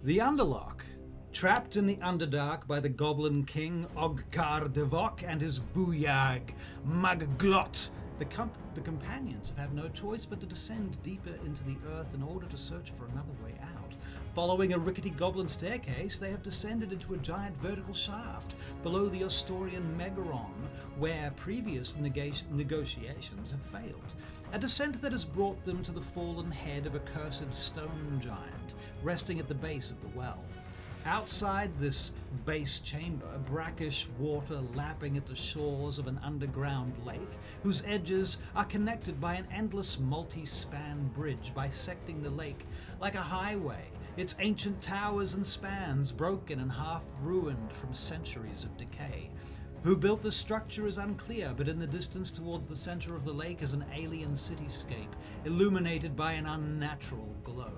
The Underlock, trapped in the Underdark by the Goblin King Ogkar Devok and his Booyagh Magglot. The companions have had no choice but to descend deeper into the earth in order to search for another way out. Following a rickety goblin staircase, they have descended into a giant vertical shaft below the Ostorian megaron, where previous negotiations have failed. A descent that has brought them to the fallen head of a cursed stone giant, resting at the base of the well. Outside this base chamber, brackish water lapping at the shores of an underground lake, whose edges are connected by an endless multi-span bridge bisecting the lake like a highway, its ancient towers and spans broken and half ruined from centuries of decay. Who built the structure is unclear, but in the distance towards the center of the lake is an alien cityscape, illuminated by an unnatural glow.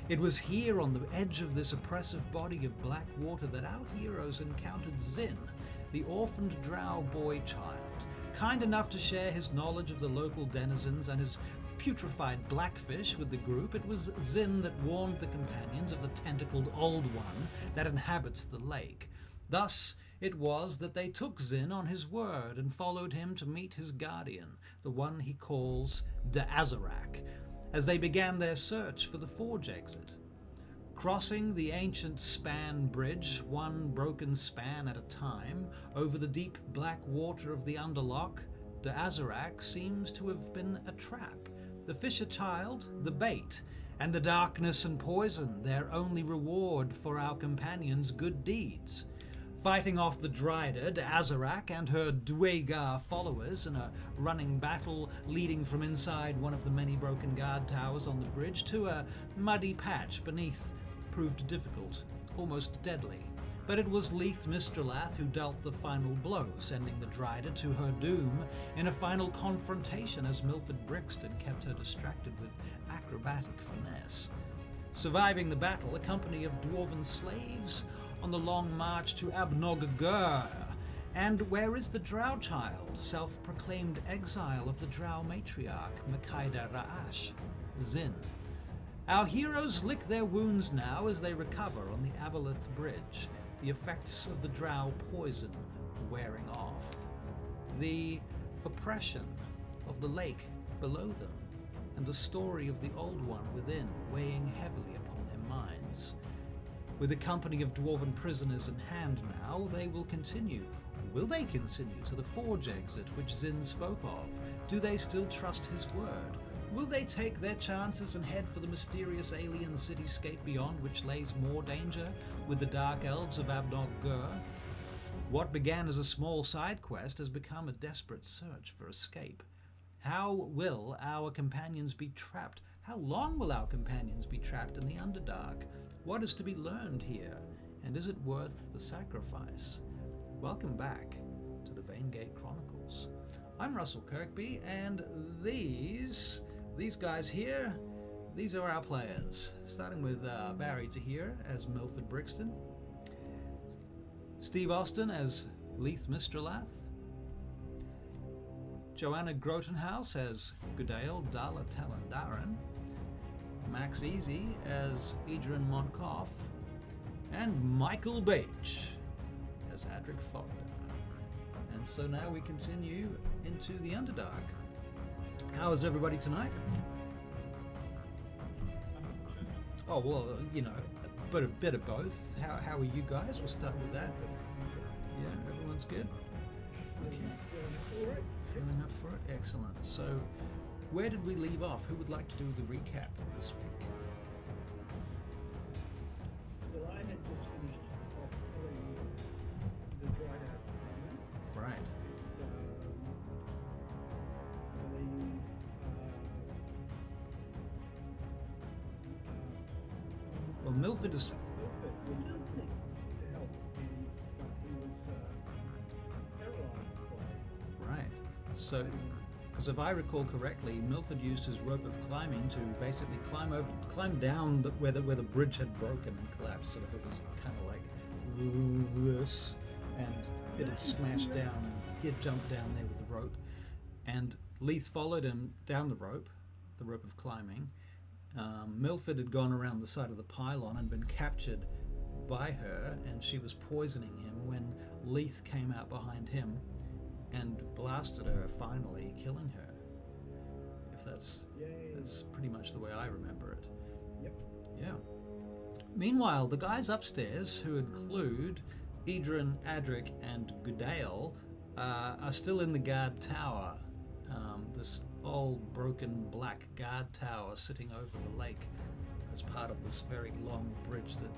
It was here on the edge of this oppressive body of black water that our heroes encountered Zin, the orphaned drow boy child. Kind enough to share his knowledge of the local denizens and his putrefied blackfish with the group, it was Zin that warned the companions of the tentacled Old One that inhabits the lake. Thus it was that they took Zin on his word and followed him to meet his guardian, the one he calls D'Azarak, as they began their search for the forge exit. Crossing the ancient span bridge, one broken span at a time, over the deep black water of the Underlock, D'Azarak seems to have been a trap, the fisher child the bait, and the darkness and poison their only reward for our companions' good deeds. Fighting off the Dryder, D'Azarak and her Booyagh followers in a running battle leading from inside one of the many broken guard towers on the bridge to a muddy patch beneath proved difficult, almost deadly. But it was Leith Mistralath who dealt the final blow, sending the Dryder to her doom in a final confrontation as Milford Brixton kept her distracted with acrobatic finesse. Surviving the battle, a company of dwarven slaves on the long march to Abnog-gur. And where is the drow child, self-proclaimed exile of the drow matriarch, Makaida Ra'ash, Zin? Our heroes lick their wounds now as they recover on the Aboleth Bridge, the effects of the drow poison wearing off, the oppression of the lake below them, and the story of the Old One within weighing heavily upon their minds. With a company of dwarven prisoners in hand now, they will continue. Will they continue to the forge exit which Zin spoke of? Do they still trust his word? Will they take their chances and head for the mysterious alien cityscape beyond which lays more danger with the dark elves of Abnog-gur? What began as a small side quest has become a desperate search for escape. How will our companions be trapped? How long will our companions be trapped in the Underdark? What is to be learned here, and is it worth the sacrifice? Welcome back to the Vaingate Chronicles. I'm Russell Kirkby, and these guys here, these are our players. Starting with Barry Tahir as Milford Brixton, Steve Austin as Leith Mistralath, Joanna Grotenhouse as Goodale Dala Talandaran, Max Easy as Adrian Monkoff, and Michael Beach as Adric Faulkner. And so now we continue into the Underdark. How is everybody tonight? Oh, well, but a bit of both. How are you guys? We'll start with that. Yeah, everyone's good? Okay. Feeling up for it? Excellent. So, where did we leave off? Who would like to do the recap this week? Well, I had just finished off telling the dried out moment. Right. I believe Well, Milford is... Milford was looking to help, but he was paralyzed by Right. So, because if I recall correctly, Milford used his rope of climbing to basically climb down where the bridge had broken and collapsed. Sort of, it was kind of like this, and it had smashed down, and he had jumped down there with the rope. And Leith followed him down the rope of climbing, Milford had gone around the side of the pylon and been captured by her, and she was poisoning him when Leith came out behind him and blasted her, finally killing her. If that's pretty much the way I remember it. Yep. Yeah. Meanwhile, the guys upstairs, who include Idrin, Adric, and Goodale, are still in the guard tower. This old, broken, black guard tower sitting over the lake as part of this very long bridge that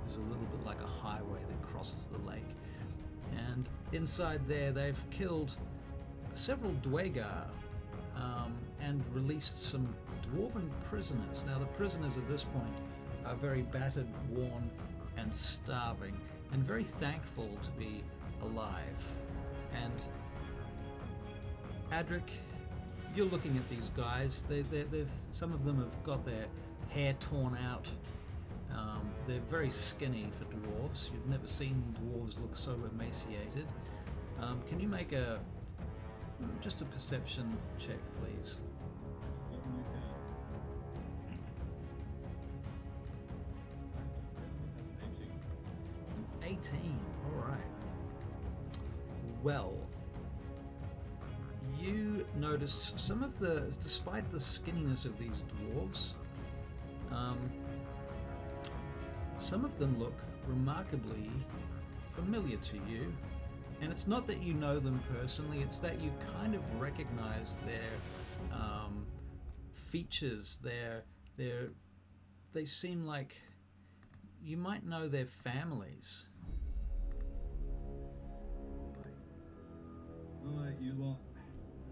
is a little bit like a highway that crosses the lake. And inside there, they've killed several Booyagh and released some dwarven prisoners. Now, the prisoners at this point are very battered, worn, and starving, and very thankful to be alive. And Adric, you're looking at these guys. They've some of them have got their hair torn out. They're very skinny for dwarves. You've never seen dwarves look so emaciated. Can you make just a perception check, please? Certainly can. That's 18. 18. All right. Well, you notice some of despite the skinniness of these dwarves, some of them look remarkably familiar to you. And it's not that you know them personally, it's that you kind of recognize their features, they seem like you might know their families. Alright, you lot.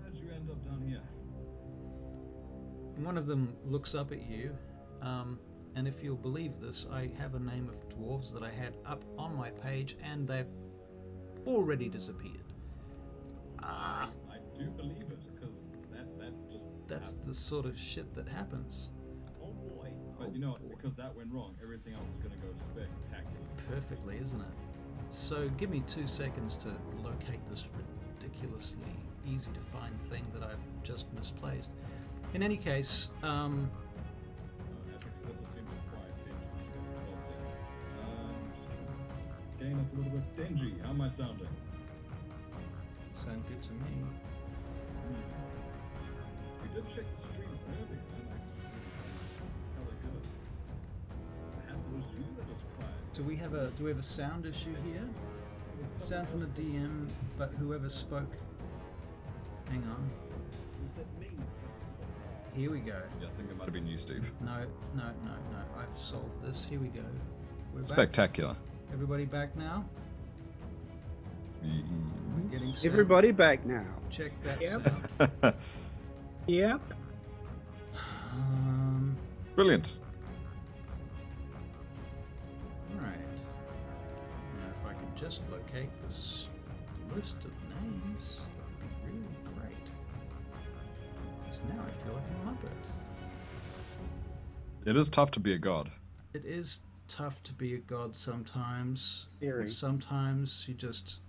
How'd you end up down here? One of them looks up at you, and if you'll believe this, I have a name of dwarves that I had up on my page, and they've already disappeared. I do believe it, because that just That's happened. the sort of shit that happens. Oh boy. But you know what, because that went wrong, everything else is going to go spectacular. Perfectly, isn't it? So give me 2 seconds to locate this ridiculously easy to find thing that I've just misplaced. In any case, I think this will seem quite dingy. We'll see. Gain up a little bit. Dingy, how am I sounding? sound good to me. We did check the stream earlier, and I hella good. Perhaps it was you that was quiet. Do we have a sound issue here? Sound from the DM, but whoever spoke. Hang on. Was it me? Here we go. Yeah, I think it might have been you, Steve. No. I've solved this. Here we go. We're back. Spectacular. Everybody back now? We're getting sound. Everybody back now. Check that Yep. sound. Yep. Brilliant. Alright. Now if I can just locate this list of names, that would be really great. Because now I feel like a muppet. It is tough to be a god. It is tough to be a god sometimes. Very. And sometimes you just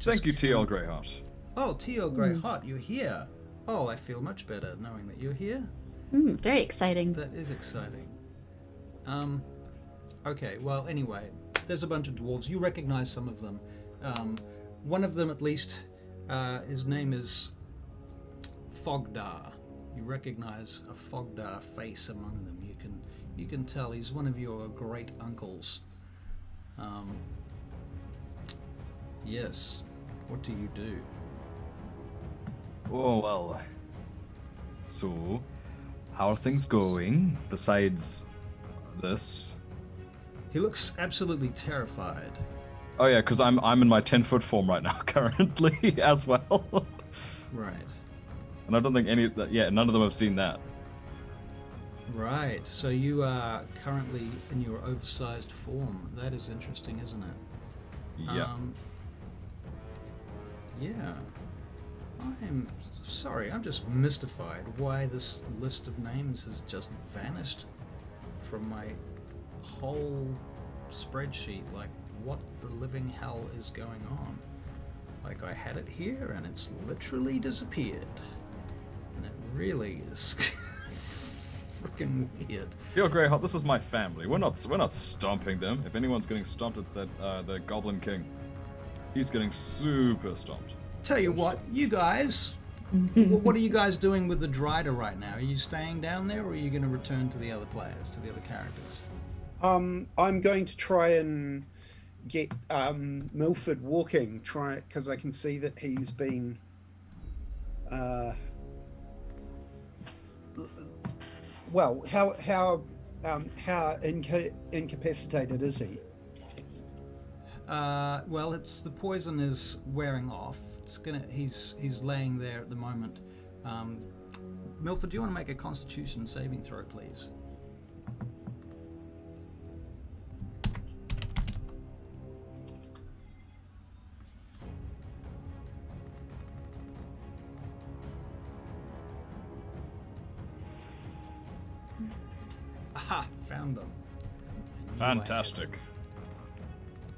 Thank you, TL can't- Greyheart. Oh, TL Greyheart, you're here. Oh, I feel much better knowing that you're here. Very exciting. That is exciting. Okay, well, anyway, there's a bunch of dwarves. You recognize some of them. One of them, at least, his name is Fogdar. You recognize a Fogdar face among them. You can tell he's one of your great uncles. Yes. What do you do? Oh, well. So, how are things going besides this? He looks absolutely terrified. Oh yeah, because I'm in my 10-foot form right now currently as well. Right. And I don't think none of them have seen that. Right. So you are currently in your oversized form. That is interesting, isn't it? Yeah. Yeah. I'm sorry, I'm just mystified why this list of names has just vanished from my whole spreadsheet. Like, what the living hell is going on? Like, I had it here and it's literally disappeared. And it really is fucking weird. Yo, Greyhawk, this is my family. We're not stomping them. If anyone's getting stomped, it's the Goblin King. He's getting super stomped. Tell you what, you guys, what are you guys doing with the Drider right now? Are you staying down there, or are you going to return to the other players, to the other characters? I'm going to try and get Milford walking. Because I can see that he's been. Well, how incapacitated is he? Well, the poison is wearing off. He's laying there at the moment. Milford, do you want to make a Constitution saving throw, please? Aha! Found them. I knew I had Fantastic. them.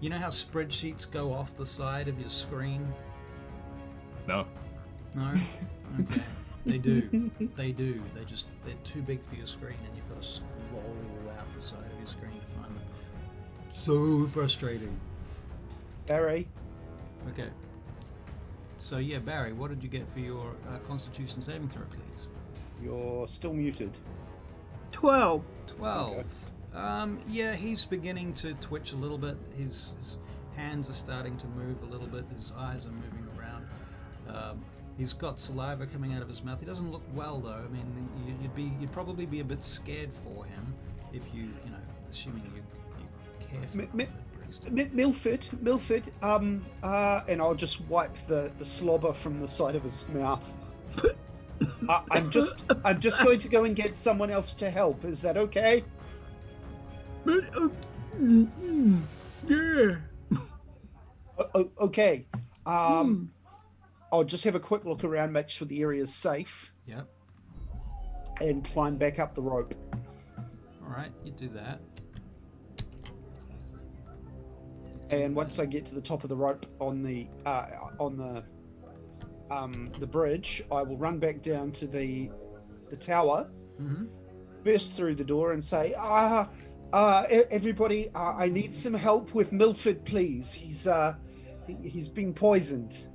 You know how spreadsheets go off the side of your screen? No. No? Okay. They do. They do. They're too big for your screen, and you've got to scroll out the side of your screen to find them. So frustrating. Barry? Okay. So yeah, Barry, what did you get for your Constitution saving throw, please? You're still muted. 12. 12. Okay. Yeah, he's beginning to twitch a little bit. His hands are starting to move a little bit. His eyes are moving around. He's got saliva coming out of his mouth. He doesn't look well, though. I mean, you'd probably be a bit scared for him if you know, assuming you care for him. Milford, and I'll just wipe the slobber from the side of his mouth. I'm just going to go and get someone else to help. Is that okay? Yeah. Okay. I'll just have a quick look around, make sure the area is safe, Yep. and climb back up the rope. All right, you do that. And once I get to the top of the rope on the bridge, I will run back down to the tower, burst through the door, and say, everybody, I need some help with Milford, please. He's been poisoned.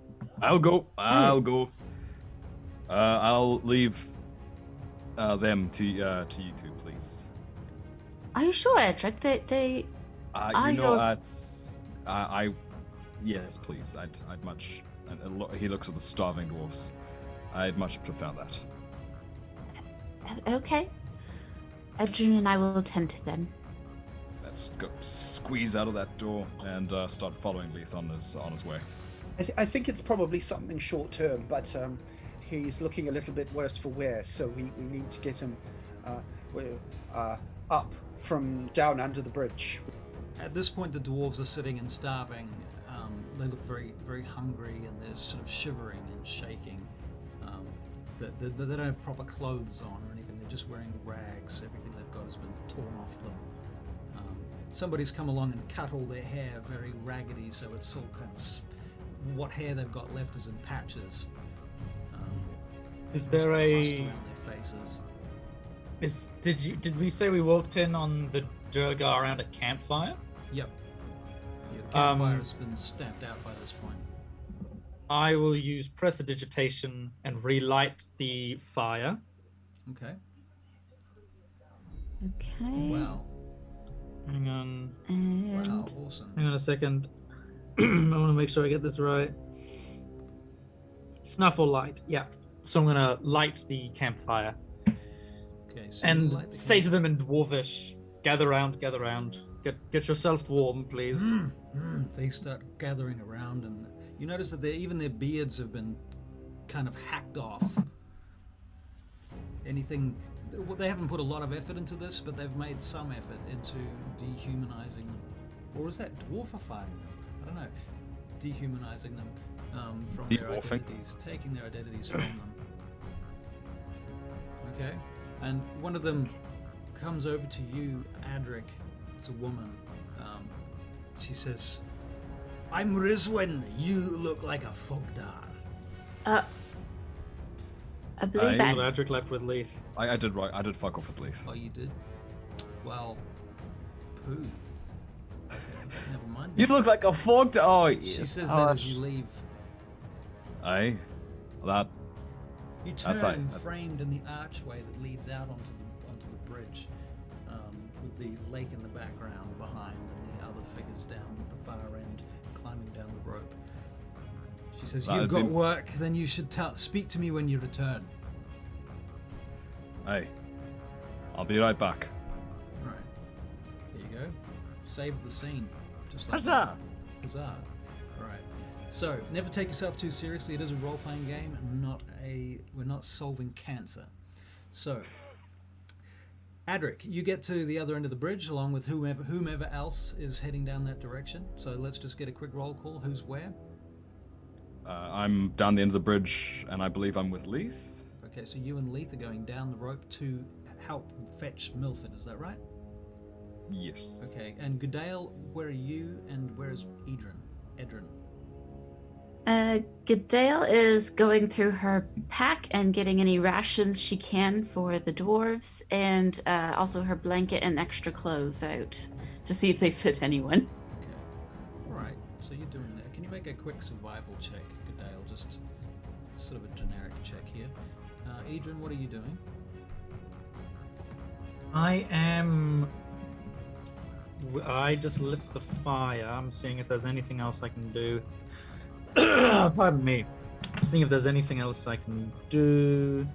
I'll go. I'll leave them to you two, please. Are you sure, Edric? They are You know, your... yes, please. I'd much. He looks at the starving dwarves. I'd much prefer that. Okay. Edric and I will tend to them. Just go squeeze out of that door and start following Leith on his way. I think it's probably something short term, but he's looking a little bit worse for wear, so we need to get him up from down under the bridge. At this point, the dwarves are sitting and starving. They look very, very hungry, and they're sort of shivering and shaking. They don't have proper clothes on or anything. They're just wearing rags. Everything they've got has been torn off them. Somebody's come along and cut all their hair very raggedy, so it's all kind of what hair they've got left is in patches. Is there crust a? around their faces? Did we say we walked in on the Durgar around a campfire? Yep. Yeah, the campfire has been stamped out by this point. I will use prestidigitation and relight the fire. Okay. Okay. Wow. Hang on. And Wow. Awesome. Hang on a second. I want to make sure I get this right. Snuffle light. Yeah. So I'm gonna light the campfire Okay. So you and light the say to them in Dwarvish, "Gather round, gather round. Get yourself warm, please." They start gathering around, and you notice that even their beards have been kind of hacked off. Well, they haven't put a lot of effort into this, but they've made some effort into dehumanizing them. Or is that dwarfifying them? I don't know. Dehumanizing them from their Dwarfing. identities, taking their identities from them. Okay. And one of them comes over to you, Adric. It's a woman. She says, "I'm Rizwin. You look like a Fogdar." I believe Aye. that. Adric left with Leith. I did right. I did fuck off with Leith. Oh, you did? Well, poo. Okay, never mind. You look like a fogged. Oh, yes. She says that as you leave. Aye. That. You That's aye, turn that's- framed in the archway that leads out onto the bridge, with the lake in the background behind and the other figures down at the far end climbing down the rope. She says, That'd "You've got be- work. Then you should speak to me when you return." Aye. I'll be right back. Right. Here you go. Saved the scene. Just like Huzzah! that. Huzzah! Right. So, never take yourself too seriously. It is a role-playing game, we're not solving cancer. So, Adric, you get to the other end of the bridge along with whomever else is heading down that direction. So let's just get a quick roll call. Who's where? I'm down the end of the bridge, and I believe I'm with Leith. Okay, so you and Leith are going down the rope to help fetch Milford. Is that right? Yes. Okay. And Goodale, where are you? And where is Edrin? Goodale is going through her pack and getting any rations she can for the dwarves, and also her blanket and extra clothes out to see if they fit anyone. Okay. All right. So you're doing that. Can you make a quick survival check, Goodale? Just sort of a generic check here. Edrin, what are you doing? I just lit the fire. I'm seeing if there's anything else I can do. Pardon me. Seeing if there's anything else I can do.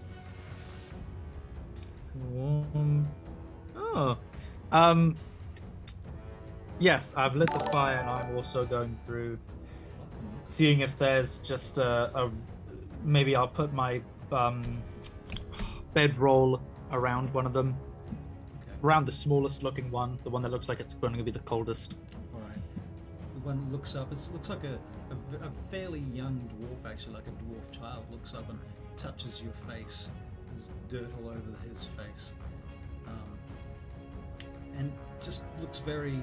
Yes, I've lit the fire, and I'm also going through, seeing if there's just maybe I'll put my bedroll around one of them, Okay. around the smallest looking one, the one that looks like it's going to be the coldest. All right. The one looks up. It looks like a fairly young dwarf, actually, like a dwarf child, looks up and touches your face. There's dirt all over his face, and just looks very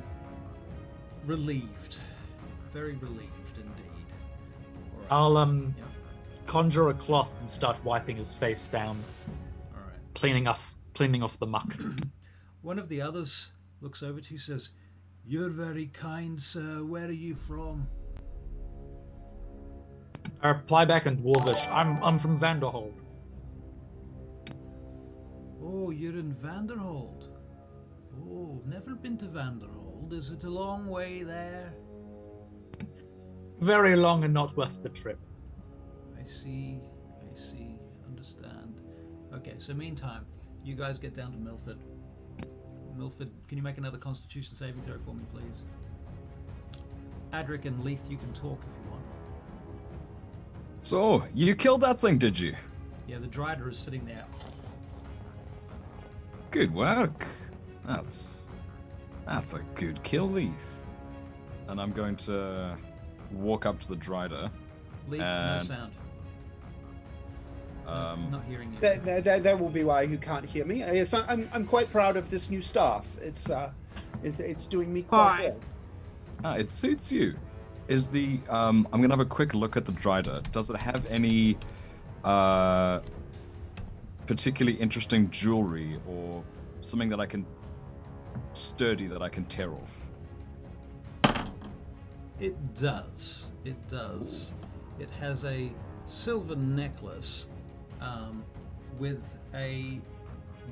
relieved. Very relieved indeed. All right. I'll Yeah. conjure a cloth and start wiping his face down, All right. cleaning off the muck. One of the others looks over to you, says, "You're very kind, sir. Where are you from?" I reply back in Dwarvish. I'm from Vanderhold. Oh, you're in Vanderhold. Oh, never been to Vanderhold. Is it a long way there? Very long and not worth the trip. I see, understand. Okay, so meantime, you guys get down to Milford. Milford, can you make another Constitution saving throw for me, please? Adric and Leith, you can talk if you want. So, you killed that thing, did you? Yeah, the Drider is sitting there. Good work. That's a good kill, Leith. And I'm going to walk up to the Drider. Leith, no And- sound. Not hearing you. There will be why you can't hear me. Yes, I'm quite proud of this new staff. It's doing me quite well. It suits you. Is the I'm gonna have a quick look at the Drider. Does it have any particularly interesting jewelry or something that I can sturdy that I can tear off? It does. It does. It has a silver necklace with a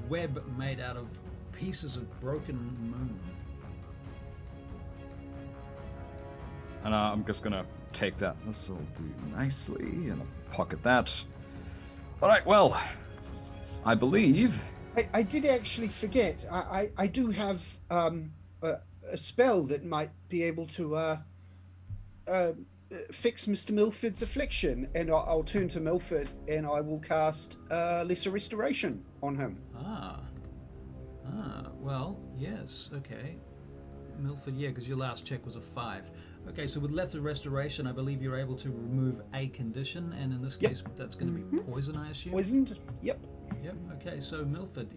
web made out of pieces of broken moon. And I'm just gonna take that. This will do nicely, and I'll pocket that. All right. Well, I believe. I did actually forget. I do have a spell that might be able to fix Mr. Milford's affliction, and I'll turn to Milford and I will cast Lesser Restoration on him. Well, yes, okay. Milford, yeah, because your last check was a 5. Okay, so with Lesser Restoration, I believe you're able to remove a condition, and in this case, that's going to be poison, I assume? Poisoned? Yep. Yep, okay, so Milford,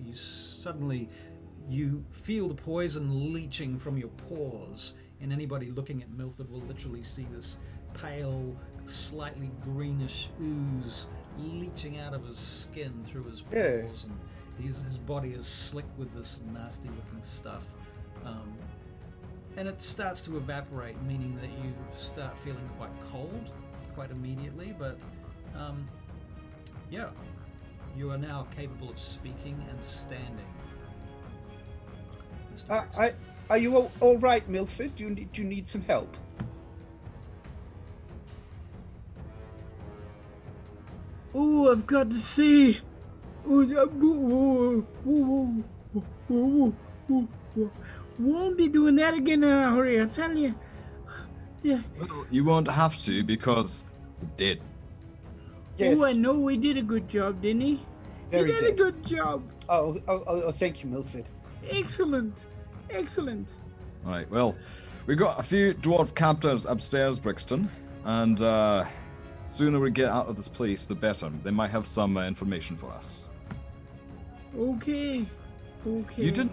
you feel the poison leaching from your pores, and anybody looking at Milford will literally see this pale, slightly greenish ooze leaching out of his skin through his Yeah. pores, and his body is slick with this nasty-looking stuff. And it starts to evaporate, meaning that you start feeling quite cold quite immediately, but yeah, you are now capable of speaking and standing. Mr. Brixton. Are you all right, Milford? Do you need some help? Oh, I've got to see. Oh, won't be doing that again in a hurry, I tell you. Yeah. Well, you won't have to because it's dead. Yes. Oh, I know we did a good job, didn't he? Very he did dead. a good job. Oh, thank you, Milford. Excellent. Excellent. Alright, well, we got a few dwarf captives upstairs, Brixton, and sooner we get out of this place, the better. They might have some information for us. Okay. Okay. You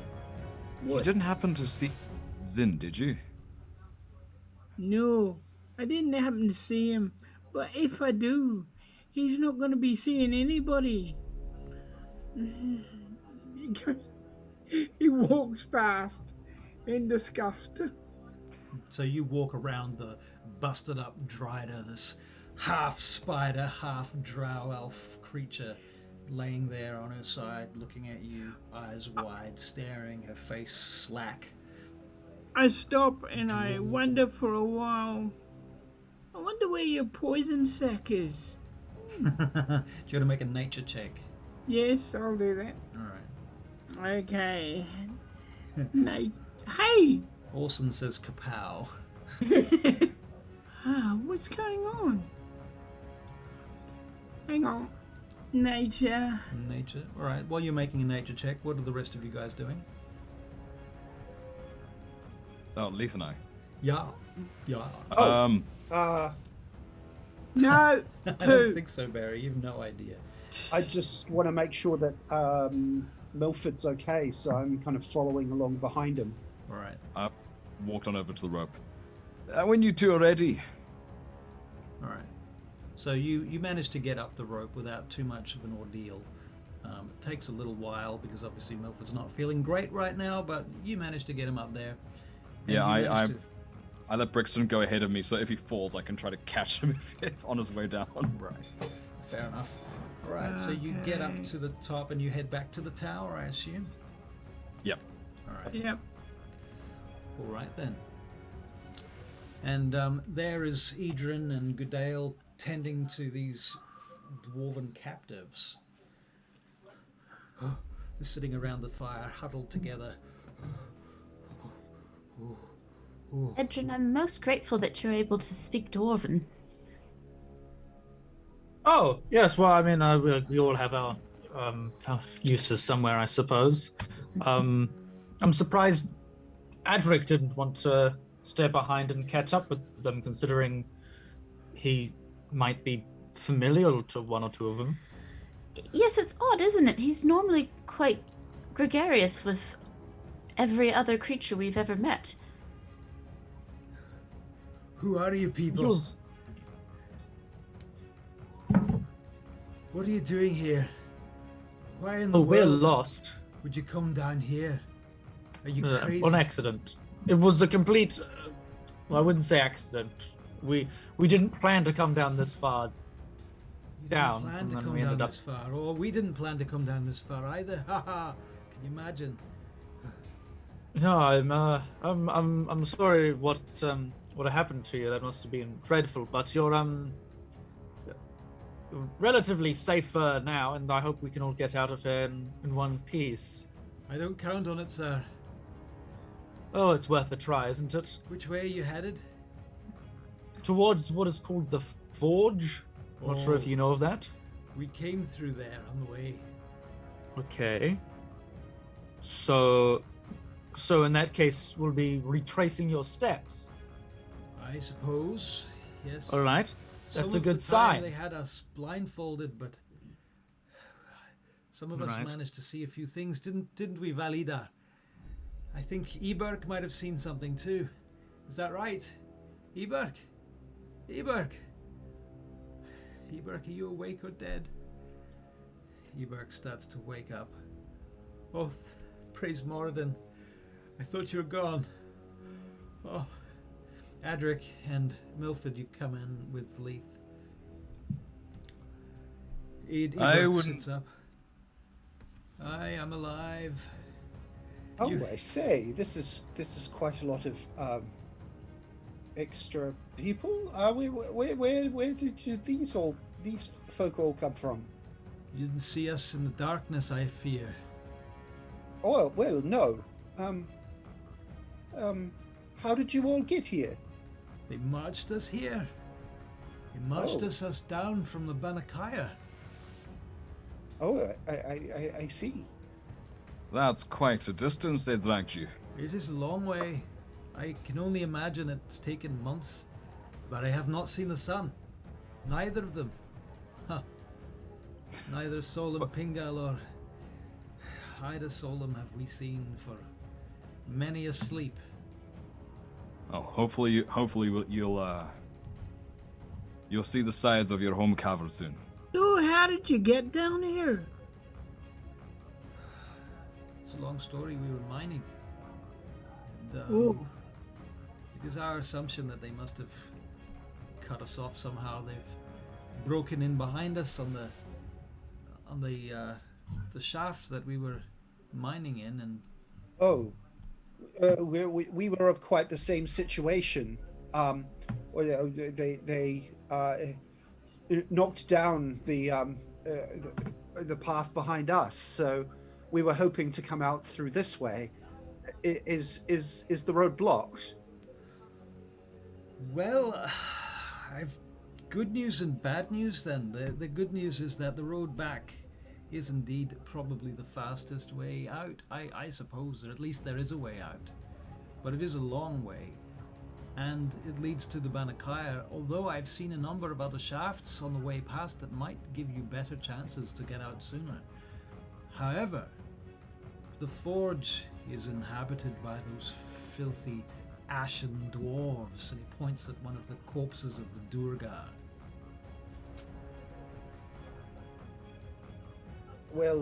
What? didn't happen to see Zin, did you? No, I didn't happen to see him. But if I do, he's not going to be seeing anybody. He walks past in disgust. So you walk around the busted up Drider, this half spider, half drow elf creature, laying there on her side, looking at you, eyes wide, staring, her face slack. I stop and I wonder for a while. I wonder where your poison sac is. Do you want to make a nature check? Yes, I'll do that. Alright. Okay. Hey! Orson says kapow. What's going on? Hang on. Nature. Nature. Alright, while you're making a nature check, what are the rest of you guys doing? Oh, Leith and I. Yeah. Yeah. No, I don't two. think so, Barry. You've no idea. I just want to make sure that Milford's okay, so I'm kind of following along behind him. Alright. I walked on over to the rope. When you two are ready. Alright. So you manage to get up the rope without too much of an ordeal. It takes a little while because obviously Milford's not feeling great right now, but you manage to get him up there. And Yeah, you manage I let Brixton go ahead of me, so if he falls, I can try to catch him if on his way down. Right. Fair enough. Alright, so you get up to the top and you head back to the tower, I assume? Yep. Alright. Yep. Alright then. And there is Idrin and Goodale tending to these dwarven captives. They're sitting around the fire, huddled together. Edrin, I'm most grateful that you're able to speak Dwarven. Oh, yes, well, I mean, we all have our uses somewhere, I suppose. I'm surprised Adric didn't want to stay behind and catch up with them, considering he might be familiar to one or two of them. Yes, it's odd, isn't it? He's normally quite gregarious with every other creature we've ever met. Who are you people? He was... What are you doing here? Why in the Oh, world we're lost. would you come down here? Are you crazy? On accident. It was a complete... well, I wouldn't say accident. We didn't plan to come down this far You down, didn't plan and to then come we down ended up... this far. Or we didn't plan to come down this far either. Haha. Can you imagine? No, I'm sorry what happened to you. That must have been dreadful. But you're relatively safer now, and I hope we can all get out of here in one piece. I don't count on it, sir. Oh, it's worth a try, isn't it? Which way are you headed? Towards what is called the Forge. Not sure if Oh. you know of that. We came through there on the way. Okay. So in that case, we'll be retracing your steps. I suppose. Yes. All right. Some That's a of good the time sign. They had us blindfolded, but some of us Right. managed to see a few things, didn't we, Valida? I think Eberk might have seen something too. Is that right? Eberk? Eberk? Eberk, are you awake or dead? Eberk starts to wake up. Oh, praise Moradin. I thought you were gone. Oh, Adric and Milford, you come in with Leith. Eberk sits up. I am alive. Oh, I say, this is quite a lot of extra people. Where did these folk all come from? You didn't see us in the darkness, I fear. Oh well, no. How did you all get here? They marched us here. They marched us down from the Banakaya. Oh, I see. That's quite a distance they dragged you. It is a long way. I can only imagine it's taken months, but I have not seen the sun. Neither of them. Huh. Neither Solum Pingal or Ida Solum have we seen for many a sleep. Oh, hopefully you'll see the sides of your home cavern soon. So how did you get down here? It's a long story. We were mining. And, Oh. it is our assumption that they must have cut us off somehow. They've broken in behind us on the shaft that we were mining in, and we were of quite the same situation. They knocked down the path behind us, so we were hoping to come out through this way. Is the road blocked? well, I've good news and bad news then. The good news is that the road back is indeed probably the fastest way out, I suppose, or at least there is a way out. But it is a long way, and it leads to the Banakaya, although I've seen a number of other shafts on the way past that might give you better chances to get out sooner. However, the forge is inhabited by those filthy ashen dwarves, and he points at one of the corpses of the Durga. Well,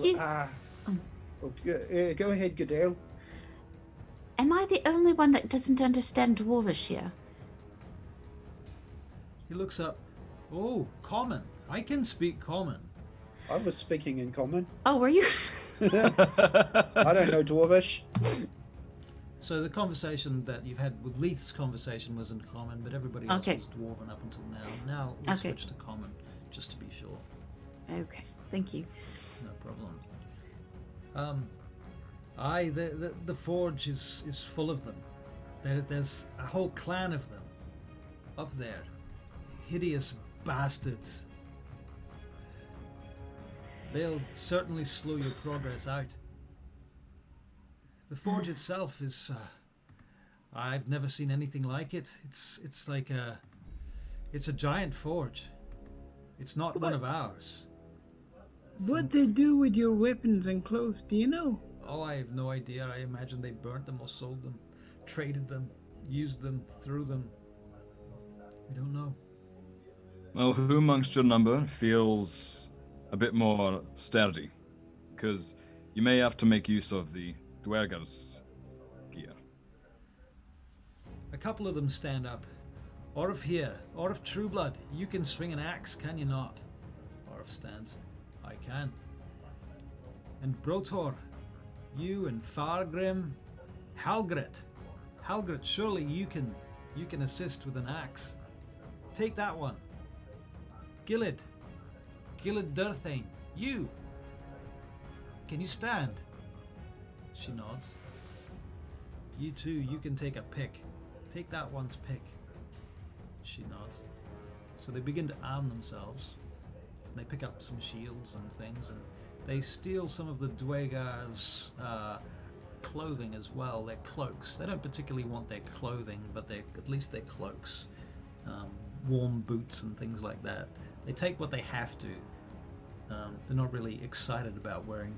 go ahead, Goodale. Am I the only one that doesn't understand Dwarvish here? He looks up. Oh, common. I can speak common. I was speaking in common. Oh, were you? I don't know Dwarvish. So the conversation that you've had with Leith's conversation was in common, but everybody else Okay. was dwarven up until now. Now we Okay. switch to common, just to be sure. Okay, thank you. No problem. The forge is full of them. There's a whole clan of them up there. Hideous bastards. They'll certainly slow your progress out. The forge itself is I've never seen anything like it. It's like it's a giant forge. It's not one of ours. What they do with your weapons and clothes, do you know? Oh, I have no idea. I imagine they burnt them or sold them, traded them, used them, threw them. We don't know. Well, who amongst your number feels a bit more sturdy? Because you may have to make use of the Dwerger's gear. A couple of them stand up. Orif here, Orif Trueblood, you can swing an axe, can you not? Orif stands. I can. And Brotor, you and Fargrim, Halgrit, surely you can assist with an axe. Take that one. Gillid Durthane, you. Can you stand? She nods. You too, you can take a pick. Take that one's pick. She nods. So they begin to arm themselves. They pick up some shields and things, and they steal some of the Dwegar's clothing as well, their cloaks. They don't particularly want their clothing, but at least their cloaks. Warm boots and things like that. They take what they have to. They're not really excited about wearing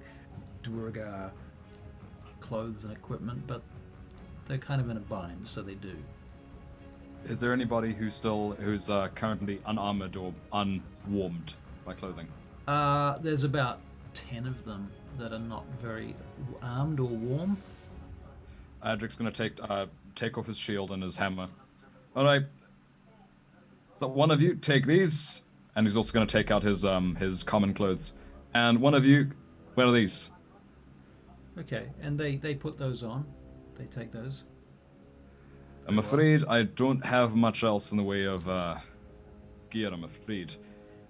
Dwergar clothes and equipment, but they're kind of in a bind, so they do. Is there anybody who's currently unarmored or unwarmed by clothing? There's about 10 of them that are not very armed or warm. Adric's gonna take off his shield and his hammer. All right. So one of you take these, and he's also gonna take out his common clothes. And one of you wear these. Okay, and they put those on. They take those. I'm afraid I don't have much else in the way of gear. I'm afraid.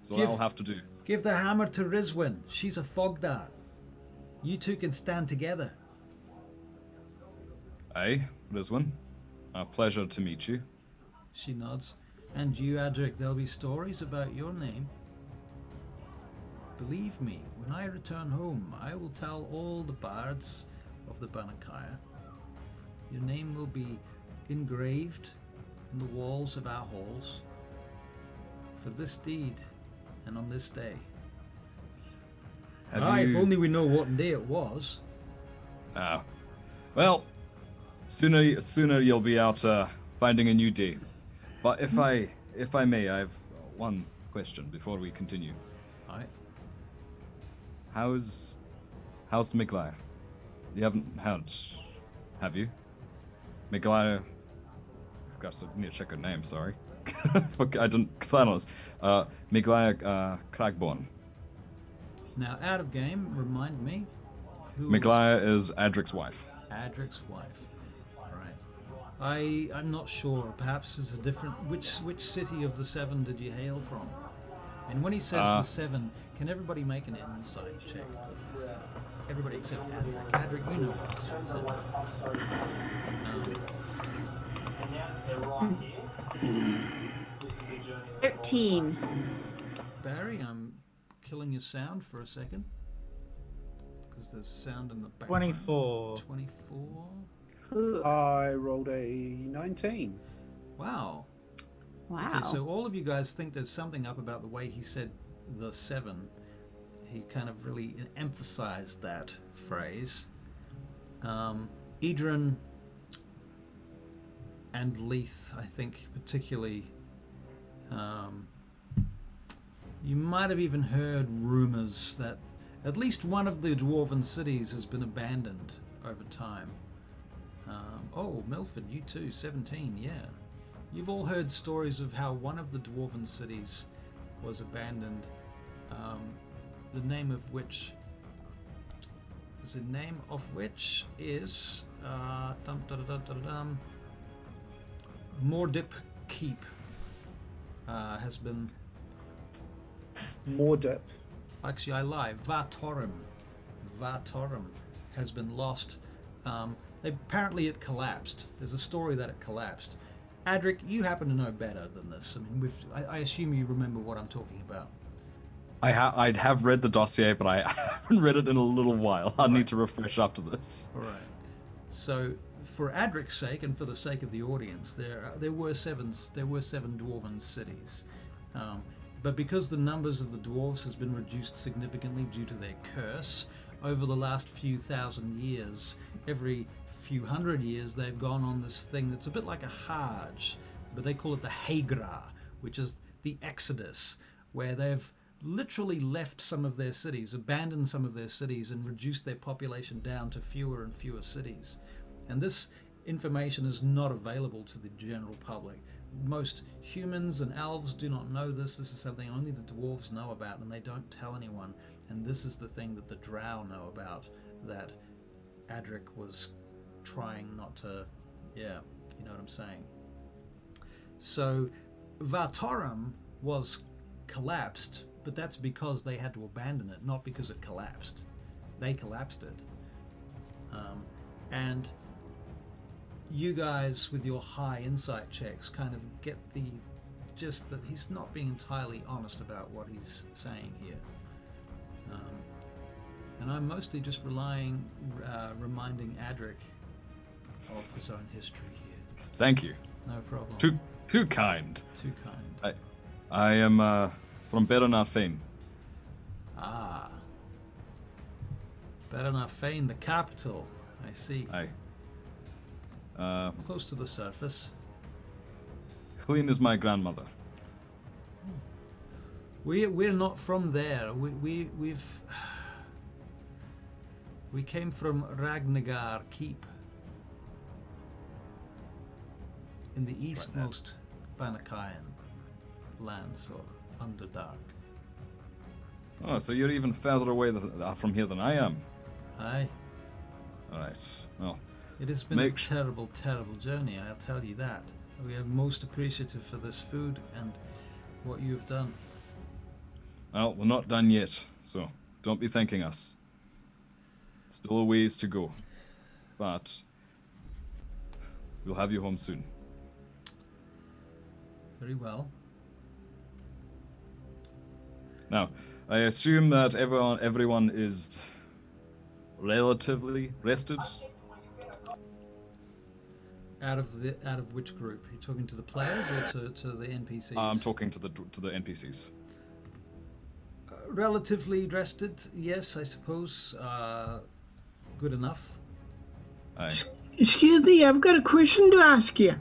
So I'll have to do. Give the hammer to Rizwin. She's a fog dart. You two can stand together. Aye, Rizwin. A pleasure to meet you. She nods. And you, Adric, there'll be stories about your name. Believe me, when I return home, I will tell all the bards of the Banakaya. Your name will be engraved in the walls of our halls for this deed and on this day. If only we know what day it was. Well, sooner you'll be out finding a new day. But if I may, I have one question before we continue. Alright. How's Miglaya? You haven't heard, have you? Miglaya. I need to check her name. Sorry, I didn't plan on this. Miglaya Cragborn. Now, out of game, remind me. Miglaya is Adric's wife. Adric's wife. Alright. I'm not sure. Perhaps it's a different. Which city of the 7 did you hail from? And when he says the 7, can everybody make an insight check, please? Everybody except Adric. Adric, you know what he says. 13. Barry, I'm killing your sound for a second. Because there's sound in the background. 24. 24. Ooh. I rolled a 19. Wow. Wow. Okay, so all of you guys think there's something up about the way he said the 7. He kind of really emphasized that phrase. Idrin and Leith, I think, particularly. You might have even heard rumors that at least one of the dwarven cities has been abandoned over time. Oh, Milford, you too, 17, yeah. You've all heard stories of how one of the dwarven cities was abandoned, the name of which is Mordip Keep has been... Mordip. Actually, I lie. Vatorum has been lost. Apparently it collapsed. There's a story that it collapsed. Adric, you happen to know better than this. I mean, I assume you remember what I'm talking about. I'd have read the dossier, but I haven't read it in a little while. I'll need to refresh after this. All right. So, for Adric's sake and for the sake of the audience, there were seven dwarven cities, but because the numbers of the dwarves has been reduced significantly due to their curse over the last few thousand years, every few hundred years they've gone on this thing that's a bit like a Hajj, but they call it the Hagra, which is the Exodus, where they've literally left some of their cities, abandoned some of their cities, and reduced their population down to fewer and fewer cities. And this information is not available to the general public. Most humans and elves do not know this. This is something only the dwarves know about, and they don't tell anyone. And this is the thing that the drow know about, that Adric was trying not to... Yeah, you know what I'm saying. So, Vatorum was collapsed, but that's because they had to abandon it, not because it collapsed. They collapsed it. And you guys, with your high insight checks, kind of get the gist that he's not being entirely honest about what he's saying here. And I'm mostly just reminding Adric of his own history here. Thank you. No problem. Too kind. Too kind. I am from Beranafane. Ah. Beranafane, the capital. I see. Aye. Close to the surface. Clean as my grandmother. We're not from there. We came from Ragnagar Keep in the eastmost Banakayan lands, or Underdark. Oh, so you're even further away from here than I am. Aye. Alright, well. It has been a terrible, terrible journey, I'll tell you that. We are most appreciative for this food and what you've done. Well, we're not done yet, so don't be thanking us. Still a ways to go. But we'll have you home soon. Very well. Now, I assume that everyone is relatively rested. Out of which group? Are you talking to the players or to the NPCs? I'm talking to the NPCs. Relatively rested, yes, I suppose. Good enough. Aye. Excuse me, I've got a question to ask you.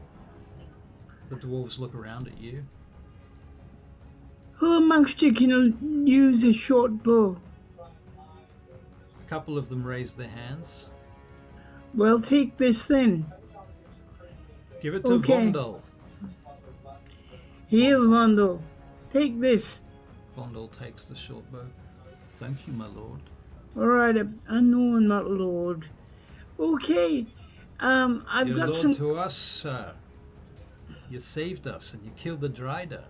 The dwarves look around at you. Who amongst you can use a short bow? A couple of them raise their hands. Well, take this then. Give it to Okay. Vondel. Here, Vondel. Take this. Vondel takes the short bow. Thank you, my lord. All right, I know I'm not lord. Okay, I've You're got lord some. to us, sir. You saved us and you killed the Drider.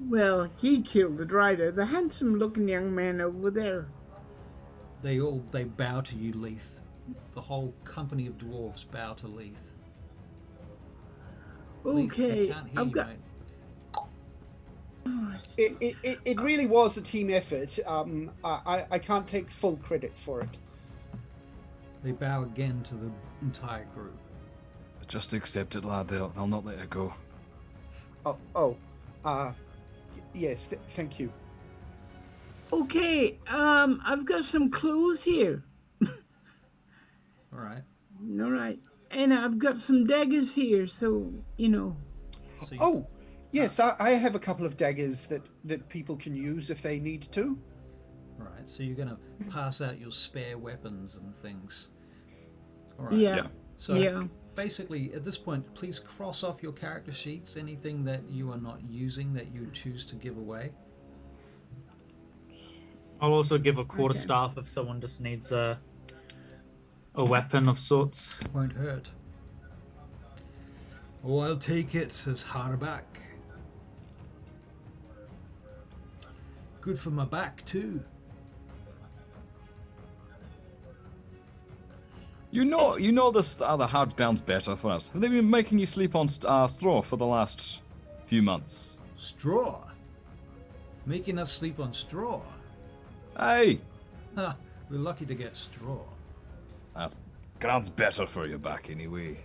Well, he killed the Drider, the handsome-looking young man over there. They bow to you, Leith. The whole company of dwarves bow to Leith. Leith, I Okay, can't hear I've you, got. mate. It really was a team effort. I can't take full credit for it. They bow again to the entire group. Just accept it, lad. They'll not let it go. Yes, thank you. Okay, I've got some clothes here. All right. All right, and I've got some daggers here, so you know. So you, Oh, yes, I have a couple of daggers that people can use if they need to. all right. So you're gonna pass out your spare weapons and things. All right. Yeah. So Yeah. basically, at this point, please cross off your character sheets anything that you are not using that you choose to give away. I'll also give a quarter Okay. staff if someone just needs a weapon of sorts. Won't hurt. Oh, I'll take it, says Harback. Good for my back, too. You know the hard ground's better for us. Have they been making you sleep on straw for the last few months? Straw? Making us sleep on straw? Hey, Ha, we're lucky to get straw. that's ground's better for your back anyway.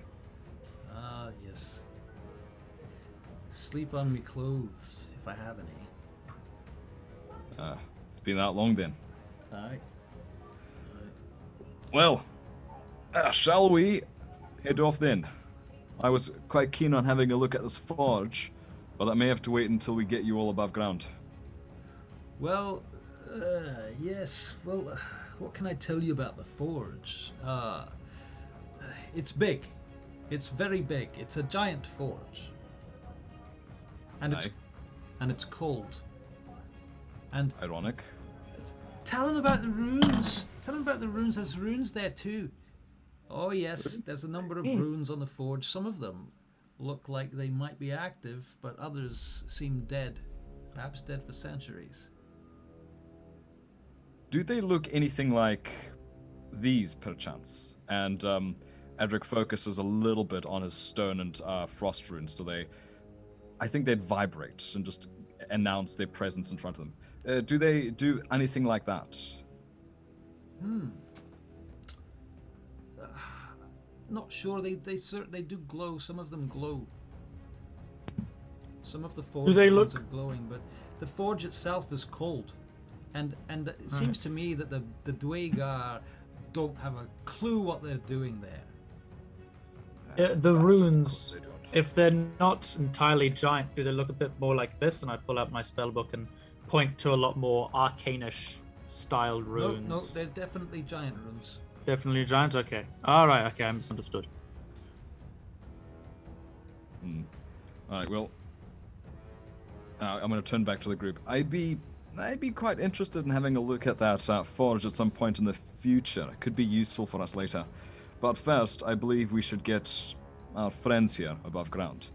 Ah, yes. Sleep on me clothes, if I have any. It's been that long then. Aye. Well, shall we head off then? I was quite keen on having a look at this forge, but that may have to wait until we get you all above ground. Well, yes. Well, what can I tell you about the forge? It's big. It's very big. It's a giant forge. And Aye. it's cold. And Ironic. tell him about the runes. Tell him about the runes. There's runes there too. Oh yes, there's a number of runes on the forge. Some of them look like they might be active, but others seem dead. Perhaps dead for centuries. Do they look anything like these, perchance? And Edric focuses a little bit on his stone and frost runes, so I think they'd vibrate and just announce their presence in front of them. Do they do anything like that? Not sure. They do glow. Some of them glow. Some of the forge they ones look- are glowing, but the forge itself is cold, and it seems to me that the Booyagh don't have a clue what they're doing there. The Bastards, of course runes they don't. If they're not entirely giant, do they look a bit more like this? And I pull out my spellbook and point to a lot more arcanish styled runes. No, they're definitely giant runes. Definitely giant? Okay. Alright, okay, I misunderstood. Alright, well, I'm going to turn back to the group. I'd be quite interested in having a look at that forge at some point in the future. It could be useful for us later. But first, I believe we should get our friends here above ground.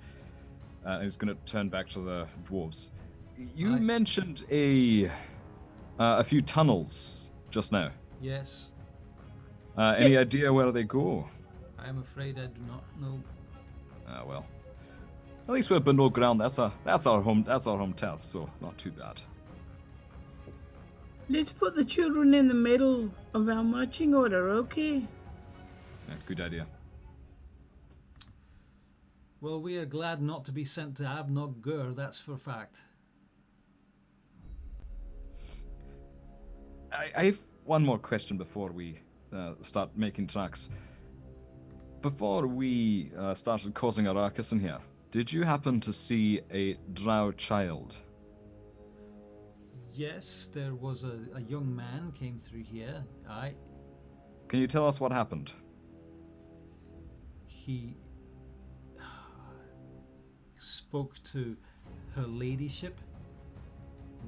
And he's going to turn back to the dwarves. You mentioned a few tunnels just now. Yes. Any idea where they go? I am afraid I do not know. Well, at least we're below ground. That's our home turf, so not too bad. Let's put the children in the middle of our marching order, okay? Yeah, good idea. Well, we are glad not to be sent to Abnog Gur, that's for a fact. I have one more question before we start making tracks. Before we started causing a ruckus in here, did you happen to see a drow child? Yes, there was a young man came through here. Aye. Can you tell us what happened? He spoke to her ladyship,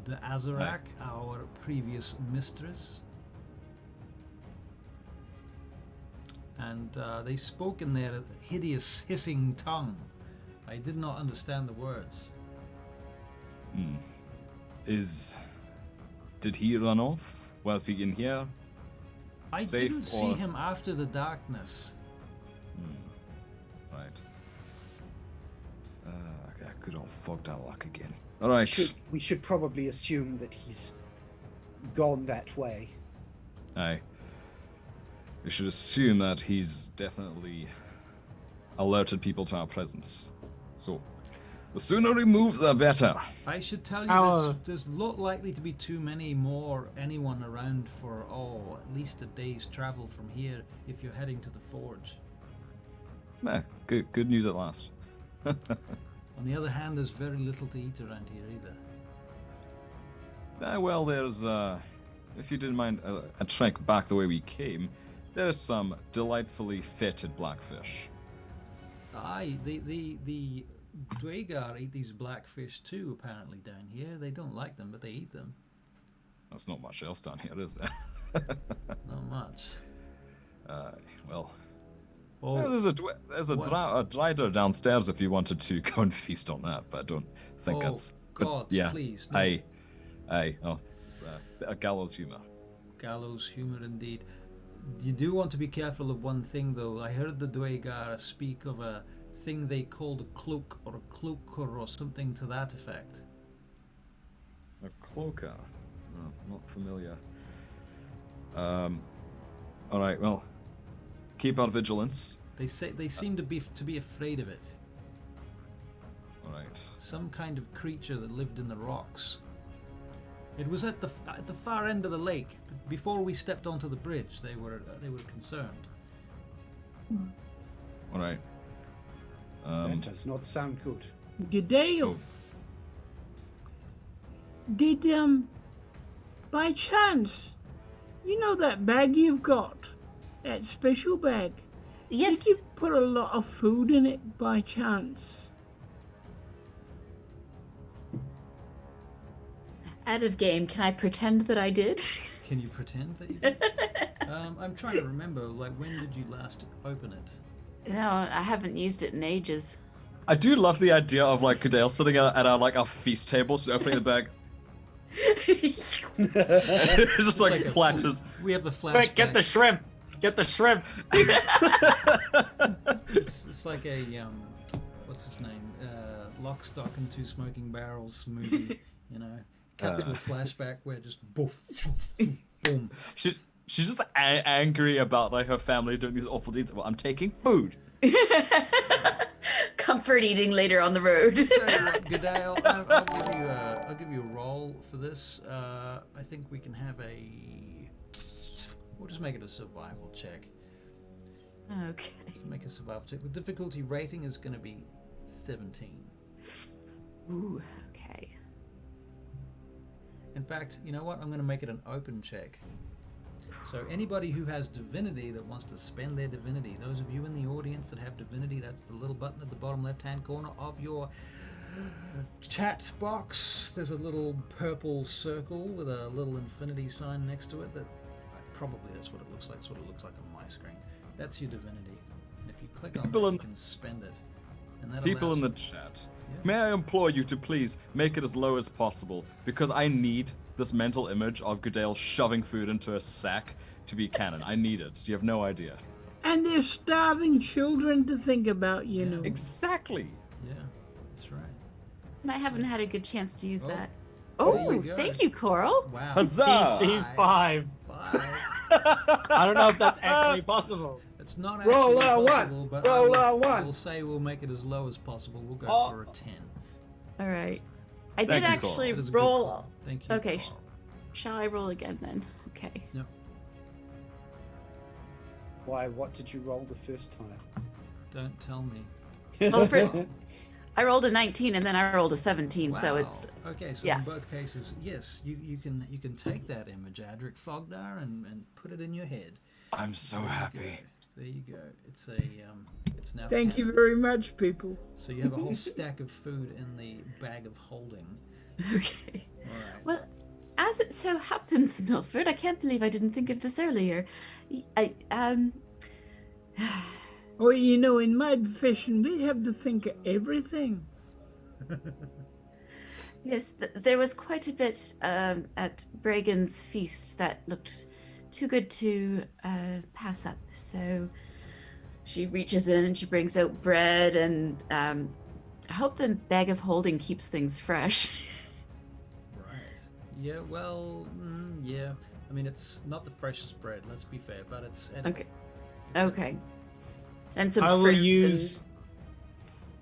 the Azarak, our previous mistress. And they spoke in their hideous hissing tongue. I did not understand the words. Did he run off? Was he in here? I Safe didn't see or- him after the darkness. Right. Okay, good old Fogdarlock again. All right. We should probably assume that he's gone that way. Aye. We should assume that he's definitely alerted people to our presence. So, the sooner we move, the better. I should tell you, Our- there's not likely to be too many more anyone around for, at least a day's travel from here if you're heading to the forge. Good news at last. On the other hand, there's very little to eat around here either. Well, there's, if you didn't mind a trek back the way we came, there's some delightfully fetid blackfish. Aye, the Booyagh eat these blackfish too, apparently, down here. They don't like them, but they eat them. There's not much else down here, is there? Not much. Well, Oh, there's a drider downstairs if you wanted to go and feast on that, but I don't think Oh, that's... God, yeah, please, no. Aye. Oh, it's a gallows humor. gallows humor indeed. You do want to be careful of one thing, though. I heard the Booyagh speak of a thing they called a cloak or a cloaker or something to that effect. A cloaker? No, not familiar. Alright, well, keep our vigilance. They say they seem to be afraid of it. Alright. Some kind of creature that lived in the rocks. It was at the far end of the lake. Before we stepped onto the bridge, they were concerned. Alright. That does not sound good. G'day. Oh. Did, by chance, you know that bag you've got? That special bag? Yes. Did you put a lot of food in it by chance? Out of game, can I pretend that I did? Can you pretend that you did? I'm trying to remember, like, when did you last open it? No, I haven't used it in ages. I do love the idea of, like, Cadale sitting at our feast table, just opening the bag. It's just like a flashes. We have the flashback. Quick, get the shrimp! Get the shrimp! It's like a what's his name? Lock, Stock, and Two Smoking Barrels movie. You know, cut to a flashback where just boof, boom. She's just angry about like her family doing these awful deeds. Well, I'm taking food. Comfort eating later on the road. Goodale, I'll give you a roll for this. I think we can have we'll just make it a survival check. Okay. Make a survival check. The difficulty rating is going to be 17. Ooh, okay. In fact, you know what? I'm going to make it an open check. So anybody who has divinity that wants to spend their divinity, those of you in the audience that have divinity, that's the little button at the bottom left-hand corner of your chat box. There's a little purple circle with a little infinity sign next to it. That probably that's what it looks like. That's what it looks like on my screen. That's your divinity. And if you click on it, you can spend it. And that People allows in the you- chat, Yeah. may I implore you to please make it as low as possible, because I need this mental image of Goodale shoving food into a sack to be canon. I need it. You have no idea. And there's starving children to think about, you know. Exactly. Yeah, that's right. And I haven't had a good chance to use Oh, that. there Oh, you go. thank you, Coral. Wow. Huzzah! DC 5. 5. I don't know if that's actually possible. It's not actually Roll a one. possible, but Roll a I one. will say we'll make it as low as possible. We'll go Oh. for a 10. All right. I Thank did you, Coral. actually That is a good roll. call. Thank you. Okay, Carl. Shall I roll again then? Okay. Yep. Why? What did you roll the first time? Don't tell me. Well, I rolled a 19 and then I rolled a 17, so it's Wow. Okay, so yeah. in both cases, yes, you can take that image, Adric Fogdar, and put it in your head. I'm so There you happy. go. There you go. It's it's now. Thank you canon. very much, people. So you have a whole stack of food in the bag of holding. okay. All right. Well, as it so happens, Milford, I can't believe I didn't think of this earlier. Well, you know, in my profession, we have to think of everything. Yes, there was quite a bit at Bragan's feast that looked too good to pass up. So she reaches in and she brings out bread, and I hope the bag of holding keeps things fresh. Right. Yeah. Well. Yeah. I mean, it's not the freshest bread. Let's be fair, but it's Okay. Okay. And some I will fruit use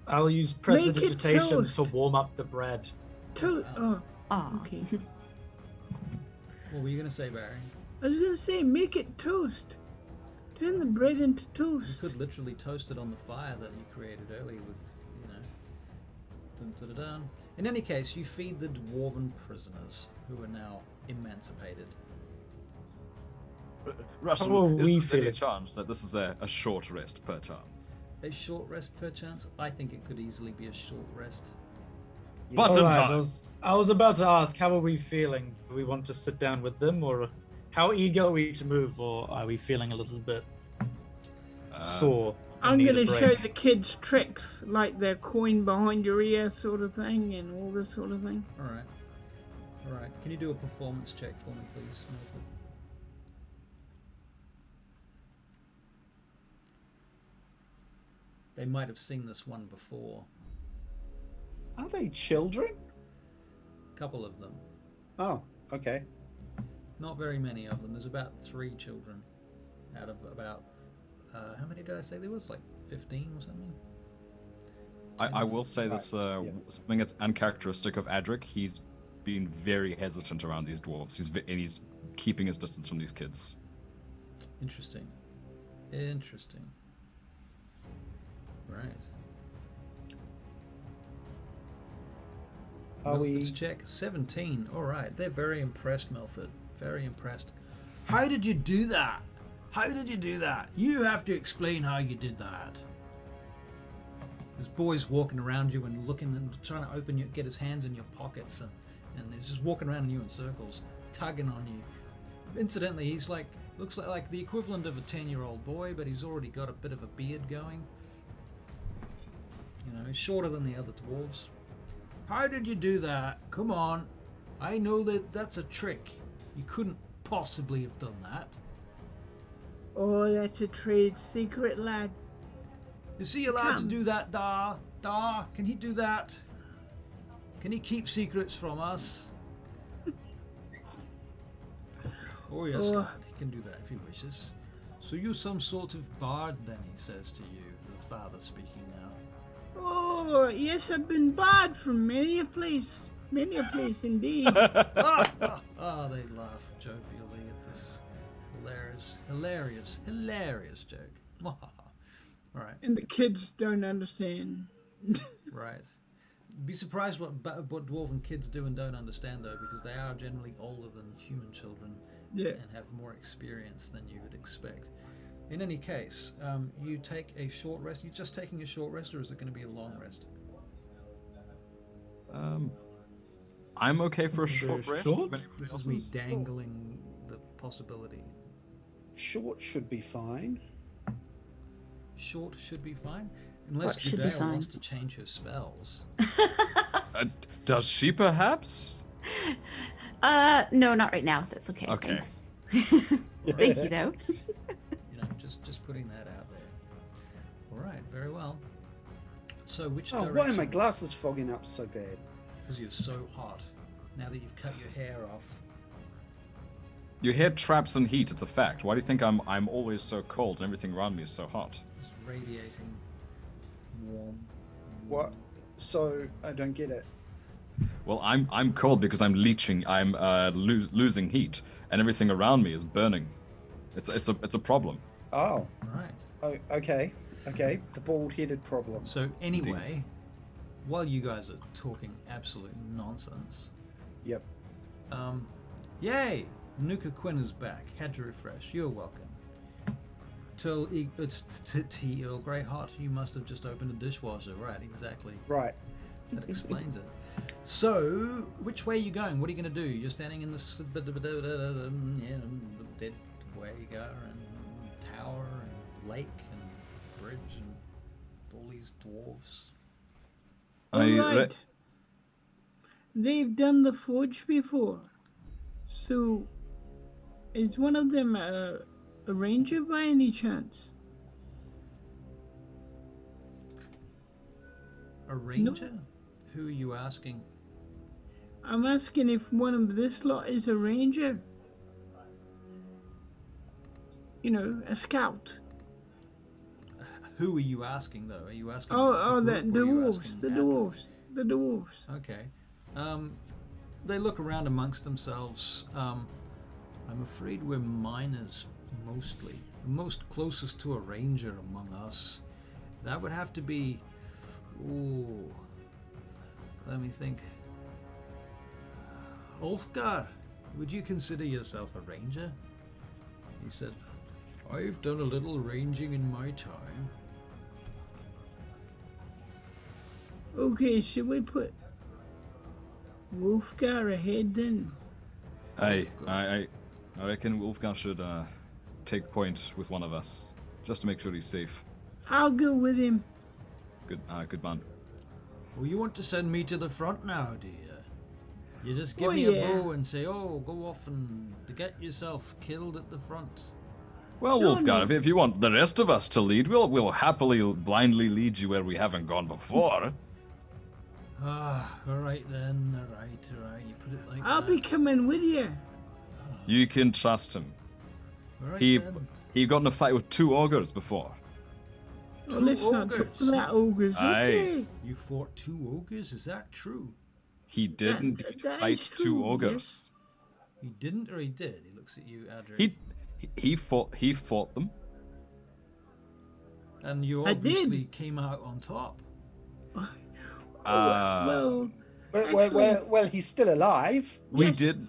Make it prestidigitation to toast. warm up the bread. And... Aw. Okay. What were you gonna say, Barry? I was gonna say, make it toast. Turn the bread into You toast. could literally toast it on the fire that you created earlier with, you know. Dun, dun, dun, dun. In any case, you feed the dwarven prisoners who are now emancipated. Russell, How are is we there any feeling? chance that this is a short rest, perchance? A short rest, perchance? I think it could easily be a short rest. Button Alright, time! I was about to ask, how are we feeling? Do we want to sit down with them, or how eager are we to move, or are we feeling a little bit sore? and I'm need a gonna show break? the kids tricks, like their coin behind your ear sort of thing, and all this sort of thing. All right. All right. Can you do a performance check for me, please, Milford? They might have seen this one before. Are they children? A couple of them. Oh, okay. Not very many of them. There's about 3 children out of about how many did I say there was? Like 15 or something? I will say this, yeah. something that's uncharacteristic of Adric. He's been very hesitant around these dwarves. He's keeping his distance from these kids. Interesting. Interesting. Right. Are Milford's we? check 17. All right. They're very impressed, Milford. Very impressed. How did you do that? How did you do that? You have to explain how you did that. There's boys walking around you and looking and trying to get his hands in your pockets, and he's just walking around you in circles, tugging on you. Incidentally, he's like, looks like the equivalent of a 10-year-old boy, but he's already got a bit of a beard going. You know, he's shorter than the other dwarves. How did you do that? Come on. I know that's a trick. You couldn't possibly have done that. Oh, that's a trade secret, lad. Is he allowed to Come. do that, Dar? Dar, can he do that? Can he keep secrets from us? Oh yes, Oh. lad, he can do that if he wishes. So you're some sort of bard then, he says to you, the father speaking now. Oh, yes, I've been barred from many a place indeed. They laugh jovially at this hilarious joke. All right. And the kids don't understand. Right. Be surprised what dwarven kids do and don't understand, though, because they are generally older than human children Yeah. and have more experience than you would expect. In any case, you take a short rest. You just taking a short rest, or is it going to be a long rest? I'm okay for a short rest. Short? This is me dangling the possibility. Short should be fine. Short should be fine, unless What should be Goodale fine? wants to change her spells. Does she perhaps? No, not right now. That's okay. Okay. Thanks. Thank you, though. Just putting that out there. All right, very well. So which Oh, direction? why are my glasses fogging up so bad? Because you're so hot. Now that you've cut your hair off. Your hair traps in heat. It's a fact. Why do you think I'm always so cold and everything around me is so hot? It's radiating warm. What? So I don't get it. Well, I'm cold because I'm leaching. I'm losing heat, and everything around me is burning. It's a problem. Oh, Right. oh, okay, okay. The bald-headed problem. So anyway, while you guys are talking absolute nonsense, Yep. yay! Nuka Quinn is back. Had to refresh. You're welcome. It's tea Earl Grey hot. You must have just opened a dishwasher. Right, exactly. Right. That explains it. So, which way are you going? What are you going to do? You're standing in the dead Booyagh and tower and lake and bridge and all these dwarves. All right. They've done the forge before. So, is one of them a ranger by any chance? A ranger? Who are you asking? I'm asking if one of this lot is a ranger. You know, a scout. Who are you asking, though? Are you asking? The group, or are you dwarves, asking the Apple? dwarves, the dwarves. Okay. They look around amongst themselves. I'm afraid we're miners mostly. The most closest to a ranger among us. That would have to be. Ooh. Let me think. Ulfgar, would you consider yourself a ranger? He said, I've done a little ranging in my time. Okay, should we put Wolfgar ahead then? I reckon Wolfgang should take point with one of us, just to make sure he's safe. I'll go with him. Good man. Well, you want to send me to the front now, do you? You just give Oh, me yeah. a bow and say, oh, go off and get yourself killed at the front. Well, No, Wolfgang, no. if you want the rest of us to lead, we'll happily blindly lead you where we haven't gone before. Ah, alright then, alright. You put it like I'll that. be coming with you. You can trust him. Alright He then. got in a fight with 2 ogres before. Oh, let's not talk ogres. about ogres, Aye. okay? You fought 2 ogres? Is that true? He did That- indeed that fight is 2 true, ogres. He didn't or he did? He looks at you, Adric. He fought them. And you I did. obviously came out on top. Well, Well, he's still alive. We Yes. did.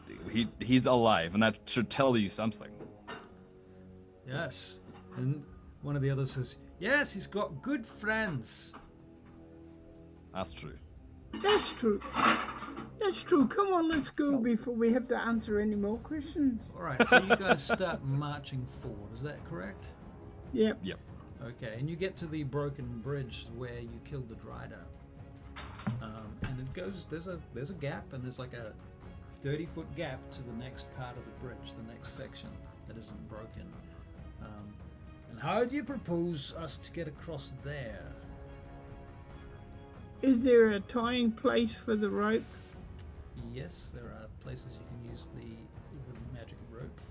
He's alive, and that should tell you something. Yes. And one of the others says, yes, he's got good friends. That's true. that's true. That's true. Come on, let's go before we have to answer any more questions. Alright, so you guys start marching forward, is that correct? Yep. Yep. Okay, and you get to the broken bridge where you killed the Dryder. And it goes, there's a gap, and there's like a 30-foot gap to the next part of the bridge, the next section that isn't broken. And how do you propose us to get across there? Is there a tying place for the rope? Yes, there are places you can use the magic rope.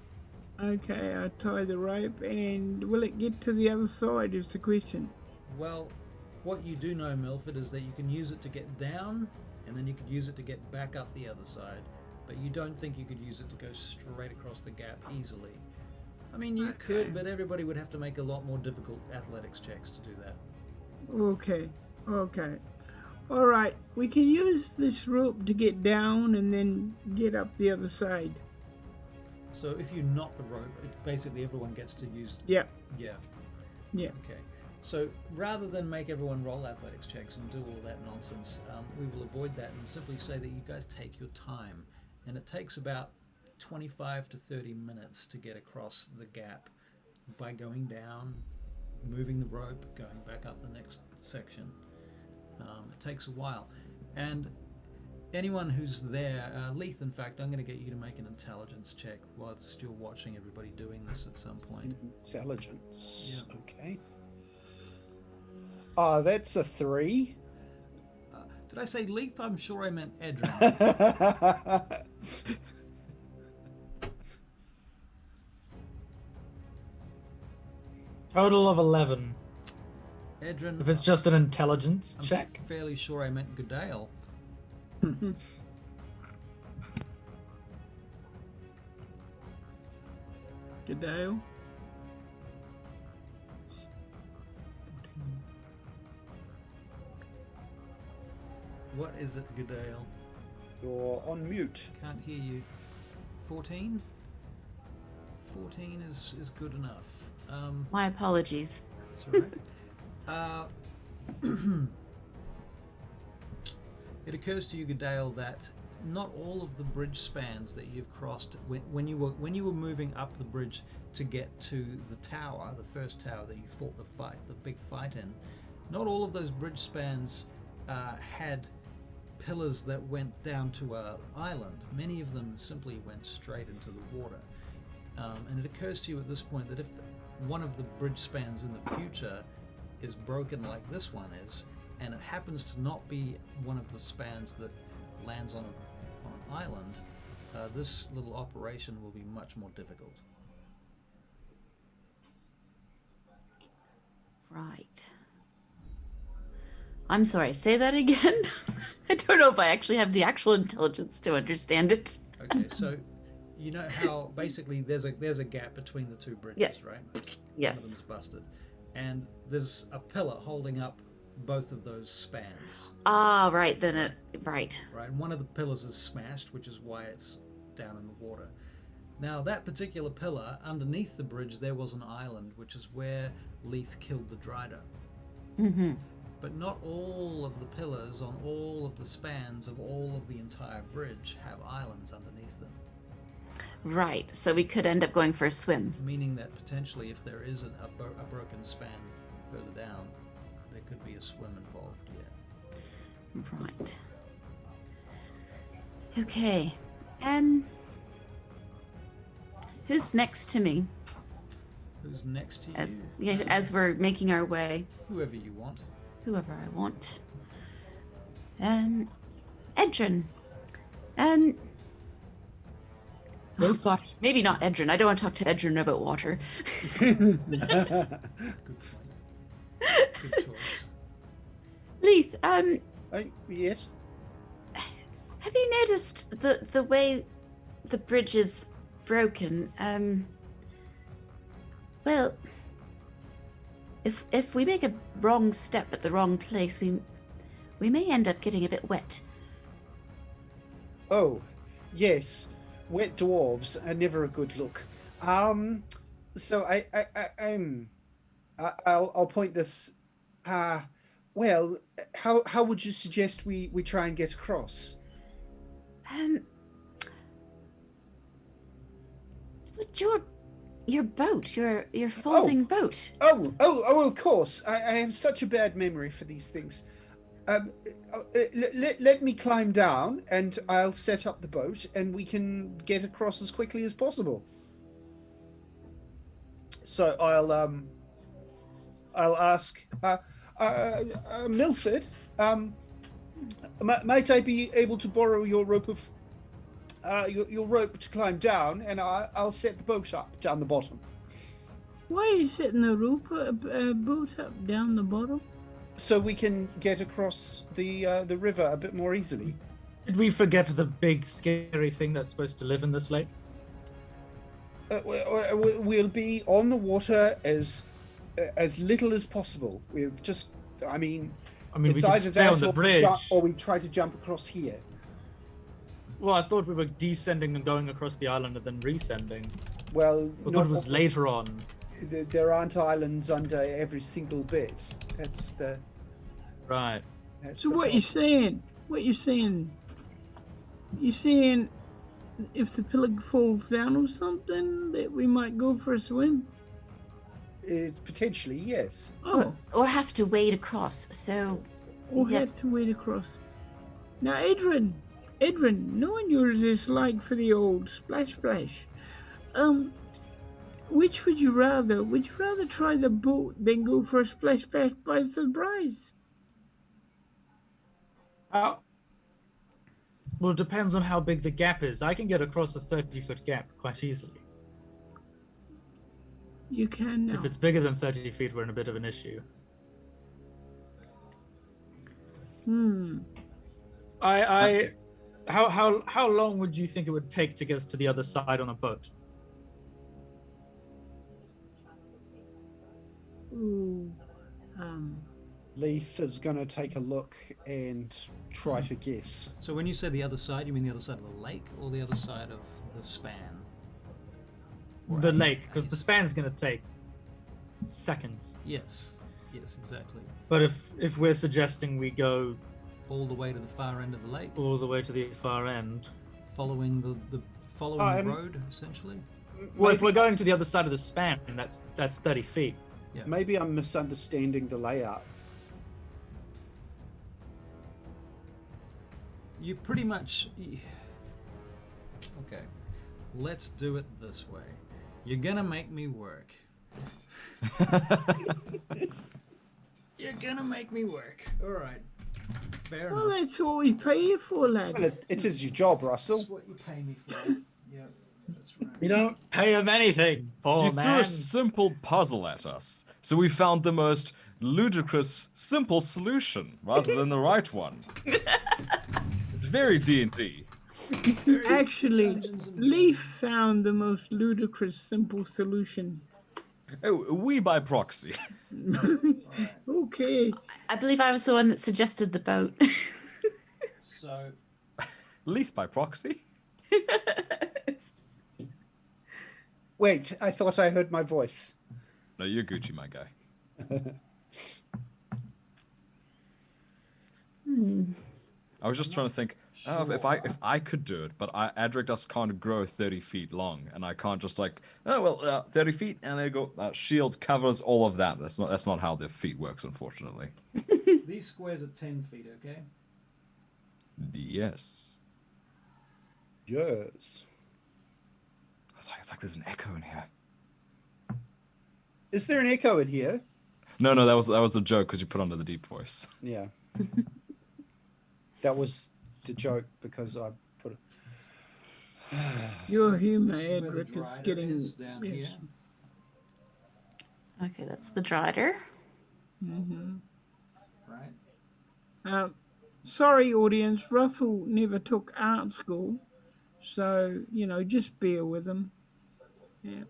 Okay, I tie the rope, and will it get to the other side? Is the question. Well, what you do know, Milford, is that you can use it to get down, and then you could use it to get back up the other side, but you don't think you could use it to go straight across the gap easily. I mean, you could, but everybody would have to make a lot more difficult athletics checks to do that. Okay. Okay. All right, we can use this rope to get down and then get up the other side. So if you knot the rope, basically everyone gets to use. Yeah. Yeah. Yeah. Okay. So rather than make everyone roll athletics checks and do all of that nonsense, we will avoid that and simply say that you guys take your time, and it takes about 25 to 30 minutes to get across the gap by going down, moving the rope, going back up the next section. It takes a while, and anyone who's there, Leith, in fact, I'm going to get you to make an intelligence check whilst you're watching everybody doing this at some point. Intelligence. Yeah. Okay. That's a 3. Did I say Leith? I'm sure I meant Edrin. Total of 11. Edrin. If it's just an intelligence I'm check. fairly sure I meant Goodale. Gadale. What is it, Goodale? You're on mute. Can't hear you. 14? 14 is good enough. My apologies. That's all right. It occurs to you, Goodale, that not all of the bridge spans that you've crossed when you were moving up the bridge to get to the tower, the first tower that you fought the big fight in, not all of those bridge spans had pillars that went down to an island. Many of them simply went straight into the water. And it occurs to you at this point that if one of the bridge spans in the future is broken like this one is, and it happens to not be one of the spans that lands on an island, this little operation will be much more difficult. Right. I'm sorry, say that again? I don't know if I actually have the actual intelligence to understand it. Okay, so you know how basically there's a gap between the two bridges, Yeah. right? One of Yes. them's busted. And there's a pillar holding up both of those spans. Ah, right, then it, right. Right, and one of the pillars is smashed, which is why it's down in the water. Now, that particular pillar, underneath the bridge, there was an island, which is where Leith killed the Drider. Mm-hmm. But not all of the pillars on all of the spans of all of the entire bridge have islands underneath them. Right, so we could end up going for a swim. Meaning that potentially, if there is a broken span further down, there could be a swim involved, yeah. Right. Okay, who's next to me Who's next to you? as we're making our way? Whoever you want. Whoever I want. Edrin. Oh gosh, maybe not Edrin. I don't want to talk to Edrin about water. Good point. Good choice. Leith, Yes. have you noticed the way the bridge is broken? Well, if we make a wrong step at the wrong place, we may end up getting a bit wet. Oh, yes. Wet dwarves are never a good look. So I'll point this. Well, how would you suggest we try and get across? Would your boat, your folding boat? Oh, of course. I have such a bad memory for these things. Let me climb down and I'll set up the boat and we can get across as quickly as possible. So I'll ask Milford, might I be able to borrow your rope your rope to climb down, and I'll set the boat up down the bottom. Why are you setting the boat up down the bottom? So we can get across the river a bit more easily. Did we forget the big scary thing that's supposed to live in this lake? We'll be on the water as little as possible. We've just, I mean, I mean, It's we could either stay on that the or bridge. or we try to jump across here. Well, I thought we were descending and going across the island and then rescending. Well, I thought it was later on. There aren't islands under every single bit. That's the. Right. That's So the what you're saying? What you're saying? You're saying if the pillar falls down or something, that we might go for a swim? Potentially, yes. Oh, Or have to wade across. So, or yeah. have to wade across. Now, Edrin, knowing your dislike for the old splash, which would you rather? Would you rather try the boat than go for a splash by surprise? Well, it depends on how big the gap is. I can get across a 30-foot gap quite easily. You can now. If it's bigger than 30 feet, we're in a bit of an issue. How long would you think it would take to get us to the other side on a boat? Ooh, Leith is going to take a look and try to guess. So when you say the other side, you mean the other side of the lake or the other side of the span? The lake, because the span's going to take seconds. Yes. Yes, exactly. But if we're suggesting we go All the way to the far end of the lake, all the way to the far end, following the road, essentially. well, if we're going to the other side of the span, that's 30 feet. Yeah. Maybe I'm misunderstanding the layout. You pretty much. Okay, let's do it this way. You're gonna make me work. You're gonna make me work. All right. Fair well, enough. that's what we pay you for, lad. Well, it is your job, Russell. That's what you pay me for. Yeah, that's right. We don't pay him anything, poor You threw man. a simple puzzle at us, so we found the most ludicrous, simple solution rather than the right one. It's very D&D. Actually, Leaf found the most ludicrous, simple solution. Oh, we by proxy. Okay. I believe I was the one that suggested the boat. So, Leaf by proxy? Wait, I thought I heard my voice. No, you're Gucci, my guy. I was just trying to think, if I could do it, but Adric just can't grow 30 feet long, and I can't just 30 feet, and there you go. Shield covers all of that. That's not how the feet works, unfortunately. these squares are 10 feet, okay? Yes. Yes. It's like there's an echo in here. Is there an echo in here? No, that was a joke because you put under the deep voice. Yeah. That was the joke because I put it. Your humor, This is where the Edric, is Drider getting. is down here. Yes. Okay, that's the Drider. Right? Sorry, audience. Russell never took art school, so just bear with him. Yeah.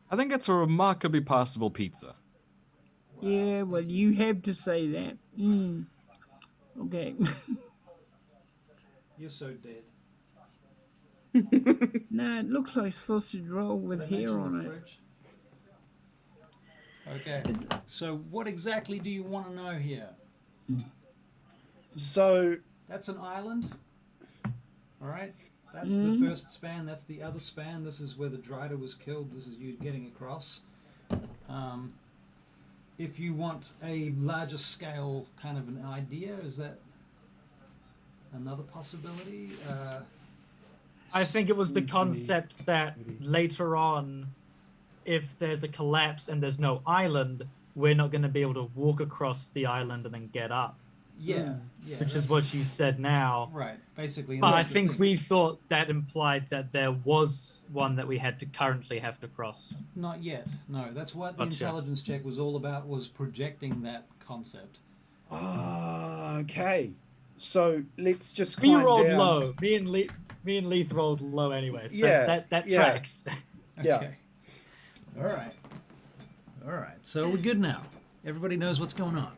I think it's a remarkably passable pizza. Yeah. Well, you have to say that. Okay. You're so dead. No, it looks like sausage roll with Did I hair mention on the it. fridge? Okay. So what exactly do you want to know here? So, That's an island. All right. That's the first span. That's the other span. This is where the Drider was killed. This is you getting across. If you want a larger scale kind of an idea, is that another possibility? I think it was the concept that later on, if there's a collapse and there's no island, we're not going to be able to walk across the island and then get up, Yeah. which is that's- what you said now. Right. Basically. and But I that's the think thing. we thought that implied that there was one that we had to currently have to cross. Not yet. No. That's what the Gotcha. intelligence check was all about. Was projecting that concept. okay. So let's just We climb rolled down. low. Me and Leith rolled low anyway. So Yeah, that yeah. tracks. Yeah. Okay. All right. All right. So we're good now. Everybody knows what's going on.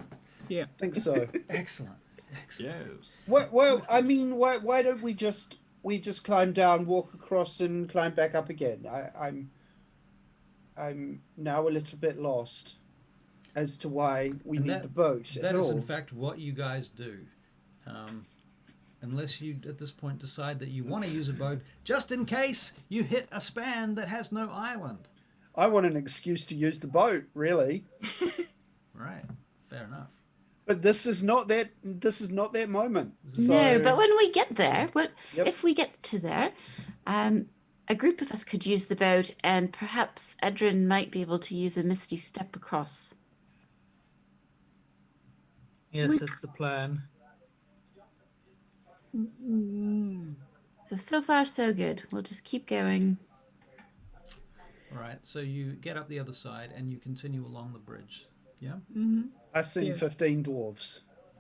Yeah. I think so. Excellent. Excellent. Yes. Well, I mean, why don't we just climb down, walk across, and climb back up again? I'm now a little bit lost as to why we And need that- the boat That at is, all. in fact, what you guys do. Unless you, at this point, decide that you want to use a boat, just in case you hit a span that has no island. I want an excuse to use the boat, really. Right. Fair enough. But this is not that. This is not that moment. No, So- but when we get there, Yep. if we get to there, a group of us could use the boat, and perhaps Edrin might be able to use a misty step across. Yes, that's the plan. So far, so good. We'll just keep going. All right. So you get up the other side and you continue along the bridge. Yeah? I seen Yeah. 15 dwarves.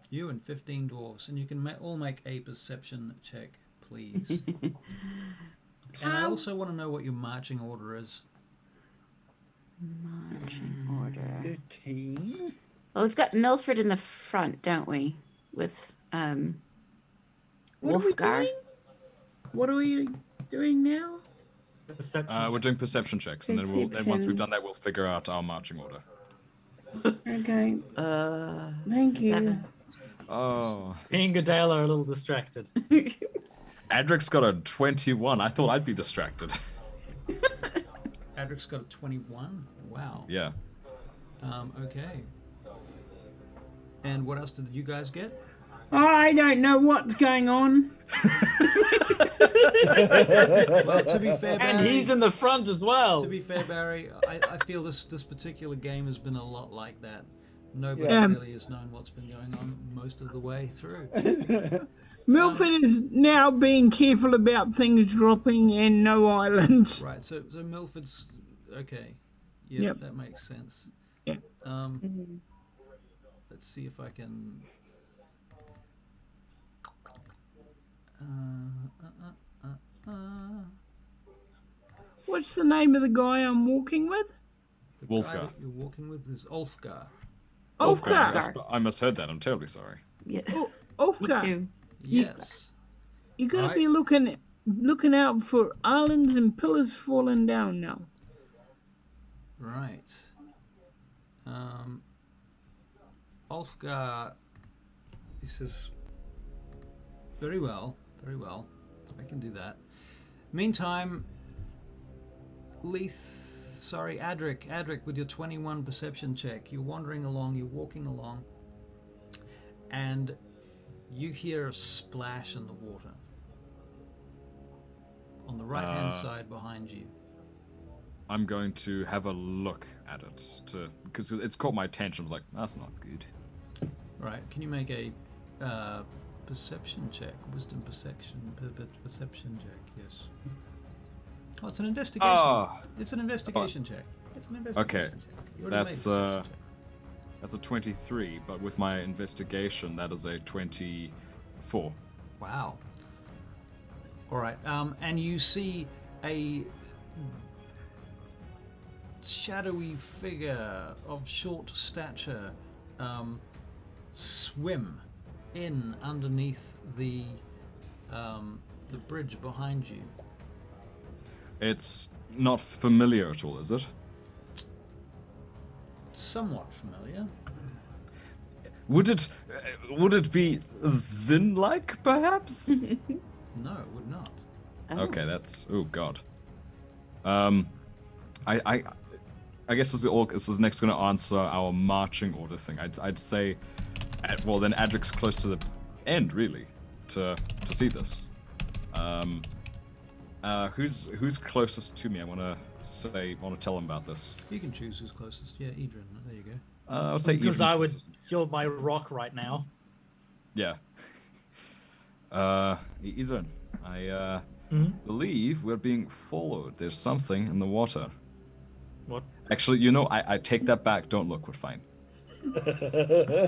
You and 15 dwarves. And you can all make a perception check, please. And I also want to know what your marching order is. Marching order. 13. Well, we've got Milford in the front, don't we? With What are we Wolfgar. doing? What are we doing now? Perception. We're doing perception checks, and then then once we've done that, we'll figure out our marching order. Okay. Thank you. 7. Oh, Me and Goodale are a little distracted. Adric's got a 21. I thought I'd be distracted. Adric's got a 21. Wow. Yeah. Okay. And what else did you guys get? I don't know what's going on. Well, to be fair, And Barry, he's in the front as well. to be fair, Barry, I feel this particular game has been a lot like that. Nobody Yeah. really has known what's been going on most of the way through. Milford is now being careful about things dropping and no islands. Right. So Milford's okay. Yeah, Yep. that makes sense. Yeah. Let's see if I can. What's the name of the guy I'm walking with? The guy Wolfgar. that you're walking with is Ulfgar. Ogkar. Ulfgar. I misheard that. I'm terribly sorry. Yeah. Me Ogkar. too. Yes. You gotta Right. be looking out for islands and pillars falling down now. Right. Ulfgar, he says, very well, I can do that. Meantime, Adric, with your 21 perception check, you're wandering along, you're walking along, and you hear a splash in the water. On the right-hand side behind you. I'm going to have a look at it because it's caught my attention. I was like, that's not good. Right, can you make a perception check? Wisdom perception check, yes. Oh, it's an investigation. Ah. It's an investigation check. It's an investigation check. You already made a That's perception check. that's a 23, but with my investigation, that is a 24. Wow. All right, and you see a shadowy figure of short stature swim in underneath the bridge behind you. It's not familiar at all, is it? Somewhat familiar. Would it be Zin-like, perhaps? No, it would not. Oh. Okay, that's god. I guess this is next going to answer our marching order thing. I'd say, well then Adric's close to the end really, to see this. Who's closest to me? I want to tell him about this. You can choose who's closest. Yeah, Edrin. There you go. I would say Because Ethan's I would closest. kill my rock right now. Yeah. Ethan, I believe we're being followed. There's something in the water. What? Actually, I take that back. Don't look. We're fine.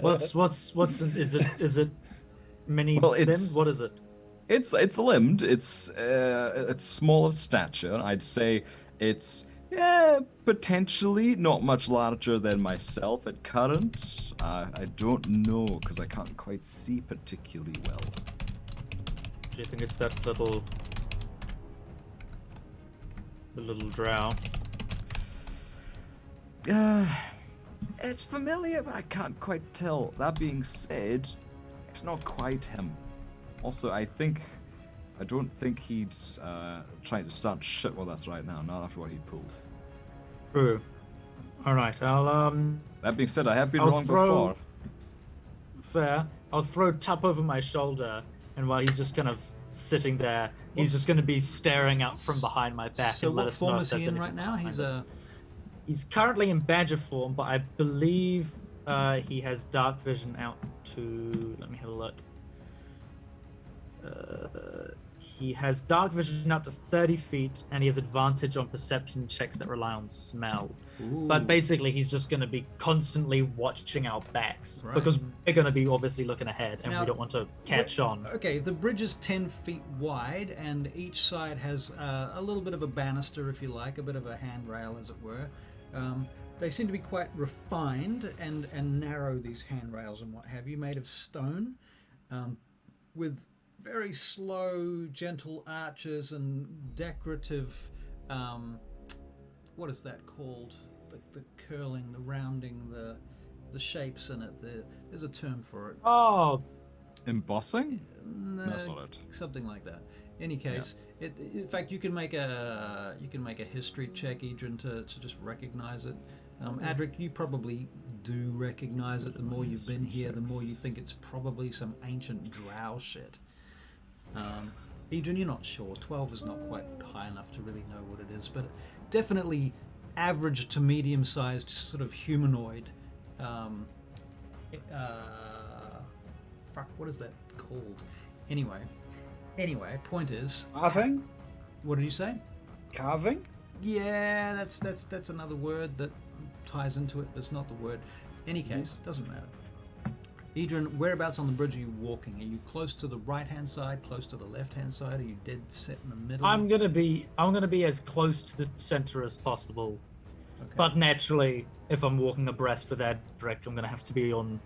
Is it many Well, limbs? What is it? It's limbed. It's small of stature. I'd say it's Yeah, potentially. Not much larger than myself at current. I don't know, because I can't quite see particularly well. Do you think it's that little... the little drow? It's familiar, but I can't quite tell. That being said, it's not quite him. Also, I don't think he'd trying to start shit with us right now, not after what he pulled. True. Alright, I'll, That being said, I have been I'll wrong throw- before. Fair. I'll throw Tup over my shoulder, and while he's just kind of sitting there, he's just going to be staring out from behind my back So and let what us know form if is there's he in anything right now? behind us. He's currently in badger form, but I believe he has dark vision out to... Let me have a look. He has dark vision up to 30 feet, and he has advantage on perception checks that rely on smell. But basically, he's just going to be constantly watching our backs, Right. because we're going to be obviously looking ahead, and Now, we don't want to catch on. Okay, the bridge is 10 feet wide, and each side has a little bit of a banister, if you like, a bit of a handrail, as it were. They seem to be quite refined and narrow, these handrails and what have you, made of stone, with very slow, gentle arches and decorative, what is that called? The curling, the rounding, the shapes in it. There's a term for it. Oh, Embossing? No, That's not it. something like that. Any case, in fact, you can make a history check, Edrin, to just recognize it. Adric, you probably do recognize it. The more you've been here, the more you think it's probably some ancient drow shit. Edrin, you're not sure. 12 is not quite high enough to really know what it is, but definitely average to medium-sized sort of humanoid. Fuck, what is that called? Anyway, point is, Carving? what did you say? Carving? Yeah, that's another word that ties into it. It's not the word. Any case, doesn't matter. Edrin, whereabouts on the bridge are you walking? Are you close to the right-hand side, close to the left-hand side? Are you dead set in the middle? I'm gonna be as close to the center as possible. Okay. But naturally, if I'm walking abreast with Adric, I'm gonna have to be on.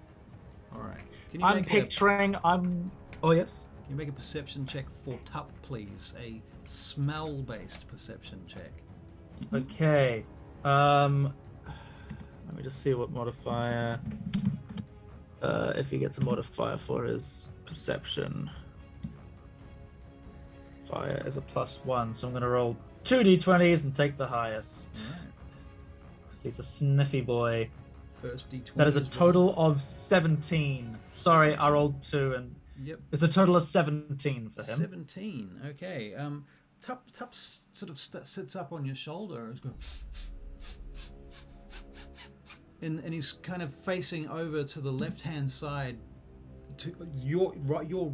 All right. Can you I'm make picturing. Oh yes. Can you make a perception check for Tup, please? A smell-based perception check. Okay. Let me just see what modifier. If he gets a modifier for his perception. Fire is a +1, so I'm gonna roll 2 d20s and take the highest. All right. Because he's a sniffy boy. First d20. That is a as well. total of 17. Sorry, I rolled 2, and Yep. it's a total of 17 for him. 17. Okay. Tup sort of sits up on your shoulder and goes, and he's kind of facing over to the left-hand side, to your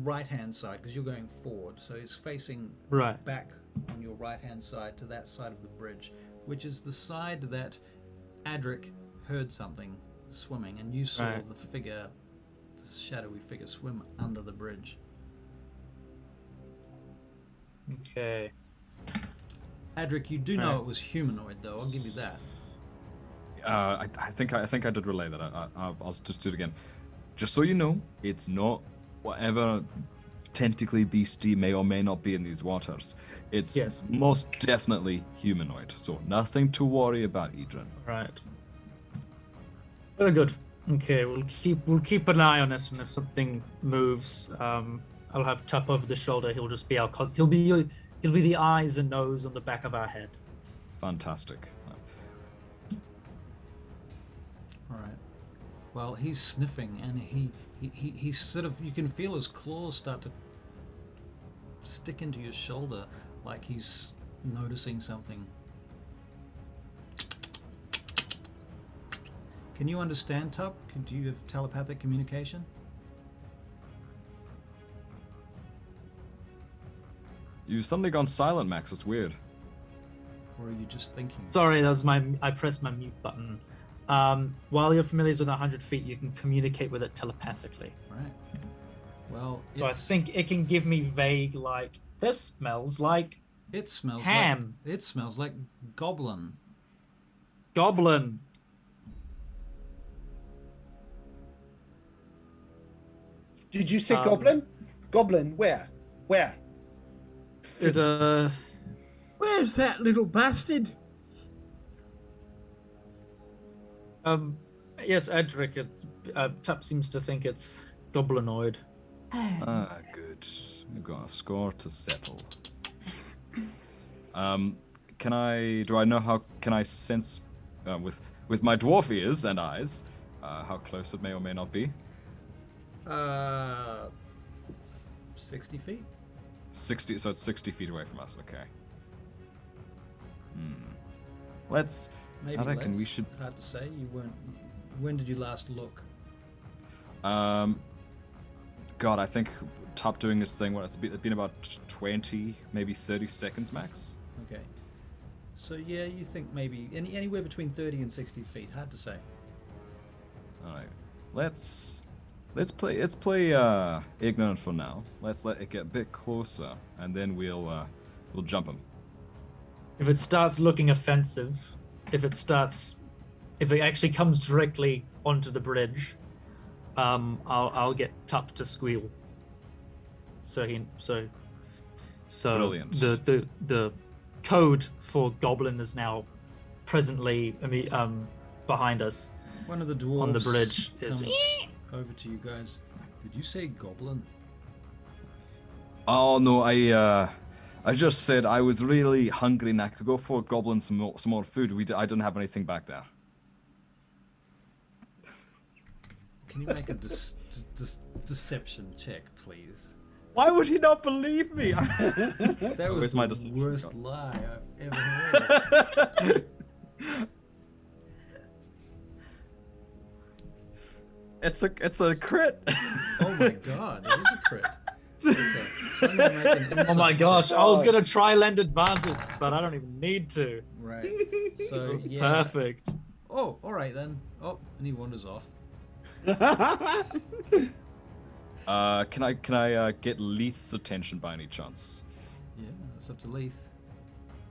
right-hand side, because you're going forward. So he's facing Right. back on your right-hand side to that side of the bridge, which is the side that Adric heard something swimming, and you saw Right. the shadowy figure swim under the bridge. Okay. Adric, you do know Right. it was humanoid, though. I'll give you that. I think I did relay that. I'll just do it again. Just so you know, it's not whatever tentacly beastie may or may not be in these waters. It's Yes. most definitely humanoid. So nothing to worry about, Edrin. Right. Very good. Okay, we'll keep an eye on it, and if something moves, I'll have Tup over the shoulder. He'll just be he'll be the eyes and nose on the back of our head. Fantastic. All right. Well, he's sniffing, and he's sort of, you can feel his claws start to stick into your shoulder, like he's noticing something. Can you understand, Tup? Do you have telepathic communication? You've suddenly gone silent, Max. It's weird. Or are you just thinking? Sorry, that was I pressed my mute button. While you're familiar with 100 feet, you can communicate with it telepathically. Right. Well, So I think it can give me vague, like, this smells like it smells ham. Like, it smells like goblin. Goblin. Did you say goblin? Goblin, where? Where? Where's that little bastard? Yes, Edric. Tap seems to think it's goblinoid. Ah, good. We've got a score to settle. Can I sense, with my dwarf ears and eyes, how close it may or may not be? 60 feet. 60, so it's 60 feet away from us, okay. Let's... Maybe I reckon less. we should... Hard to say. You weren't. When did you last look? God, I think top doing this thing, it's been about 20, maybe 30 seconds max. Okay. So yeah, you think maybe anywhere between 30 and 60 feet. Hard to say. Alright. Let's play ignorant for now. Let's let it get a bit closer, and then we'll jump him. If it starts looking offensive, if it actually comes directly onto the bridge, I'll get Tup to squeal. So Brilliant. The code for goblin is now presently behind us. One of the dwarves on the bridge is comes over to you guys. Did you say goblin? Oh no, I just said I was really hungry and I could go for a goblin some more food. I didn't have anything back there. Can you make a deception check, please? Why would he not believe me? That was Where's the my deception worst card? lie I've ever heard. It's a crit. Oh my god, it is a crit. Okay, so I'm gonna make an Oh my insight gosh, check. I was gonna try lend advantage, but I don't even need to. Right. So It was yeah. perfect. Oh, all right then. Oh, and he wanders off. Can I get Leith's attention by any chance? Yeah, it's up to Leith.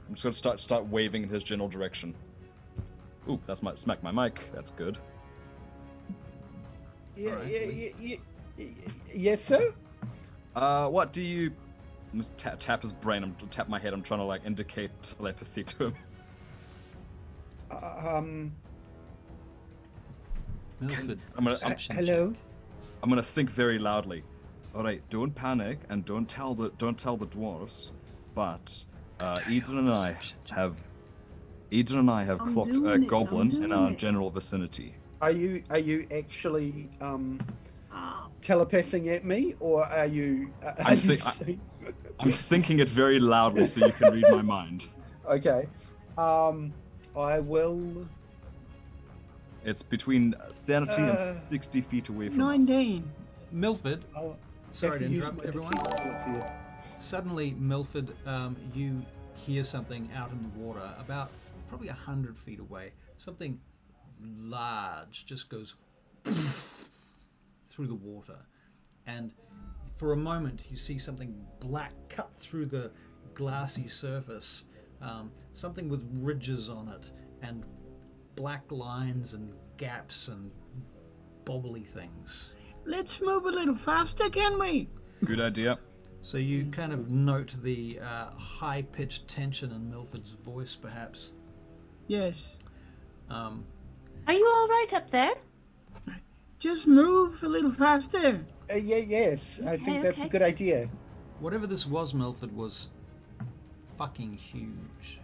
I'm just gonna start waving in his general direction. Ooh, that's smack my mic. That's good. Yes, sir. What do you? Tap his brain. I'm tap my head. I'm trying to like indicate telepathy to him. Milford. Hello. I'm gonna think very loudly. All right, don't panic and don't tell the dwarves. But Eden and I have clocked a doing it, goblin I'm in doing our it. general vicinity. Are you actually telepathing at me, or are you? I'm thinking it very loudly so you can read my mind. Okay. I will. It's between 30 and 60 feet away from us. 19. Milford. I'll Sorry have to use interrupt my everyone. detectors here. Suddenly, Milford, you hear something out in the water, about probably 100 feet away. Something large just goes through the water, and for a moment you see something black cut through the glassy surface, something with ridges on it and black lines and gaps and bobbly things. Let's move a little faster, can we? Good idea. So you kind of note the high-pitched tension in Milford's voice, perhaps. Yes. Are you all right up there? Just move a little faster. Yes, I think that's a okay. good idea. Whatever this was, Milford, was fucking huge.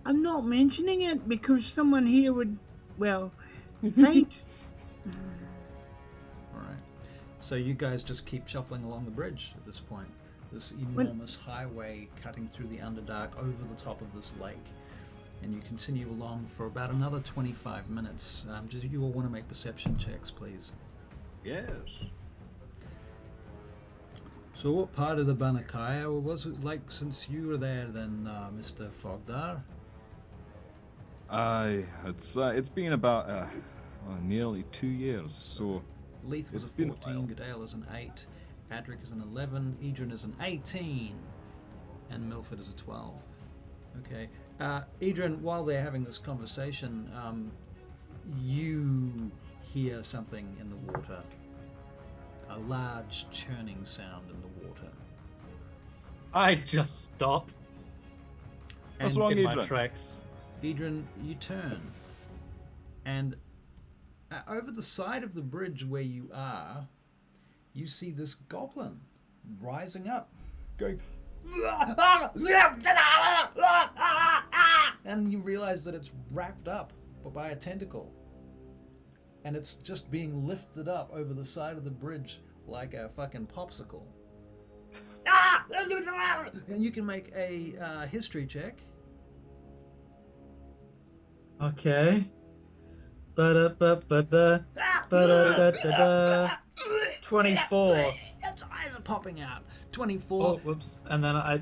I'm not mentioning it because someone here would, well, faint. All right. So you guys just keep shuffling along the bridge at this point. This enormous highway cutting through the Underdark over the top of this lake. And you continue along for about another 25 minutes. Just you all want to make perception checks, please. Yes. So what part of the Banakaya was it like since you were there then, Mr. Fogdar? It's been about nearly 2 years. So Leith was It's a been a 14, while. Goodale is an 8, Adric is an 11, Edrin is an 18, and Milford is a 12. Okay. Adrian, while they're having this conversation, you hear something in the water. A large churning sound in the water. I just stop What's And wrong, in my Adrian? tracks. Adrian, you turn, and over the side of the bridge where you are, you see this goblin rising up, going, and you realize that it's wrapped up by a tentacle, and it's just being lifted up over the side of the bridge like a fucking popsicle. And you can make a history check. Okay. Ba-da-ba-ba-da. Ba-da-da-da-da. 24. Its eyes are popping out. 24. Oh, whoops. And then I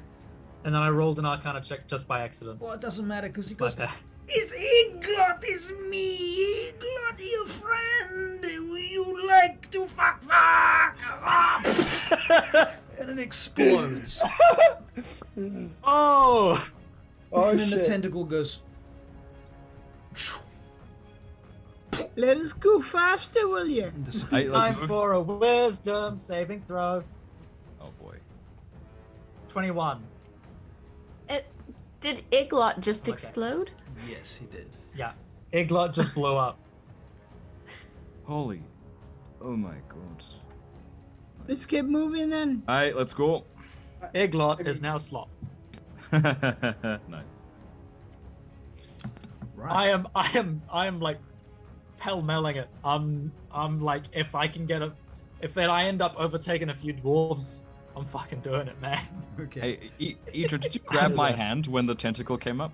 rolled an Arcana check just by accident. Well, it doesn't matter because he It's my goes, bad. "It's Iglot, it's me, Iglot, your friend. You like to fuck. And it explodes. Oh! Oh And then the shit! tentacle goes. Let us go faster, will you? And disappears. Time for a wisdom saving throw. Oh boy. 21. Did Iglot just Okay. explode? Yes, he did. Yeah. Iglot just blew up. Holy. Oh my god. Let's keep moving then. Alright, let's go. Iglot is now slop. Nice. Right. I am like pell-melling it. I'm like, if I end up overtaking a few dwarves, I'm fucking doing it, man. Okay. Hey, Idra, did you grab my hand when the tentacle came up?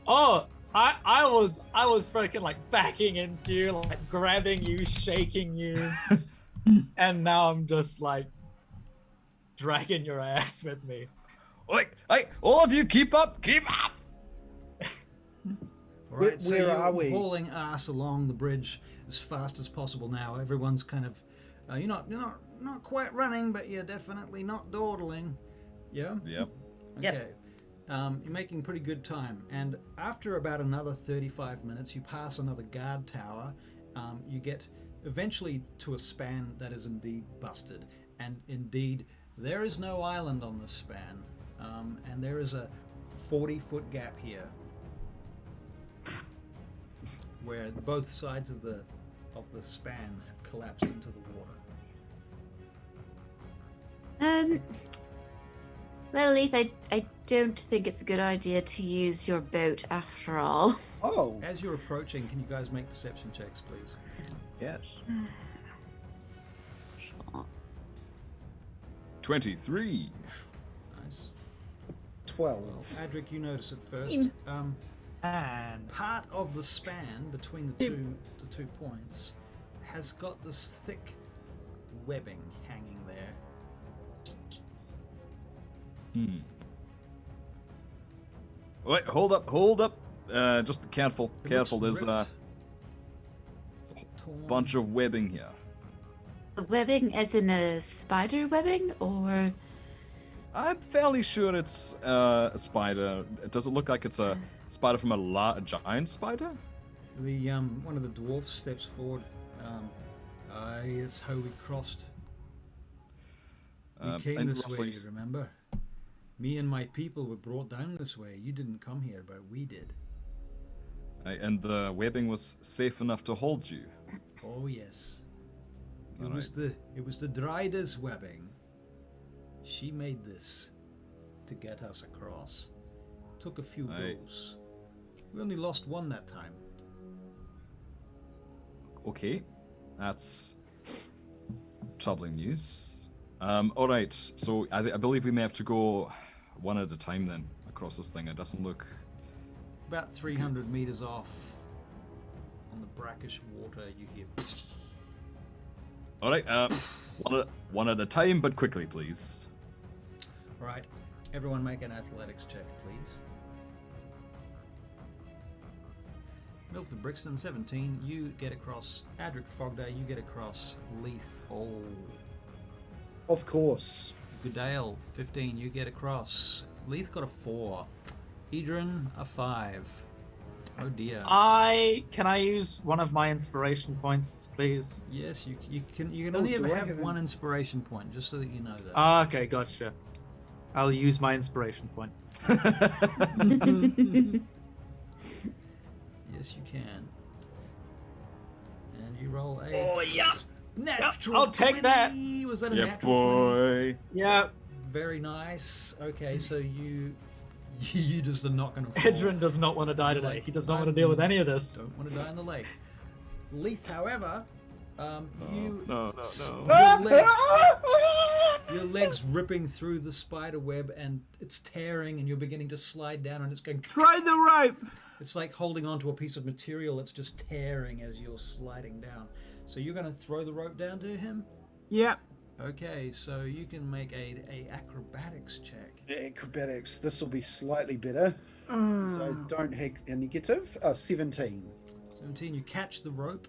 Oh, I was freaking like backing into you, like grabbing you, shaking you, and now I'm just like dragging your ass with me. Like, hey, all of you, keep up, keep up! All right, so Where you're are we? hauling ass along the bridge as fast as possible now. Everyone's kind of, you're not quite running, but you're definitely not dawdling. Yeah. Yep. Yep. Okay. You're making pretty good time, and after about another 35 minutes, you pass another guard tower. You get eventually to a span that is indeed busted, and indeed there is no island on this span, and there is a 40-foot gap here, where both sides of the span have collapsed into the water. Well, Leith, I don't think it's a good idea to use your boat after all. Oh, As you're approaching, can you guys make perception checks, please? Yes. 23. Nice. 12. Adric, you notice it first. And Part of the span between the two points has got this thick webbing hanging there. Wait, hold up. Just be careful. It Careful, looks there's a Torn. bunch of webbing here. Webbing as in a spider webbing, or I'm fairly sure it's a spider. Does it look like it's a spider from a giant spider? The one of the dwarfs steps forward. It's how we crossed. We came and this way, roughly you remember? Me and my people were brought down this way. You didn't come here, but we did. And the webbing was safe enough to hold you. Oh yes. It All was the Dryda's webbing. She made this to get us across. Took a few Aye. goes. We only lost one that time. Okay, that's troubling news. All right, so I believe we may have to go one at a time then across this thing. It doesn't look. About 300 meters off, on the brackish water, you hear. All right, one at a time, but quickly, please. All right, everyone make an athletics check, please. Milford Brixton, 17, you get across. Adric Fogday, you get across. Leith, Of course. Goodale, 15, you get across. Leith got a 4. Edrin, a 5. Oh dear. Can I use one of my inspiration points, please? Yes, you can only do ever I have have one inspiration point, just so that you know that. Okay, gotcha. I'll use my inspiration point. Yes, you can. And you roll a Oh yeah. natural I'll take 20. that. Was that a Yeah, natural 20? boy. Yeah. Very nice. Okay, so you just are not going to fall. Edrin does not want to die today. He does not want to deal with any of this. Don't want to die in the lake. Leith, however, you No. your legs ripping through the spider web and it's tearing and you're beginning to slide down and it's going. Throw the rope. It's like holding onto a piece of material that's just tearing as you're sliding down. So you're going to throw the rope down to him? Yep. Okay, so you can make a acrobatics check. Acrobatics. This will be slightly better. So I don't have a negative. 17. 17, you catch the rope.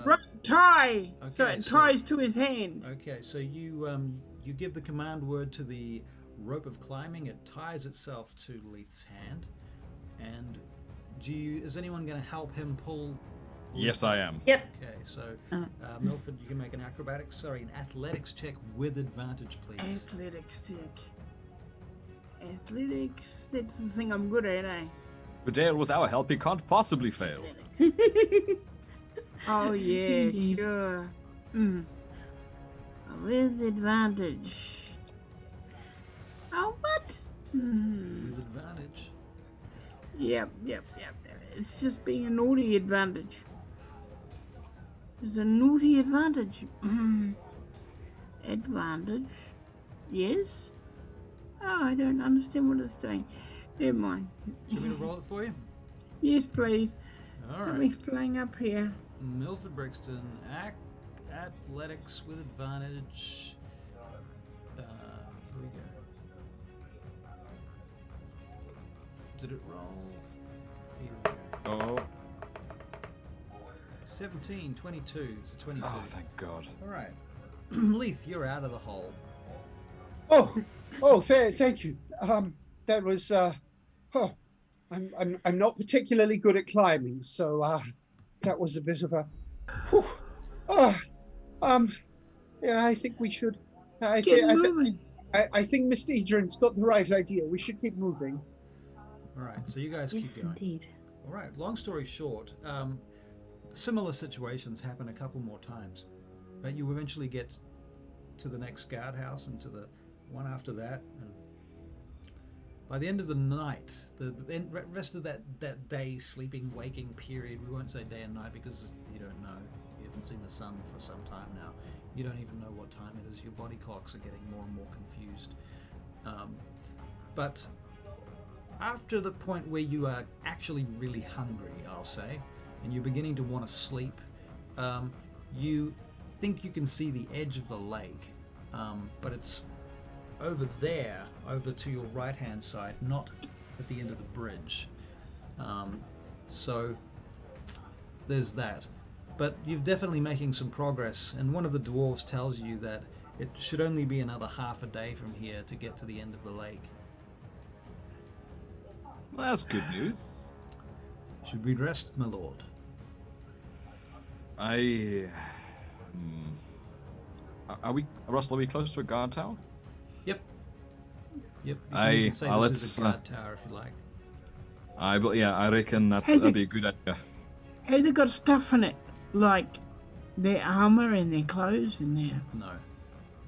Rope tie. So okay, it so- ties to his hand. Okay, so you give the command word to the rope of climbing. It ties itself to Leith's hand. And is anyone going to help him pull? Yes, I am. Yep. Okay, so Milford, you can make an athletics check with advantage, please. Athletics check. Athletics. That's the thing I'm good at, eh? But Dale, with our help, he can't possibly fail. Oh yeah, Indeed. sure. With advantage. Oh what? With advantage. Yep. It's just being a naughty advantage. It's a naughty advantage. Advantage. Yes? Oh, I don't understand what it's doing. Never mind. Do you want me to roll it for you? Yes, please. All Something's right. playing up here. Milford Brixton, athletics with advantage. Here we go. Did it roll? Here we go. Oh, 17, 22. It's a 22. oh, thank God. All right. Leith, you're out of the hole. Thank you. That was I'm not particularly good at climbing, so that was a bit of a. Yeah, I think we should. Get moving. I think Mr. Edrin's got the right idea. We should keep moving. All right, so you guys Yes, keep going. indeed. All right, long story short, similar situations happen a couple more times, but you eventually get to the next guardhouse and to the one after that, and by the end of the night, the rest of that day, sleeping, waking period, we won't say day and night because you don't know. You haven't seen the sun for some time now. You don't even know what time it is. Your body clocks are getting more and more confused. But after the point where you are actually really hungry, I'll say, and you're beginning to want to sleep, you think you can see the edge of the lake, but it's over there, over to your right-hand side, not at the end of the bridge. So there's that. But you're definitely making some progress, and one of the dwarves tells you that it should only be another half a day from here to get to the end of the lake. Well, that's good news. Should we rest, my lord? Russell, are we close to a guard tower? Yep. You Aye, can say well, this is a let's, guard tower if you like. I reckon Has that'd it- be a good idea. Has it got stuff in it? Like their armor and their clothes and their... No.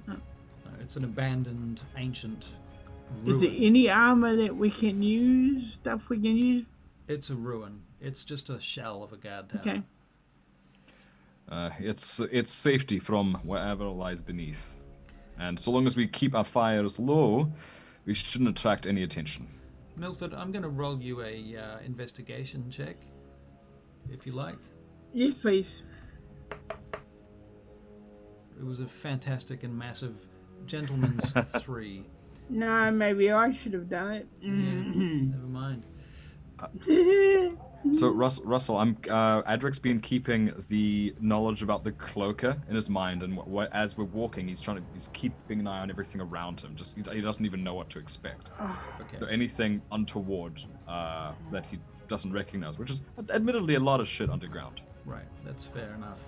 No. No, it's an abandoned, ancient Is there ruin. any armor that we can use? Stuff we can use? It's a ruin. It's just a shell of a guard tower. Okay. It's safety from wherever lies beneath, and so long as we keep our fires low, we shouldn't attract any attention. Milford, I'm going to roll you a investigation check, if you like. Yes, please. It was a fantastic and massive gentleman's 3. No, maybe I should have done it. Yeah, never mind. So Russell, Adric's been keeping the knowledge about the cloaker in his mind, and as we're walking, he's keeping an eye on everything around him. He doesn't even know what to expect. Okay. So anything untoward that he doesn't recognize, which is admittedly a lot of shit underground. Right, that's fair enough.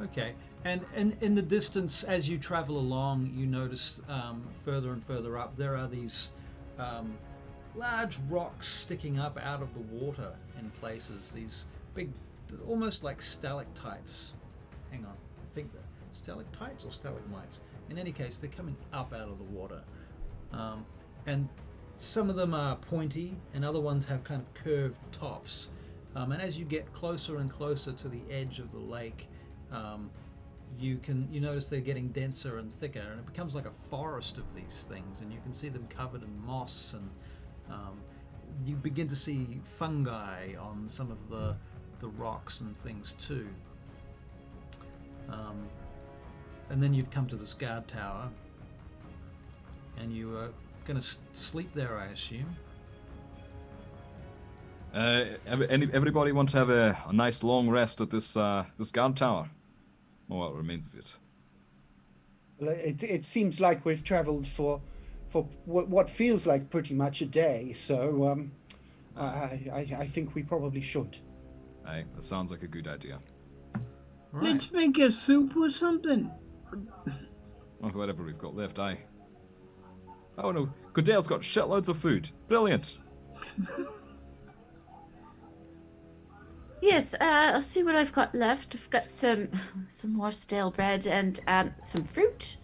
Okay, and in the distance, as you travel along, you notice further and further up, there are these large rocks sticking up out of the water in places. These big, almost like stalactites. Hang on, I think they're stalactites or stalagmites. In any case, they're coming up out of the water. And some of them are pointy, and other ones have kind of curved tops. And as you get closer and closer to the edge of the lake, you notice they're getting denser and thicker, and it becomes like a forest of these things. And you can see them covered in moss, and you begin to see fungi on some of the rocks and things too. And then you've come to this guard tower, and you are going to sleep there, I assume. Everybody want to have a nice long rest at this guard tower, or what remains of it. Well, it seems like we've travelled for what feels like pretty much a day. So I think we probably should. Hey, that sounds like a good idea. Right. Let's make a soup or something. Well, whatever we've got left, eh? Oh no, Goodale's got shitloads of food. Brilliant. Yes, I'll see what I've got left. I've got some more stale bread and some fruit.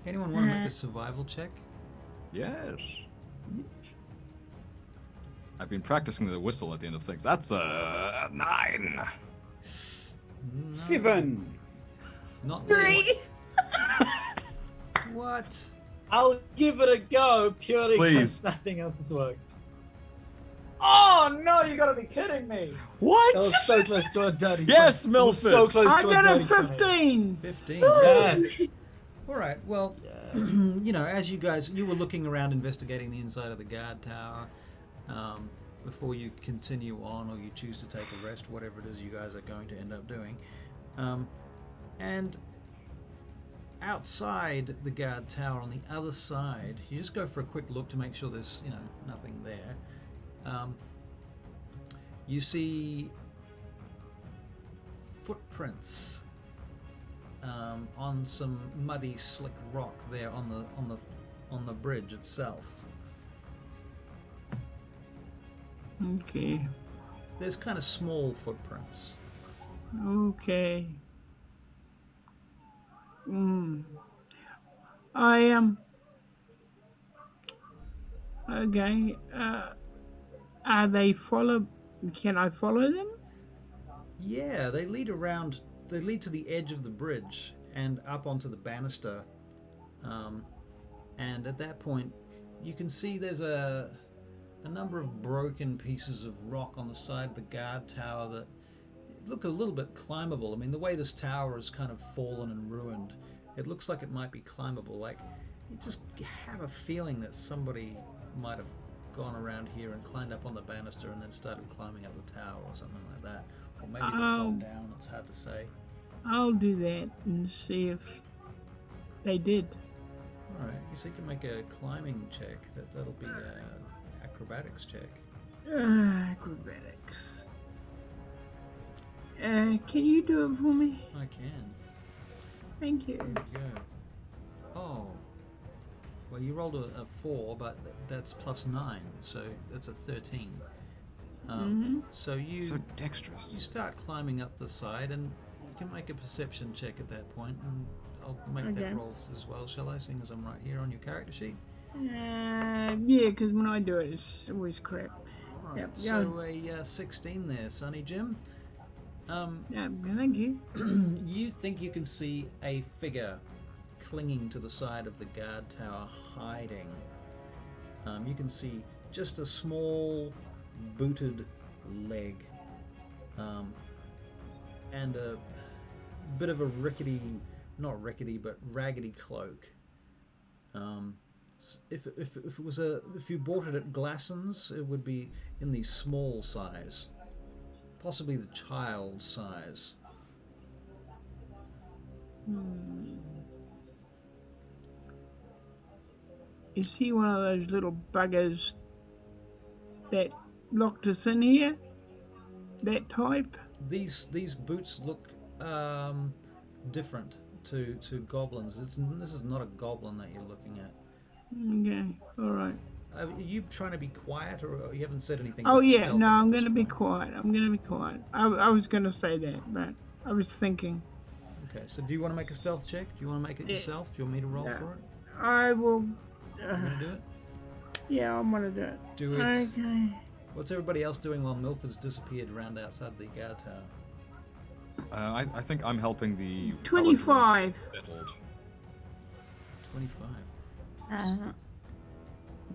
Anyone want to make a survival check? Yes. I've been practicing the whistle at the end of things. That's a 9. No, 7. not Three. What? I'll give it a go purely Please. because nothing else has worked. Oh no! You gotta be kidding me! What? That was so close to a dirty. Yes, 20. That was so Milford. close I to got a dirty 20. 15. 15. Yes. All right. Well, as you were looking around investigating the inside of the guard tower, before you continue on or you choose to take a rest, whatever it is you guys are going to end up doing, and outside the guard tower on the other side, you just go for a quick look to make sure there's nothing there. You see footprints on some muddy, slick rock there on the bridge itself. Okay. There's kind of small footprints. Okay. I am. Okay. Are they follow? Can I follow them? Yeah, they lead around. They lead to the edge of the bridge and up onto the banister. And at that point, you can see there's a number of broken pieces of rock on the side of the guard tower that look a little bit climbable. I mean, the way this tower is kind of fallen and ruined, it looks like it might be climbable. Like, you just have a feeling that somebody might have gone around here and climbed up on the banister and then started climbing up the tower or something like that. Or maybe they've gone down, it's hard to say. I'll do that and see if they did. Alright, so you can make a climbing check. That'll be an acrobatics check. Acrobatics. Can you do it for me? I can. Thank you. There you go. Oh. Well, you rolled a 4, but that's plus 9, so that's a 13. So you dexterous. You start climbing up the side, and you can make a perception check at that point, and I'll make that roll as well, shall I? Seeing as I'm right here on your character sheet. Yeah, because when I do it, it's always crap. All right. Yep, So a 16 there, Sonny Jim. Yeah, thank you. You think you can see a figure clinging to the side of the guard tower, hiding. You can see just a small booted leg, and a bit of a not rickety, but raggedy cloak. If you bought it at Glasson's, it would be in the small size. possibly the child size. Is he one of those little buggers that locked us in here? That type? These boots look different to goblins. This is not a goblin that you're looking at. Okay, alright. Are you trying to be quiet, or you haven't said anything? Oh about yeah, stealth no, at I'm this gonna be point? quiet. I'm gonna be quiet. I was gonna say that, but I was thinking. Okay, so do you want to make a stealth check? Do you want to make it yourself? Do you want me to roll Yeah. for it? I will. You want to do it? Yeah, I'm gonna do it. Do it. Okay. What's everybody else doing while Milford's disappeared around outside the guard tower? I think I'm helping the 25. Settled. 25.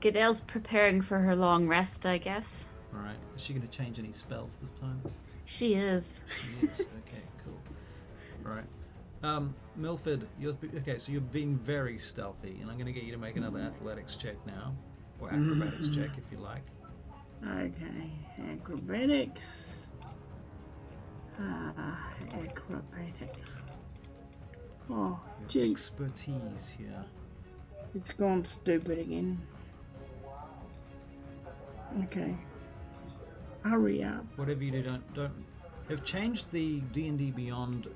Goodale's preparing for her long rest, I guess. All right. Is she going to change any spells this time? She is. She is. Okay, cool. All right. Milford, okay. So you're being very stealthy, and I'm going to get you to make another athletics check now, or acrobatics check if you like. Okay, acrobatics. Acrobatics. Oh, Your gee, expertise here. it's gone stupid again. Okay. Hurry up. Whatever you do, don't. They've changed the D&D Beyond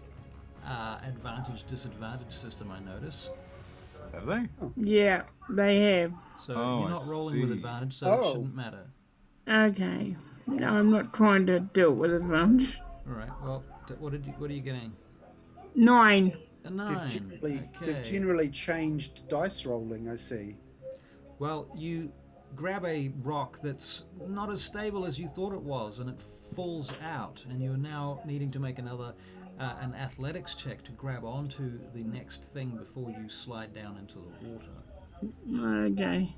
advantage disadvantage system. I notice. Have they? Yeah, they have. So Oh, you're I not rolling with see. advantage, so it Oh. shouldn't matter. Okay. No, I'm not trying to do it with advantage. All right. Well, what are you getting? 9. A 9. They've generally changed dice rolling, I see. Well, you grab a rock that's not as stable as you thought it was, and it falls out, and you're now needing to make another an athletics check to grab onto the next thing before you slide down into the water. Okay.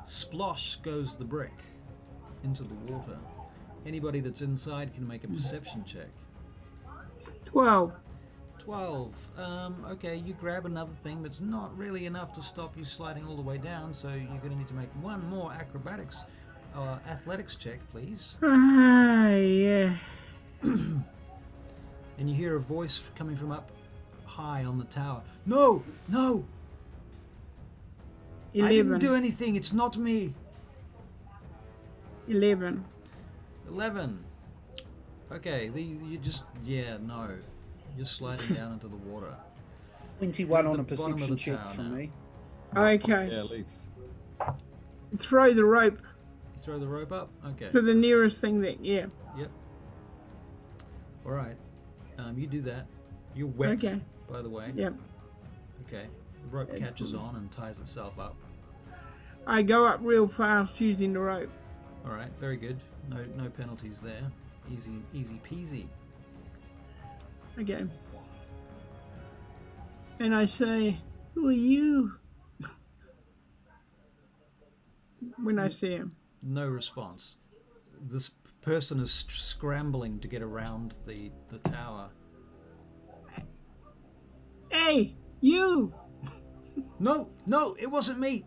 Splosh goes the brick into the water. Anybody that's inside can make a perception check. 12. 12. Okay, you grab another thing that's not really enough to stop you sliding all the way down, so you're going to need to make one more acrobatics athletics check, please. Yeah. And you hear a voice coming from up high on the tower. No! No! 11. I didn't do anything. It's not me. 11. 11. Okay, no. You're sliding down into the water. 21 At on the a bottom of the perception check tower from now. me. Okay. Yeah, leave. Throw the rope You throw the rope up? Okay. to the nearest thing that, yeah. Yep. All right. You do that. You're wet, Okay. by the way. Yep. Okay. The rope catches on and ties itself up. I go up real fast using the rope. All right. Very good. No penalties there. Easy peasy. Okay. And I say, "Who are you?" when I see him. No response. This person is scrambling to get around the tower. Hey, you! No, it wasn't me.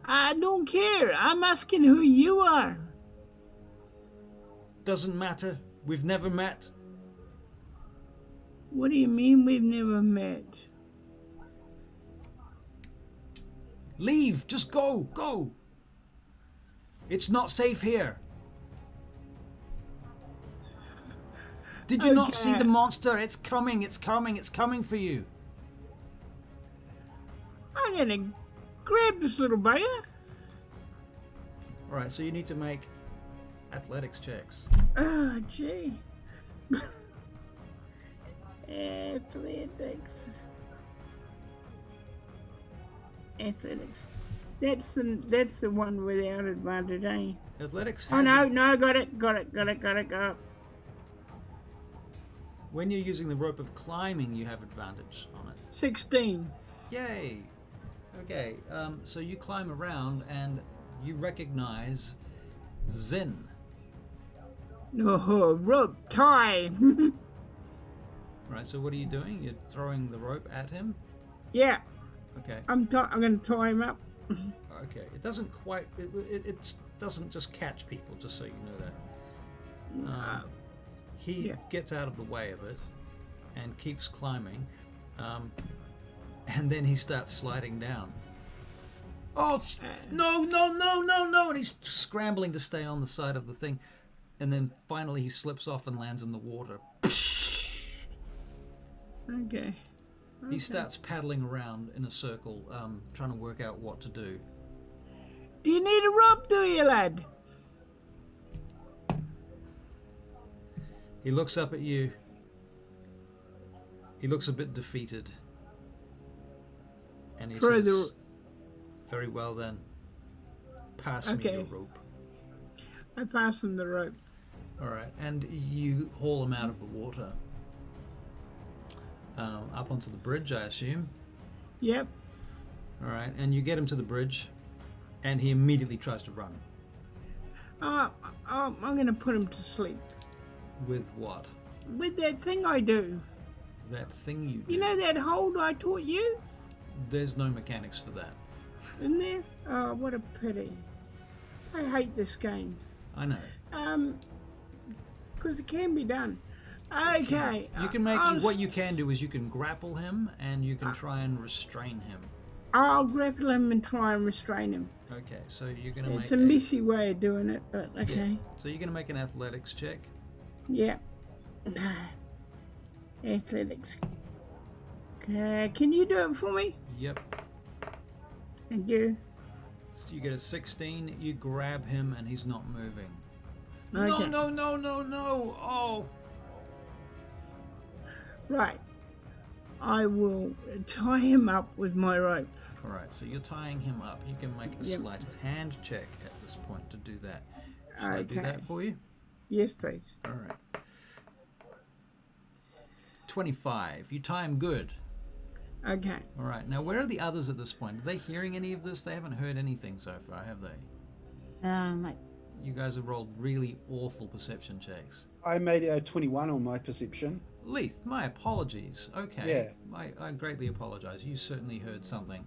I don't care. I'm asking who you are. Doesn't matter. We've never met. What do you mean we've never met? Leave. Just go. Go. It's not safe here. Did you not see the monster? It's coming. It's coming. It's coming for you. I'm gonna grab this little bugger. All right. So you need to make athletics checks. Oh, gee. Athletics. That's the one without advantage, eh? Athletics. Oh has no, it- no, got it. Go. When you're using the rope of climbing, you have advantage on it. 16. Yay! Okay, so you climb around and you recognize Zin. Oh, rope tie. Right, so what are you doing? You're throwing the rope at him? Yeah, Okay, I'm gonna tie him up. Okay, it doesn't quite. It doesn't just catch people. Just so you know that. He gets out of the way of it and keeps climbing, and then he starts sliding down. Oh no! And he's scrambling to stay on the side of the thing, and then finally he slips off and lands in the water. Okay. He starts paddling around in a circle, trying to work out what to do. Do you need a rope, do you, lad? He looks up at you. He looks a bit defeated. And he says, very well then. Pass me your rope. I pass him the rope. Alright, and you haul him out of the water. Up onto the bridge, I assume. Yep. Alright, and you get him to the bridge, and he immediately tries to run. I'm going to put him to sleep. With what? With that thing I do. That thing you do? You know that hold I taught you? There's no mechanics for that. Isn't there? Oh, what a pity. I hate this game. I know. Because it can be done. Okay. You can make what you can do is you can grapple him and you can try and restrain him. I'll grapple him and try and restrain him. Okay, so you're gonna make It's a messy way of doing it, but okay. Yeah. So you're gonna make an athletics check. Yeah. Athletics. Can you do it for me? Yep. Thank you. So you get a 16. You grab him and he's not moving. Okay. No! Oh. Right. I will tie him up with my rope. All right. So you're tying him up. You can make a sleight of hand check at this point to do that. Shall I do that for you? Yes, please. All right. 25. You tie him good. Okay. All right. Now, where are the others at this point? Are they hearing any of this? They haven't heard anything so far, have they? You guys have rolled really awful perception checks. I made a 21 on my perception. Leith, my apologies. Okay. Yeah. I greatly apologize. You certainly heard something.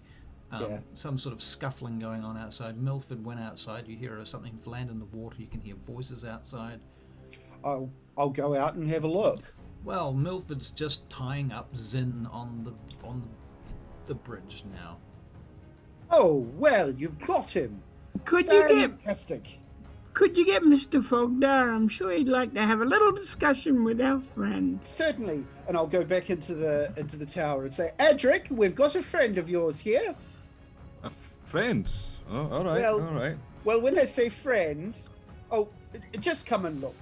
Yeah. Some sort of scuffling going on outside. Milford went outside. You hear something land in the water. You can hear voices outside. I'll go out and have a look. Well, Milford's just tying up Zin on the bridge now. Oh, well, you've got him. Could Fantastic. Could you get Mr. Fogdar? I'm sure he'd like to have a little discussion with our friend. Certainly. And I'll go back into the tower and say, Adric, we've got a friend of yours here. A friend? Oh, all right, Well- all right. Well, when I say friend, just come and look.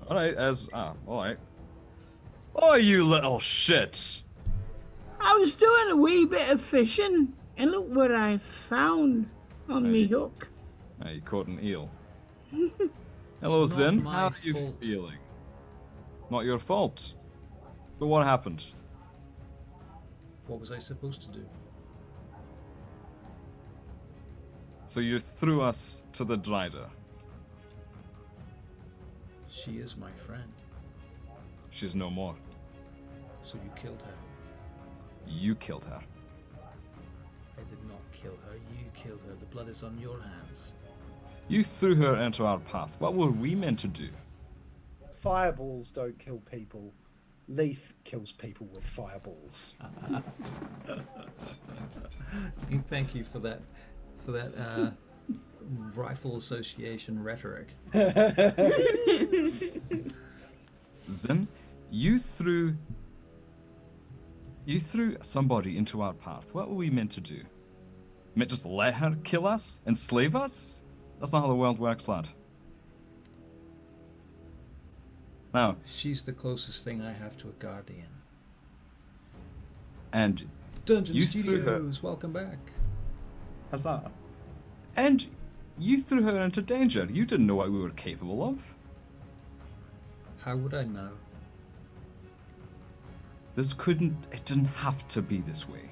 All right, all right. Oh, you little shit! I was doing a wee bit of fishing, and look what I found on me hook. You caught an eel. Hello, It's not Zin. my How are you fault. feeling? Not your fault. But what happened? What was I supposed to do? So you threw us to the Drider. She is my friend. She's no more. So you killed her. You killed her. I did not kill her. You killed her. The blood is on your hands. You threw her into our path. What were we meant to do? Fireballs don't kill people. Leith kills people with fireballs. Thank you for that rifle association rhetoric. Zin, you threw somebody into our path. What were we meant to do? Meant just let her kill us? Enslave us? That's not how the world works, lad. Now, She's the closest thing I have to a guardian. and Dungeon You threw her- Studios, welcome back. Huzzah. And you threw her into danger. You didn't know what we were capable of. How would I know? It didn't have to be this way.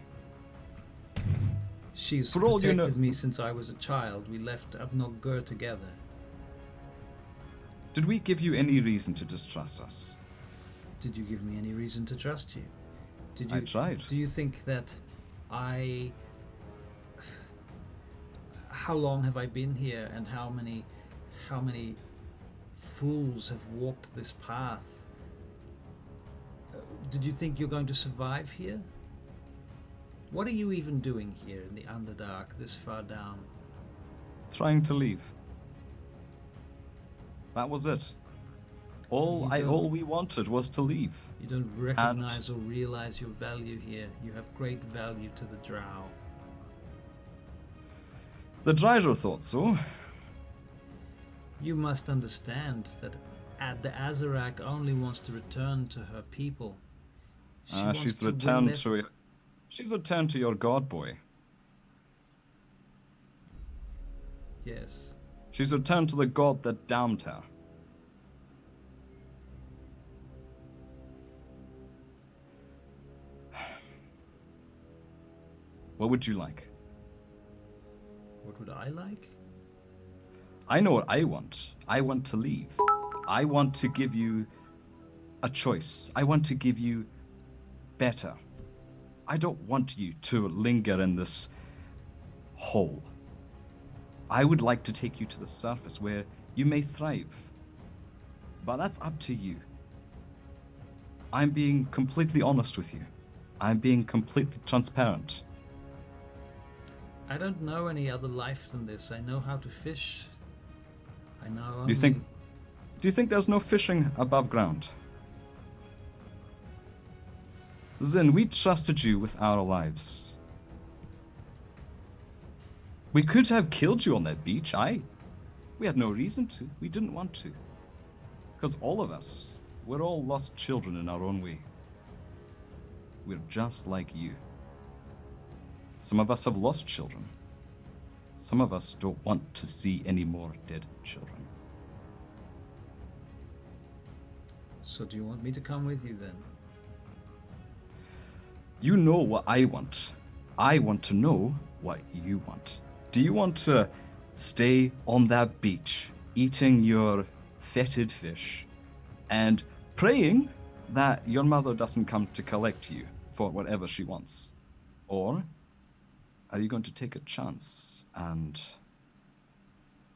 She's For all you protected know- me since I was a child. We left Ogkar together. Did we give you any reason to distrust us? Did you give me any reason to trust you? Did you? I tried. Do you think that how long have I been here, and how many fools have walked this path? Did you think you're going to survive here? What are you even doing here in the Underdark, this far down? Trying to leave. That was it. All we wanted was to leave. You don't recognize or realize your value here. You have great value to the drow. The Dryder thought so. You must understand that the Azarak only wants to return to her people. She's returned to your god boy. Yes. She's returned to the god that damned her. What would you like? What would I like? I know what I want. I want to leave. I want to give you a choice. I want to give you better. I don't want you to linger in this hole. I would like to take you to the surface where you may thrive. But that's up to you. I'm being completely honest with you. I'm being completely transparent. I don't know any other life than this. I know how to fish. I know only... Do you think there's no fishing above ground? Zin, we trusted you with our lives. We could have killed you on that beach. We had no reason to. We didn't want to. Because all of us, we're all lost children in our own way. We're just like you. Some of us have lost children. Some of us don't want to see any more dead children. So do you want me to come with you then? You know what I want. I want to know what you want. Do you want to stay on that beach, eating your fetid fish, and praying that your mother doesn't come to collect you for whatever she wants? Or are you going to take a chance and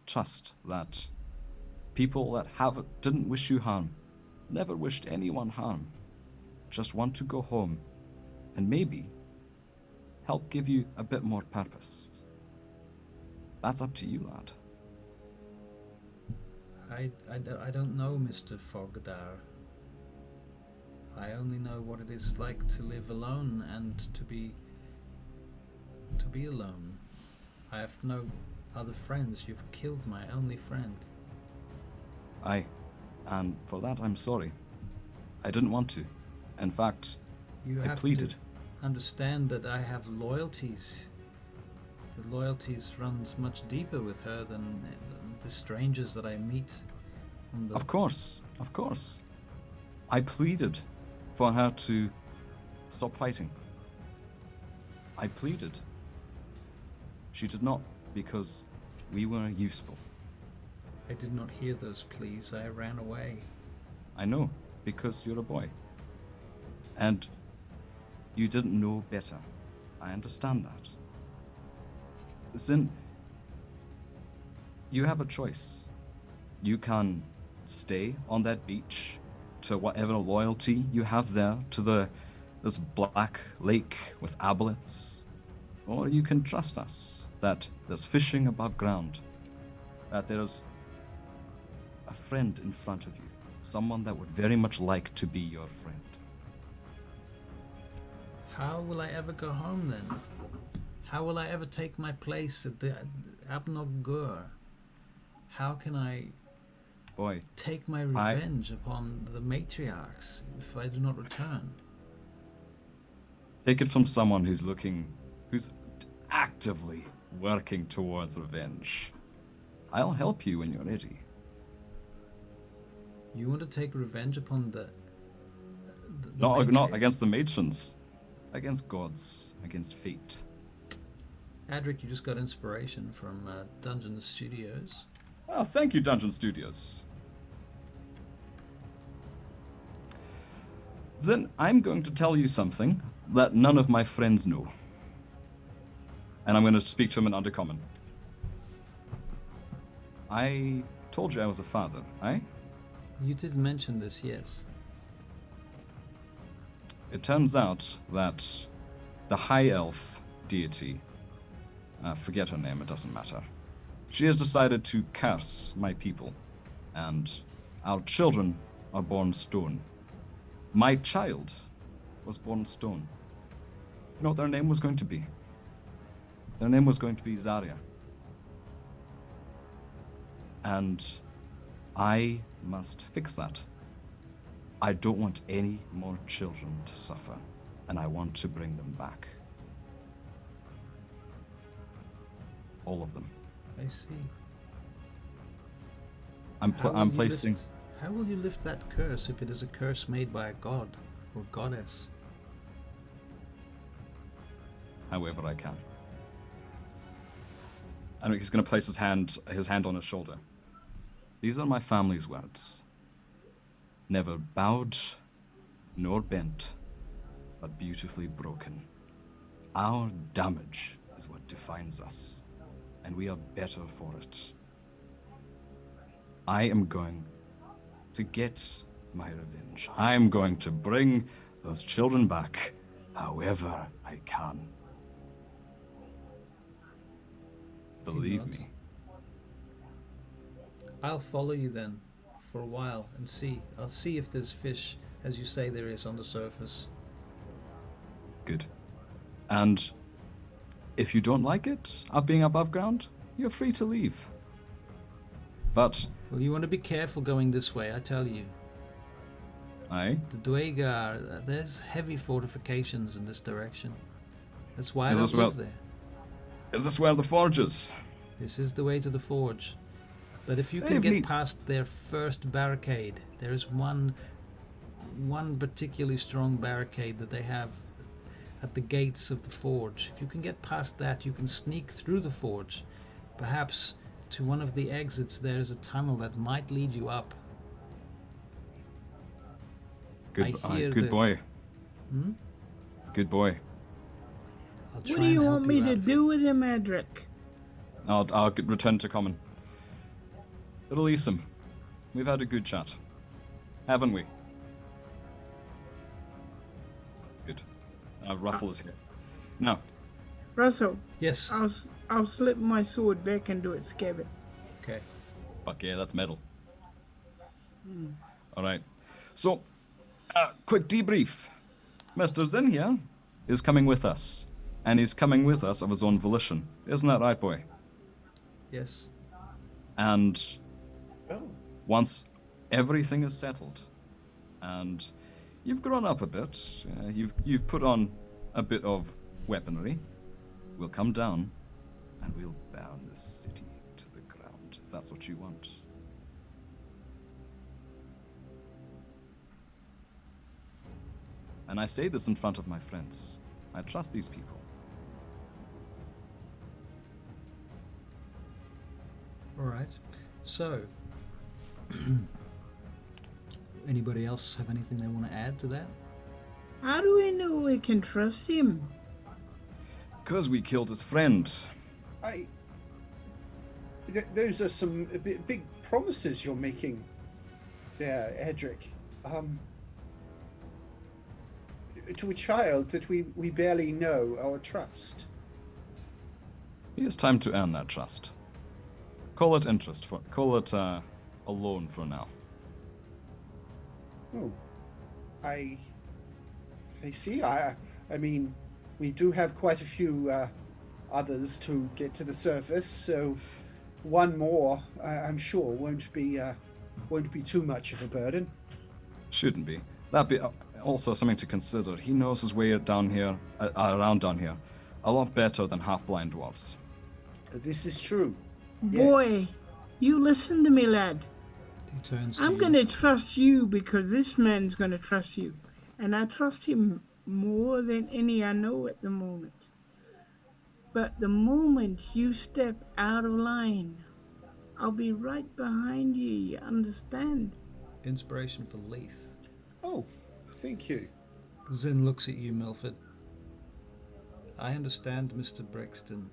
trust that people that didn't wish you harm, never wished anyone harm, just want to go home and maybe help give you a bit more purpose? That's up to you, lad. I don't know, Mr. Fogdar. I only know what it is like to live alone and to be alone. I have no other friends. You've killed my only friend. Aye, and for that I'm sorry. I didn't want to. In fact, I pleaded. To understand that I have loyalties. The loyalties runs much deeper with her than the strangers that I meet. Of course. I pleaded for her to stop fighting. I pleaded. She did not, because we were useful. I did not hear those pleas. I ran away. I know, because you're a boy. And you didn't know better. I understand that. Zin, you have a choice. You can stay on that beach to whatever loyalty you have there to this black lake with aboleths, or you can trust us that there's fishing above ground, that there's a friend in front of you, someone that would very much like to be your friend. How will I ever go home then? How will I ever take my place at the Underlock Gur? How can I take my revenge upon the matriarchs if I do not return? Take it from someone who's actively working towards revenge. I'll help you when you're ready. You want to take revenge upon the not against the matrons, against gods, against fate. Adric, you just got inspiration from Dungeon Studios. Oh, thank you, Dungeon Studios. Then I'm going to tell you something that none of my friends know. And I'm going to speak to him in Undercommon. I told you I was a father, eh? You did mention this, yes. It turns out that the High Elf deity, forget her name, it doesn't matter, she has decided to curse my people, and our children are born stone. My child was born stone. You know what their name was going to be? Their name was going to be Zarya. And I must fix that. I don't want any more children to suffer, and I want to bring them back. All of them. I see. I'm placing... How will you lift that curse if it is a curse made by a god or goddess? However I can. And he's going to place his hand on his shoulder. These are my family's words. Never bowed nor bent, but beautifully broken. Our damage is what defines us, and we are better for it. I am going to get my revenge. I am going to bring those children back however I can. Believe me. I'll follow you then for a while and see. I'll see if there's fish, as you say there is on the surface. Good. And if you don't like it, being above ground, you're free to leave. But... Well, you want to be careful going this way, I tell you. Aye? The Booyagh, there's heavy fortifications in this direction. That's why I Is don't this where- live there. Is this where the forge is? This is the way to the forge. But if you Hey, can get neat. past their first barricade, there is one particularly strong barricade that they have at the gates of the forge. If you can get past that, you can sneak through the forge. Perhaps to one of the exits there is a tunnel that might lead you up. Good, I hear good the- boy. Hmm? Good boy. I'll try What do and you help want me to out. do with him, Edric? I'll return to common. Release him. We've had a good chat, haven't we? Good. Ruffle is here. Now, Russell, Yes. I'll slip my sword back into its scabbard. Okay. fuck yeah, that's metal. All right. So, quick debrief. Mr. Zin here is coming with us, and he's coming with us of his own volition. Isn't that right, boy? Yes. And Oh, once everything is settled, and you've grown up a bit, you've put on a bit of weaponry, we'll come down and we'll burn this city to the ground, if that's what you want. And I say this in front of my friends. I trust these people. All right. So, anybody else have anything they want to add to that? How do we know we can trust him? Because we killed his friend. Those are some big promises you're making there, Edric. To a child that we barely know or trust. It is time to earn that trust. Call it interest, call it a loan for now. Oh, I see. I mean, we do have quite a few others to get to the surface, so one more, I'm sure, won't be too much of a burden. Shouldn't be. That'd be also something to consider. He knows his way down here, around down here, a lot better than half-blind dwarves. This is true. Boy, Yes. you listen to me, lad. He turns to I'm you. gonna trust you because this man's gonna trust you. And I trust him more than any I know at the moment. But the moment you step out of line, I'll be right behind you, you understand? Inspiration for Leith. Oh, thank you. Zin looks at you, Milford. I understand, Mr. Brixton.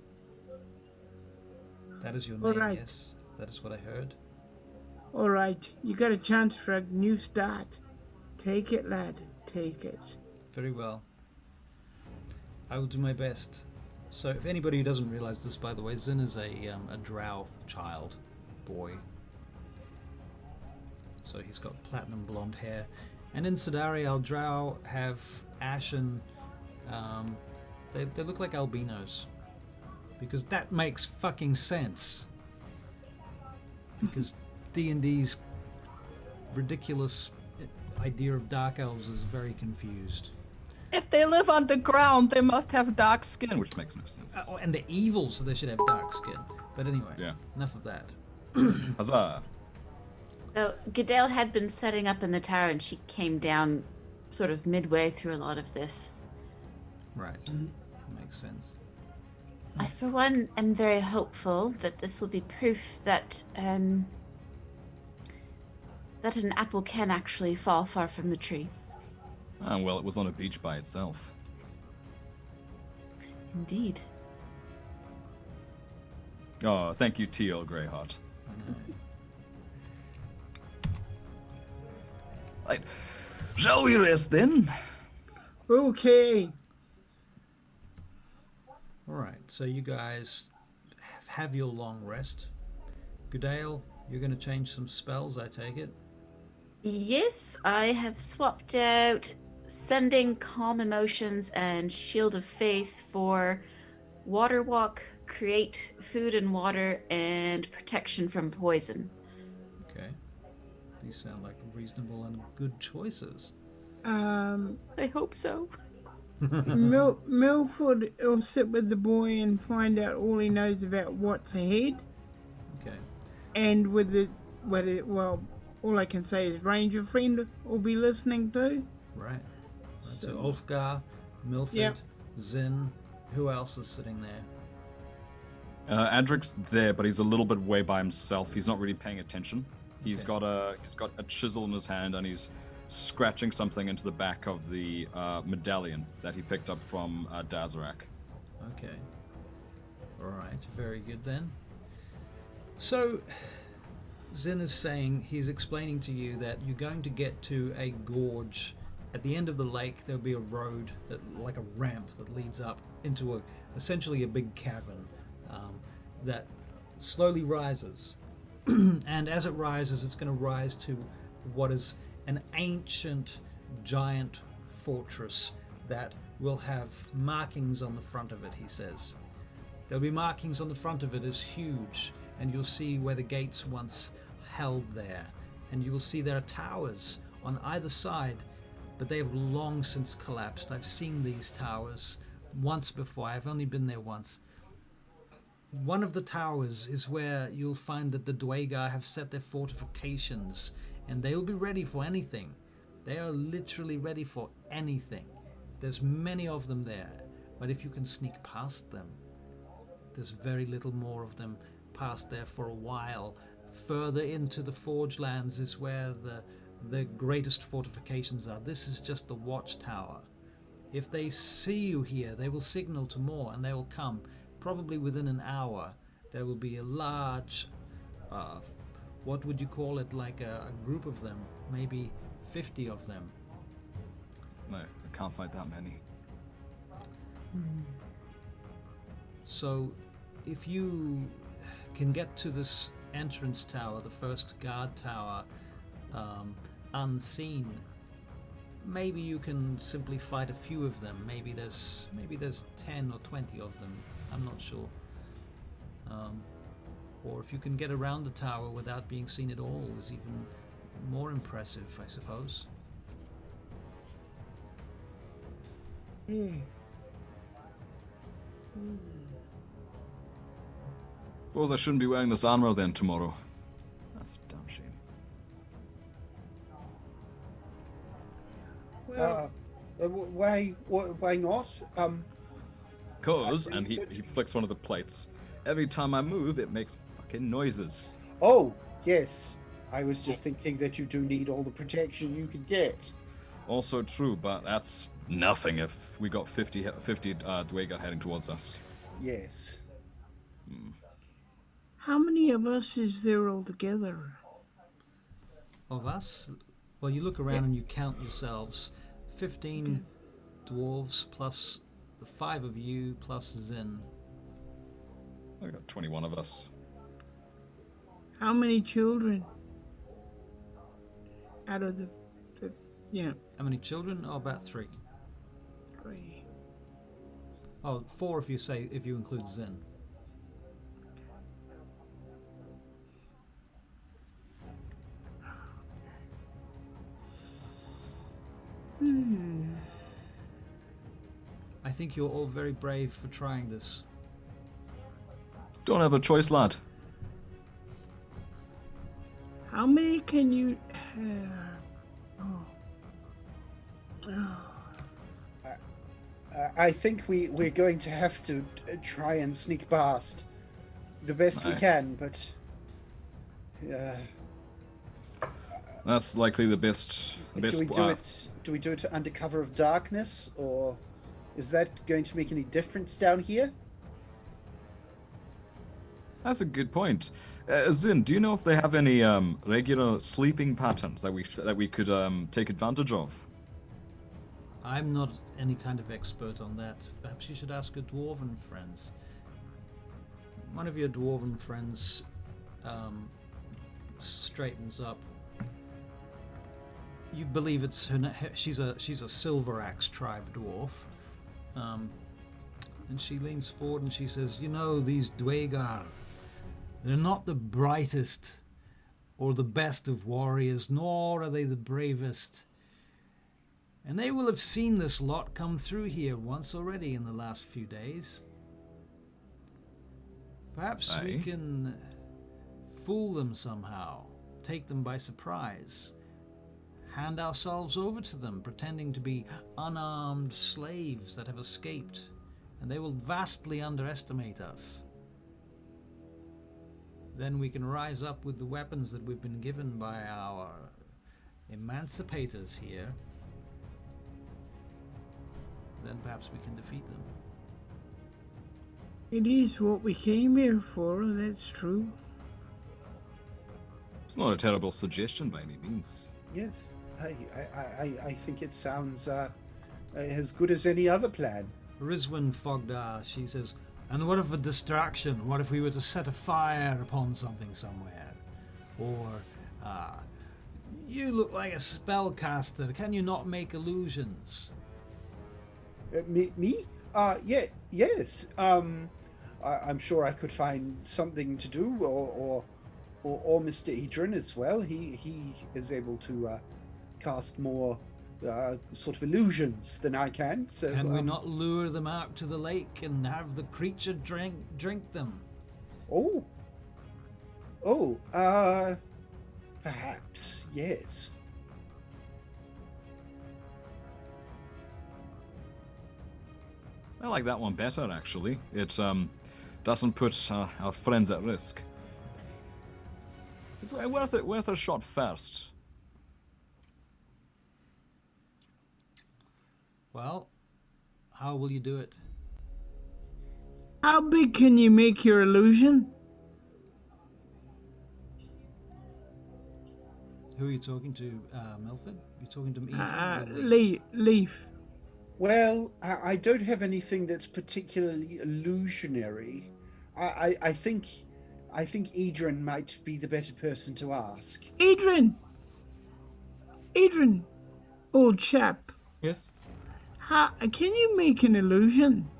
That is your All name, right. yes? That is what I heard. All right, you got a chance for a new start. Take it, lad. Take it. Very well. I will do my best. So, if anybody who doesn't realize this, by the way, Zin is a drow child, boy. So he's got platinum blonde hair. And in Sidari, our drow have ashen... they look like albinos. Because that makes fucking sense. Because D&D's ridiculous idea of dark elves is very confused. If they live underground, they must have dark skin, which makes no sense. And they're evil, so they should have dark skin. But anyway, Yeah. enough of that. Huzzah! So Goodale had been setting up in the tower, and she came down sort of midway through a lot of this. Right. Makes sense. I, for one, am very hopeful that this will be proof that that an apple can actually fall far from the tree. Ah, well, it was on a beach by itself. Indeed. Oh, thank you, T.L. Greyheart. Right. Shall we rest then? Okay. Alright, so you guys have your long rest. Goodale, you're going to change some spells, I take it? Yes, I have swapped out Sending Calm Emotions and Shield of Faith for Water Walk, Create Food and Water, and Protection from Poison. Okay. These sound like reasonable and good choices. I hope so. Milford will sit with the boy and find out all he knows about what's ahead. Okay. And well, all I can say is Ranger Friend will be listening too. Right. So Ulfgar, Milford, Yep. Zin, who else is sitting there? Adric's there, but he's a little bit way by himself. He's not really paying attention. He's Okay. got a chisel in his hand, and he's scratching something into the back of the medallion that he picked up from Dazarak. Okay. Alright, very good then. So, Zin is saying, he's explaining to you that you're going to get to a gorge. At the end of the lake, there'll be a road, like a ramp that leads up into essentially a big cavern that slowly rises. And as it rises, it's going to rise to what is an ancient, giant fortress that will have markings on the front of it, he says. There'll be markings on the front of it as huge, and you'll see where the gates once held there. And you will see there are towers on either side, but they have long since collapsed. I've seen these towers once before. I've only been there once. One of the towers is where you'll find that the Booyagh have set their fortifications, and they'll be ready for anything. They are literally ready for anything. There's many of them there, but if you can sneak past them, there's very little more of them past there for a while. Further into the Forge Lands is where the greatest fortifications are. This is just the watchtower. If they see you here, they will signal to more, and they will come. Probably within an hour, there will be a large, what would you call it, like a group of them, maybe 50 of them. No, I can't fight that many. So, if you can get to this entrance tower, the first guard tower, unseen, maybe you can simply fight a few of them. Maybe there's 10 or 20 of them. I'm not sure. Or if you can get around the tower without being seen at all, is even more impressive, I suppose. Suppose I shouldn't be wearing this armor then tomorrow. That's a damn shame. Why not? Cause, and he flicks one of the plates. Every time I move, it makes fucking noises. Oh, yes. I was just thinking that you do need all the protection you can get. Also true, but that's nothing if we got 50 Booyagh heading towards us. Yes. How many of us is there altogether? Of us? Well, you look around and you count yourselves. 15 dwarves plus the 5 of you plus Zin. I got 21 of us. How many children? Out of the yeah, How many children? Oh, about 3. 3. Oh, 4 if you include Zin. I think you're all very brave for trying this. Don't have a choice, lad. How many can you I think we're going to have to try and sneak past the best we Aye. can, but That's likely the best. The best. do we do it under cover of darkness, or is that going to make any difference down here? That's a good point. Zin, do you know if they have any regular sleeping patterns that we could take advantage of? I'm not any kind of expert on that. Perhaps you should ask your dwarven friends. One of your dwarven friends straightens up. You believe it's her. She's a Silver Axe tribe dwarf, and she leans forward and she says, "You know, these Booyagh, they're not the brightest or the best of warriors, nor are they the bravest. And they will have seen this lot come through here once already in the last few days. Perhaps we Aye. can fool them somehow, take them by surprise, hand ourselves over to them, pretending to be unarmed slaves that have escaped, and they will vastly underestimate us. Then we can rise up with the weapons that we've been given by our emancipators here. Then perhaps we can defeat them." It is what we came here for, that's true. It's not a terrible suggestion by any means. Yes, I think it sounds as good as any other plan. Rizwan Fogdar, she says, "And what if a distraction? What if we were to set a fire upon something somewhere? Or, you look like a spellcaster. Can you not make illusions?" Me? Yeah, yes. I'm sure I could find something to do, or Mr. Edrin as well. He is able to cast more sort of illusions than I can. So Can we not lure them out to the lake and have the creature drink them? Perhaps yes. I like that one better, actually. It doesn't put our friends at risk. It's worth a shot first. Well, how will you do it? How big can you make your illusion? Who are you talking to, Milford? You talking to me? Or Leaf. Well, I don't have anything that's particularly illusionary. I think Edrin might be the better person to ask. Adrian, old chap. Yes? Can you make an illusion?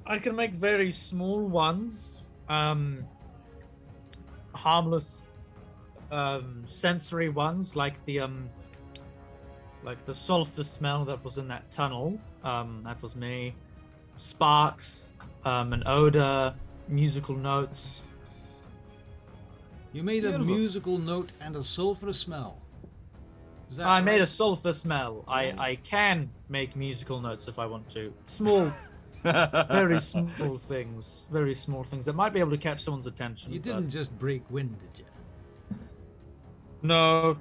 I can make very small ones. Harmless sensory ones, like the sulfur smell that was in that tunnel. That was me. Sparks, an odor, musical notes. You made a Here's a- musical note and a sulphur smell. Is that I made a right? sulfur smell. I can make musical notes if I want to. Small, very small things. Very small things that might be able to catch someone's attention. You but- didn't just break wind, did you? No,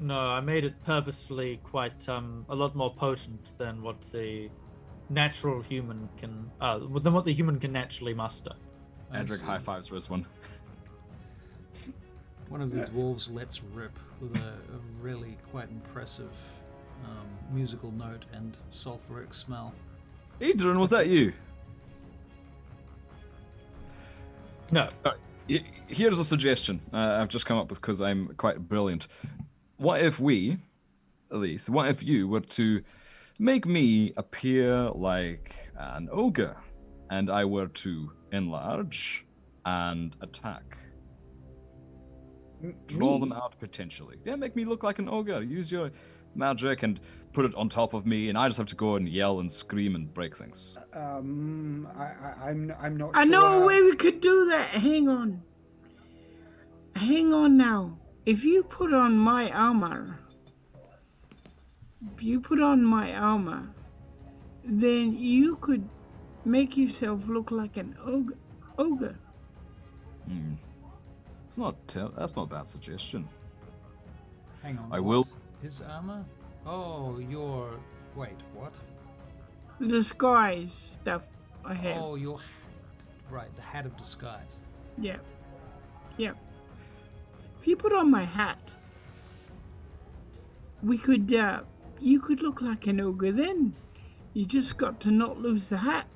I made it purposefully quite a lot more potent than what the natural human can, than what the human can naturally muster. Adric high fives Rizwan. One of the dwarves lets rip with a really quite impressive musical note and sulfuric smell. Adrian, was that you? No. Here's a suggestion I've just come up with because I'm quite brilliant. What if we, Elise, what if you were to make me appear like an ogre and I were to enlarge and attack? Draw them out potentially. Yeah, make me look like an ogre. Use your magic and put it on top of me, and I just have to go and yell and scream and break things. I'm not. I sure know how- a way we could do that. Hang on. Hang on now. If you put on my armor, then you could make yourself look like an ogre. It's not. That's not a bad suggestion. Hang on. I what? will. His armor? Oh, your... Wait, what? The disguise stuff I have. Oh, your hat. Right, the hat of disguise. Yeah. Yeah. If you put on my hat, we could, you could look like an ogre then. You just got to not lose the hat.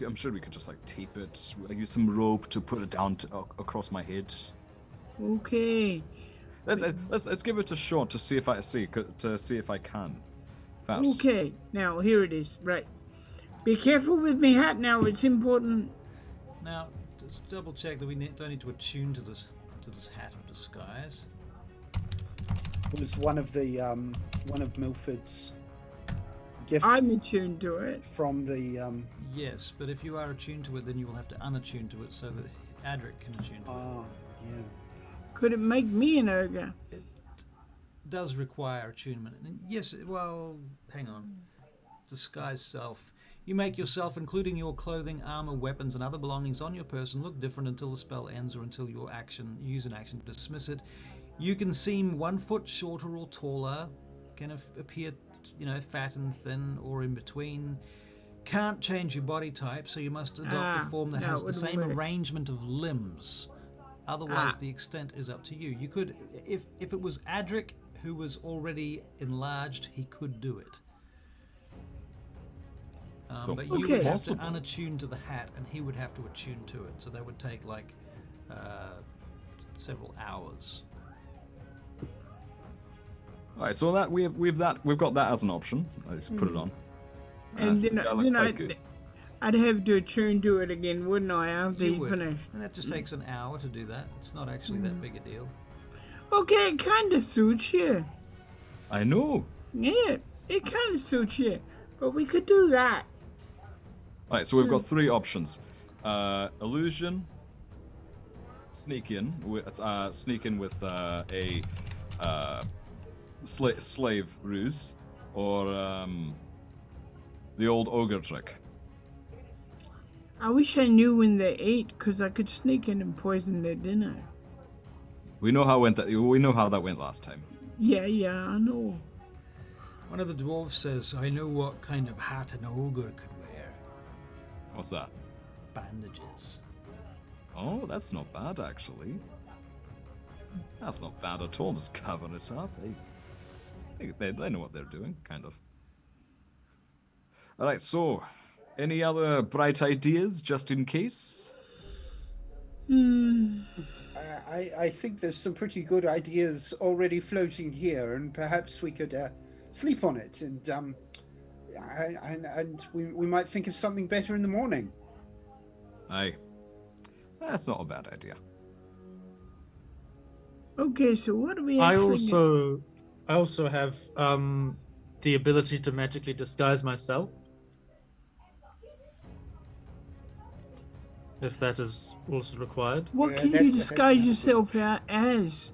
I'm sure we could just like tape it. Use some rope to put it down across my head. Okay. Let's give it a shot to see if I can. Fast. Okay. Now, here it is. Right. Be careful with me hat now. It's important. Now, just double check that we don't need to attune to this hat of disguise. It was one of Milford's gifts I'm attuned to it. from the. Yes, but if you are attuned to it, then you will have to unattune to it so that Adric can attune to it. Yeah. Could it make me an ogre? It does require attunement. And yes, well, hang on. Disguise self. You make yourself, including your clothing, armor, weapons, and other belongings on your person, look different until the spell ends or until you use an action to dismiss it. You can seem 1 foot shorter or taller, can appear, fat and thin or in between. Can't change your body type, so you must adopt a form that has the same arrangement of limbs. Otherwise, the extent is up to you. You could, if it was Adric who was already enlarged, he could do it. But you would have to unattune to the hat, and he would have to attune to it. So that would take like several hours. All right, so that we've got that as an option. I just put it on. And then quite good. I'd have to attune to it again, wouldn't I, after You you would. finish? And that just takes an hour to do that. It's not actually that big a deal. Okay, it kind of suits you. I know. Yeah, it kind of suits you. But we could do that. All right, so we've got 3 options: illusion, sneak in with a slave ruse, or the old ogre trick. I wish I knew when they ate, because I could sneak in and poison their dinner. We know how that went last time. Yeah, I know. One of the dwarves says, I know what kind of hat an ogre could wear. What's that? Bandages. Oh, that's not bad actually. That's not bad at all. Just cover it up. They know what they're doing, kind of. All right, so any other bright ideas, just in case? I think there's some pretty good ideas already floating here, and perhaps we could sleep on it, and we might think of something better in the morning. Aye, that's not a bad idea. Okay, so what do we I actually also have the ability to magically disguise myself. If that is also required. What Yeah, can that- you that's disguise not yourself as?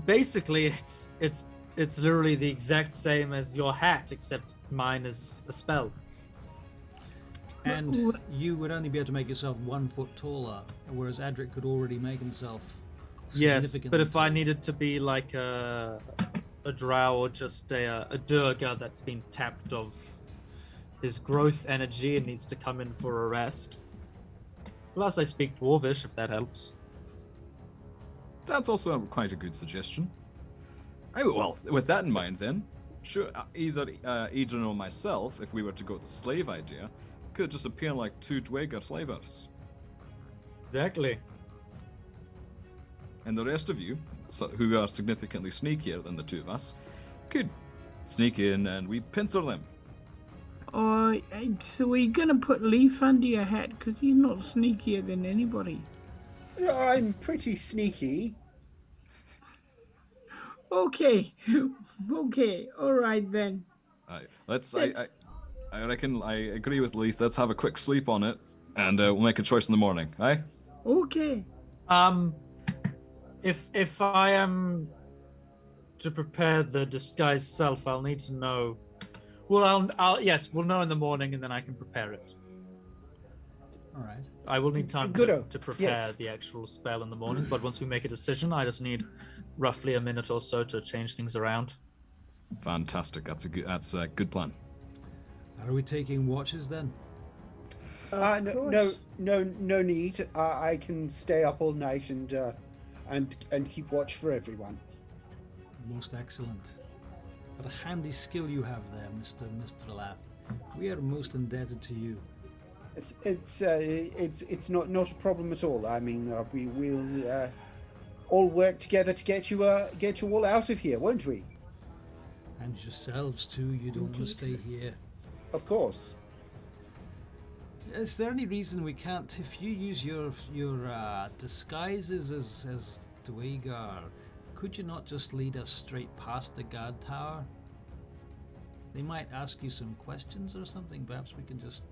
Basically, it's literally the exact same as your hat, except mine is a spell. And you would only be able to make yourself 1 foot taller, whereas Adric could already make himself Yes, significantly but if I tall. needed to be like a drow or just a durga that's been tapped of his growth energy and needs to come in for a rest. Plus, I speak Dwarvish, if that helps. That's also quite a good suggestion. Oh, well, with that in mind then, sure, either Eden or myself, if we were to go with the slave idea, could just appear like two Dweger slavers. Exactly. And the rest of you, who are significantly sneakier than the two of us, could sneak in and we pincer them. So we're gonna put Leaf under your hat because he's not sneakier than anybody. I'm pretty sneaky. Okay, okay, all right then. I reckon I agree with Leith. Let's have a quick sleep on it, and we'll make a choice in the morning. Aye? Okay. If I am to prepare the disguised self, I'll need to know. Well, yes, we'll know in the morning, and then I can prepare it. All right. I will need time Goodo, to prepare yes. the actual spell in the morning, but once we make a decision, I just need roughly a minute or so to change things around. Fantastic. That's a good plan. Are we taking watches then? No need. I can stay up all night and keep watch for everyone. Most excellent. What a handy skill you have there, Mr. Lath. We are most indebted to you. It's not a problem at all. I mean, we will all work together to get you all out of here, won't we? And yourselves too. You don't want to stay here. Of course. Is there any reason we can't? If you use your disguises as Dwegar, could you not just lead us straight past the guard tower? They might ask you some questions or something. Perhaps we can just.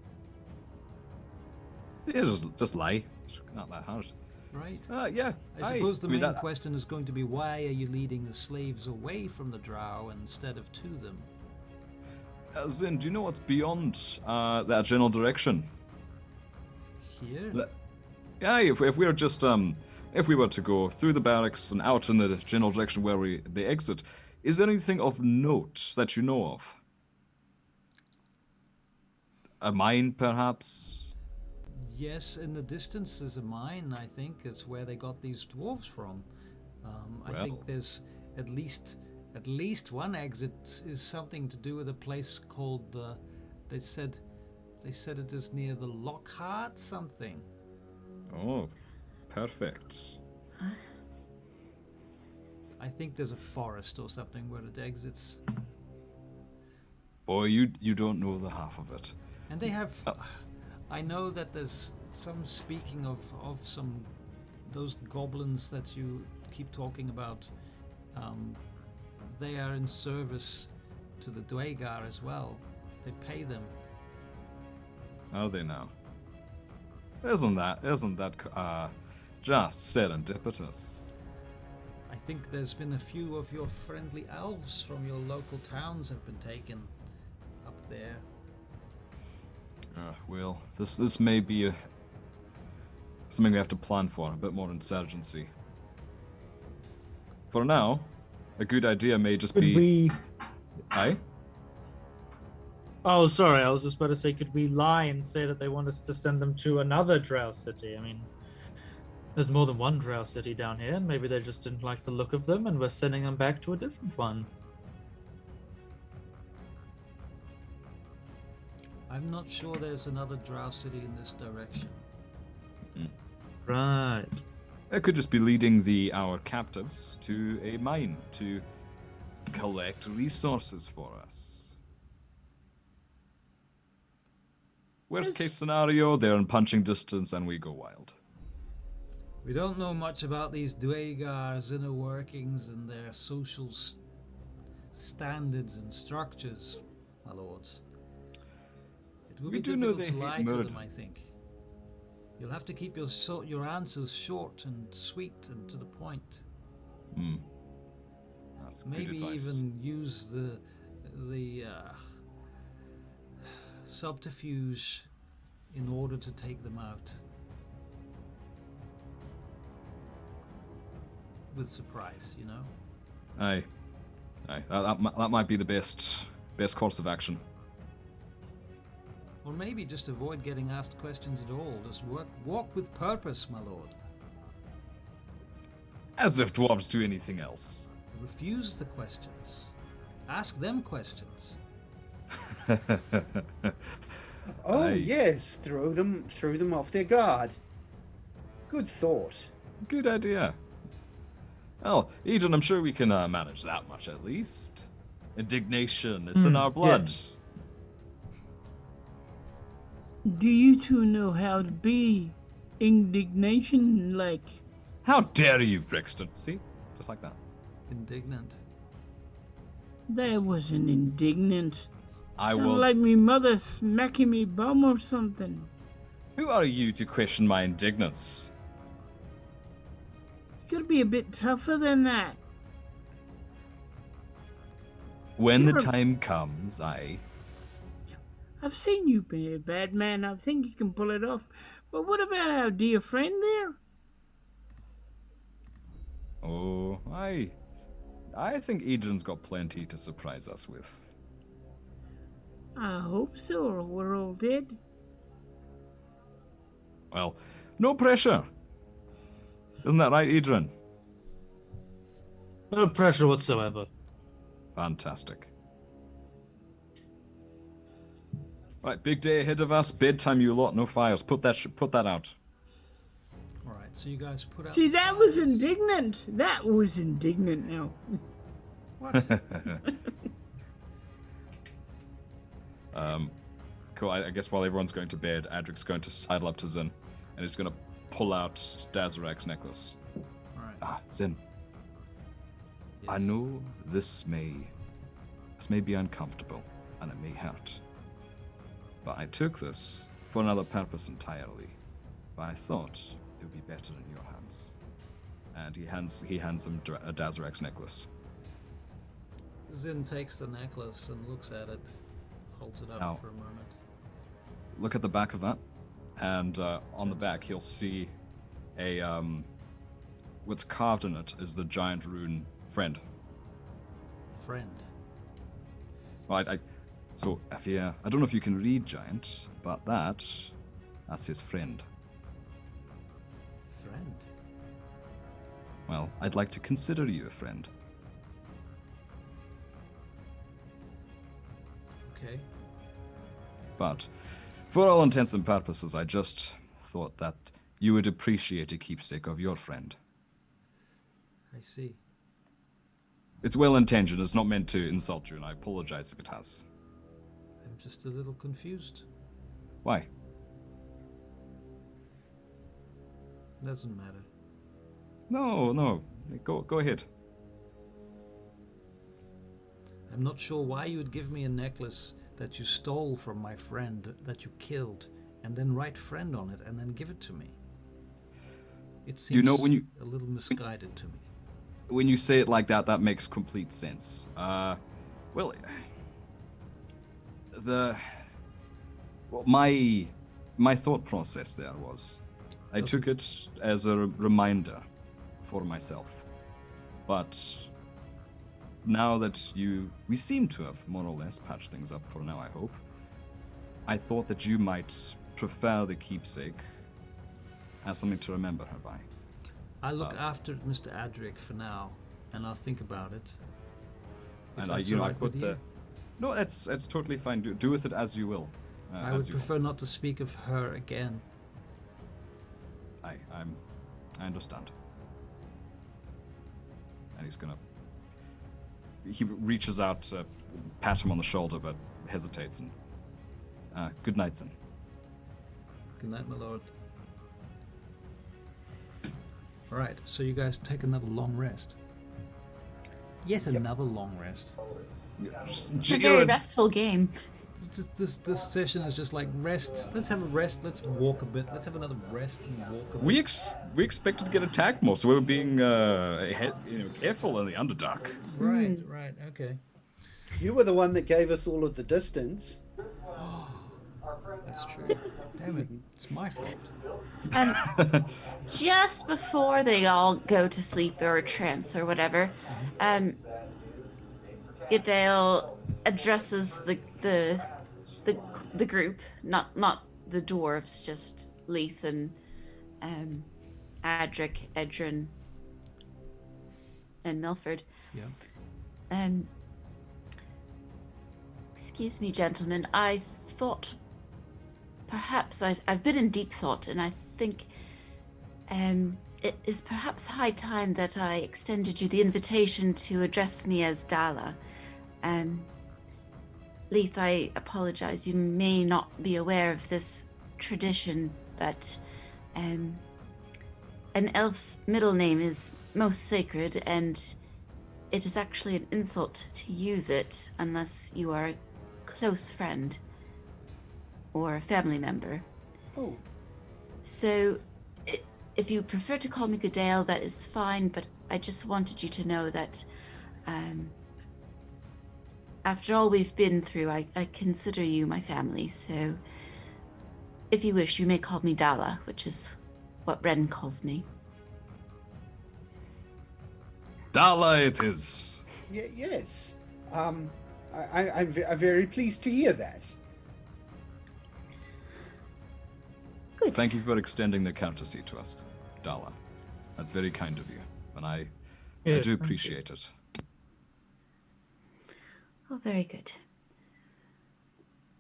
Yeah, just lie. It's not that hard. Right. Yeah. I suppose the main question is going to be, why are you leading the slaves away from the drow instead of to them? As in, do you know what's beyond that general direction? Here? Yeah, if we were just if we were to go through the barracks and out in the general direction where they exit, is there anything of note that you know of? A mine, perhaps? Yes, in the distance is a mine. I think it's where they got these dwarves from. I think there's at least one exit is something to do with a place called they said it is near the Lockhart something. Oh, perfect. I think there's a forest or something where it exits. Boy, you don't know the half of it. And they have I know that there's some speaking of some those goblins that you keep talking about. They are in service to the Dwegar as well. They pay them. Are they now? Isn't that just serendipitous? I think there's been a few of your friendly elves from your local towns have been taken up there. Well, this may be something we have to plan for, a bit more insurgency. For now, a good idea may just Could be... we... Aye? Oh, sorry, I was just about to say, could we lie and say that they want us to send them to another drow city? I mean, there's more than one drow city down here, and maybe they just didn't like the look of them, and we're sending them back to a different one. I'm not sure there's another drow city in this direction. Right. It could just be leading our captives to a mine to collect resources for us. Worst case scenario, they're in punching distance and we go wild. We don't know much about these Dwegar's inner workings and their social standards and structures, my lords. It will be difficult to lie to them, I think. You'll have to keep your answers short and sweet and to the point. That's Maybe good advice. even use the subterfuge in order to take them out. with surprise, you know? Aye. That might be the best course of action. Or maybe just avoid getting asked questions at all. Just walk with purpose, my lord. As if dwarves do anything else. Refuse the questions. Ask them questions. Oh Aye. yes, throw them off their guard. Good thought. Good idea. Well, Eden, I'm sure we can manage that much at least. Indignation, it's in our blood. yes. Do you two know how to be indignation like? How dare you, Brixton? See? Just like that. Indignant. That wasn't indignant. I Sounded was... like me mother smacking me bum or something. Who are you to question my indignance? You gotta be a bit tougher than that. When the You're a- time comes, I've seen you be a bad man. I think you can pull it off. But what about our dear friend there? Oh, I think Eden's got plenty to surprise us with. I hope so, or we're all dead. Well, no pressure. Isn't that right, Edrin? No pressure whatsoever. Fantastic. Right, big day ahead of us. Bedtime, you lot. No fires. Put that out. All right, so you guys put out. See, the that was fires. indignant. That was indignant now. What? Cool. I guess while everyone's going to bed, Adric's going to sidle up to Zin, and he's going to pull out Dazarak's necklace. All right. Ah, Zin. I Yes. know this may be uncomfortable, and it may hurt. But I took this for another purpose entirely. But I thought it would be better in your hands. And he hands him Dazarak's necklace. Zin takes the necklace and looks at it, holds it up Now- for a moment. Look at the back of that, and on the back you'll see a what's carved in it is the giant rune friend. Friend. Right. So if you, I don't know if you can read giant, but that's his friend. Friend. Well, I'd like to consider you a friend. Okay. But for all intents and purposes, I just thought that you would appreciate a keepsake of your friend. I see. It's well intentioned. It's not meant to insult you, and I apologize if it has. I'm just a little confused. Why? Doesn't matter. No. Go ahead. I'm not sure why you would give me a necklace that you stole from my friend that you killed, and then write friend on it and then give it to me. It seems You know, when you- a little misguided to me. When you say it like that, that makes complete sense. Well, my thought process there was, I took it as a reminder for myself. But now that we seem to have more or less patched things up for now, I hope. I thought that you might prefer the keepsake as something to remember her by. I look after Mr. Adric for now, and I'll think about it. If And that's I all right put with the. you. No, it's totally fine. Do with it as you will. I would prefer not to speak of her again. I understand. And he reaches out to pat him on the shoulder, but hesitates and good night, son. Good night, my lord. Alright, so you guys take another long rest. Yet another long rest. It's a very restful game. This session is just like rest. Let's have a rest. Let's walk a bit. Let's have another rest and walk a bit. We expected to get attacked more, so we were being careful in the Underdark. Right, okay. You were the one that gave us all of the distance. That's true. Damn it, it's my fault. Just before they all go to sleep or trance or whatever, Goodale addresses the group, not the dwarves, just Leith and Adric, Edrin, and Milford. Yeah. Excuse me, gentlemen. I thought perhaps I've been in deep thought, and I think it is perhaps high time that I extended you the invitation to address me as Dala. Leith, I apologize. You may not be aware of this tradition, but an elf's middle name is most sacred, and it is actually an insult to use it unless you are a close friend or a family member. Oh. So, if you prefer to call me Goodale, that is fine, but I just wanted you to know that after all we've been through, I consider you my family, so if you wish, you may call me Dala, which is what Ren calls me. Dala it is. Yes. I'm very pleased to hear that. Good. Thank you for extending the courtesy to us, Dala. That's very kind of you, and I Yes, do thank you. appreciate it. Oh, very good.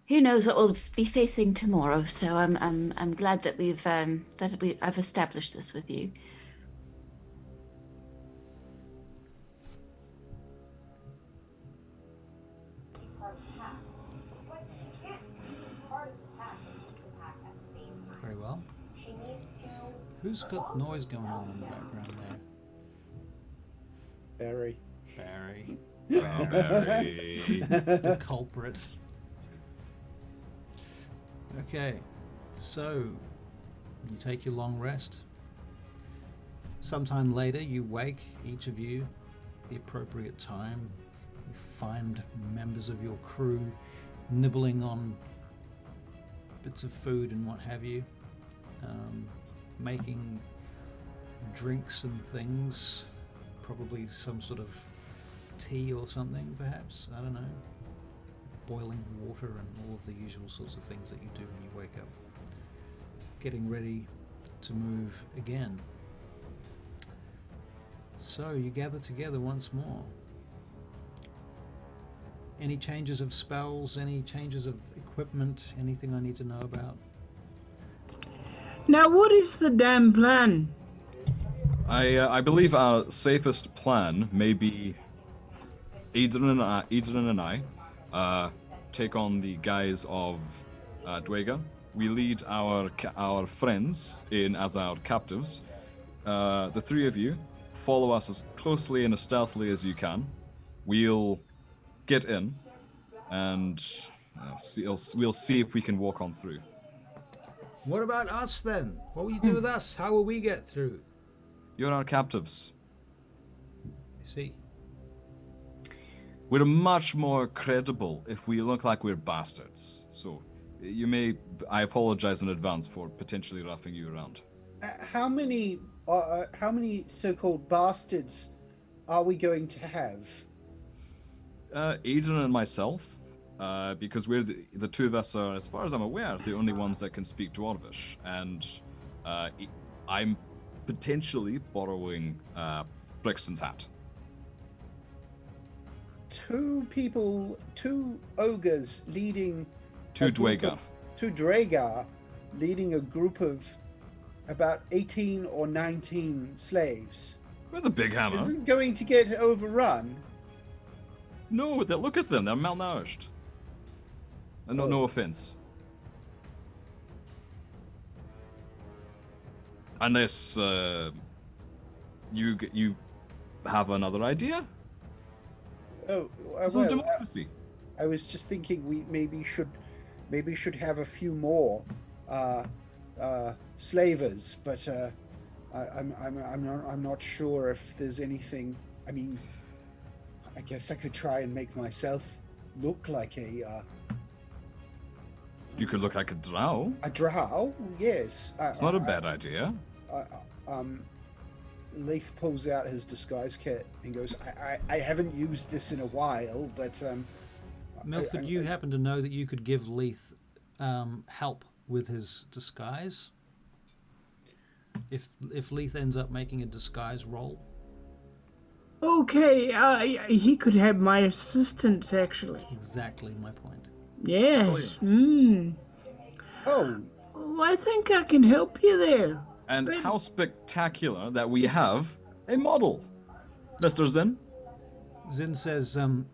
Who knows what we'll be facing tomorrow? So I'm glad that I've established this with you. Very well. Who's got noise going on in the background there? Very. Barry. Very. The culprit. Okay, so you take your long rest. Sometime later, you wake, each of you, the appropriate time. You find members of your crew nibbling on bits of food and what have you, making drinks and things, probably some sort of tea or something, perhaps, I don't know, boiling water and all of the usual sorts of things that you do when you wake up, getting ready to move again. So you gather together once more. Any changes of spells, any changes of equipment, anything I need to know about? Now, what is the damn plan? I believe our safest plan may be Adrian and I take on the guise of Booyagh. We lead our friends in as our captives. The three of you follow us as closely and as stealthily as you can. We'll get in, and we'll see if we can walk on through. What about us then? What will you do with us? How will we get through? You're our captives. I see. We're much more credible if we look like we're bastards. So, I apologize in advance for potentially roughing you around. How many so-called bastards are we going to have? Adrian and myself, because we're the two of us are, as far as I'm aware, the only ones that can speak Dwarvish, and I'm potentially borrowing Brixton's hat. Two ogres leading Two Booyagh. Two Booyagh leading a group of about 18 or 19 slaves. With a big hammer. Isn't going to get overrun. No, look at them. They're malnourished. No offense. Unless you have another idea. Oh, This is democracy. I was just thinking we maybe should have a few more slavers, but I'm not sure if there's anything. I mean, I guess I could try and make myself look like You could look like a drow. A drow? Yes. It's not a bad idea. Leith pulls out his disguise kit and goes, I haven't used this in a while, but... Milford, you happen to know that you could give Leith help with his disguise? If Leith ends up making a disguise roll? Okay, he could have my assistance, actually. Exactly my point. Yes. Oh. Oh, I think I can help you there. And how spectacular that we have a model, Mr. Zen. Zin says, and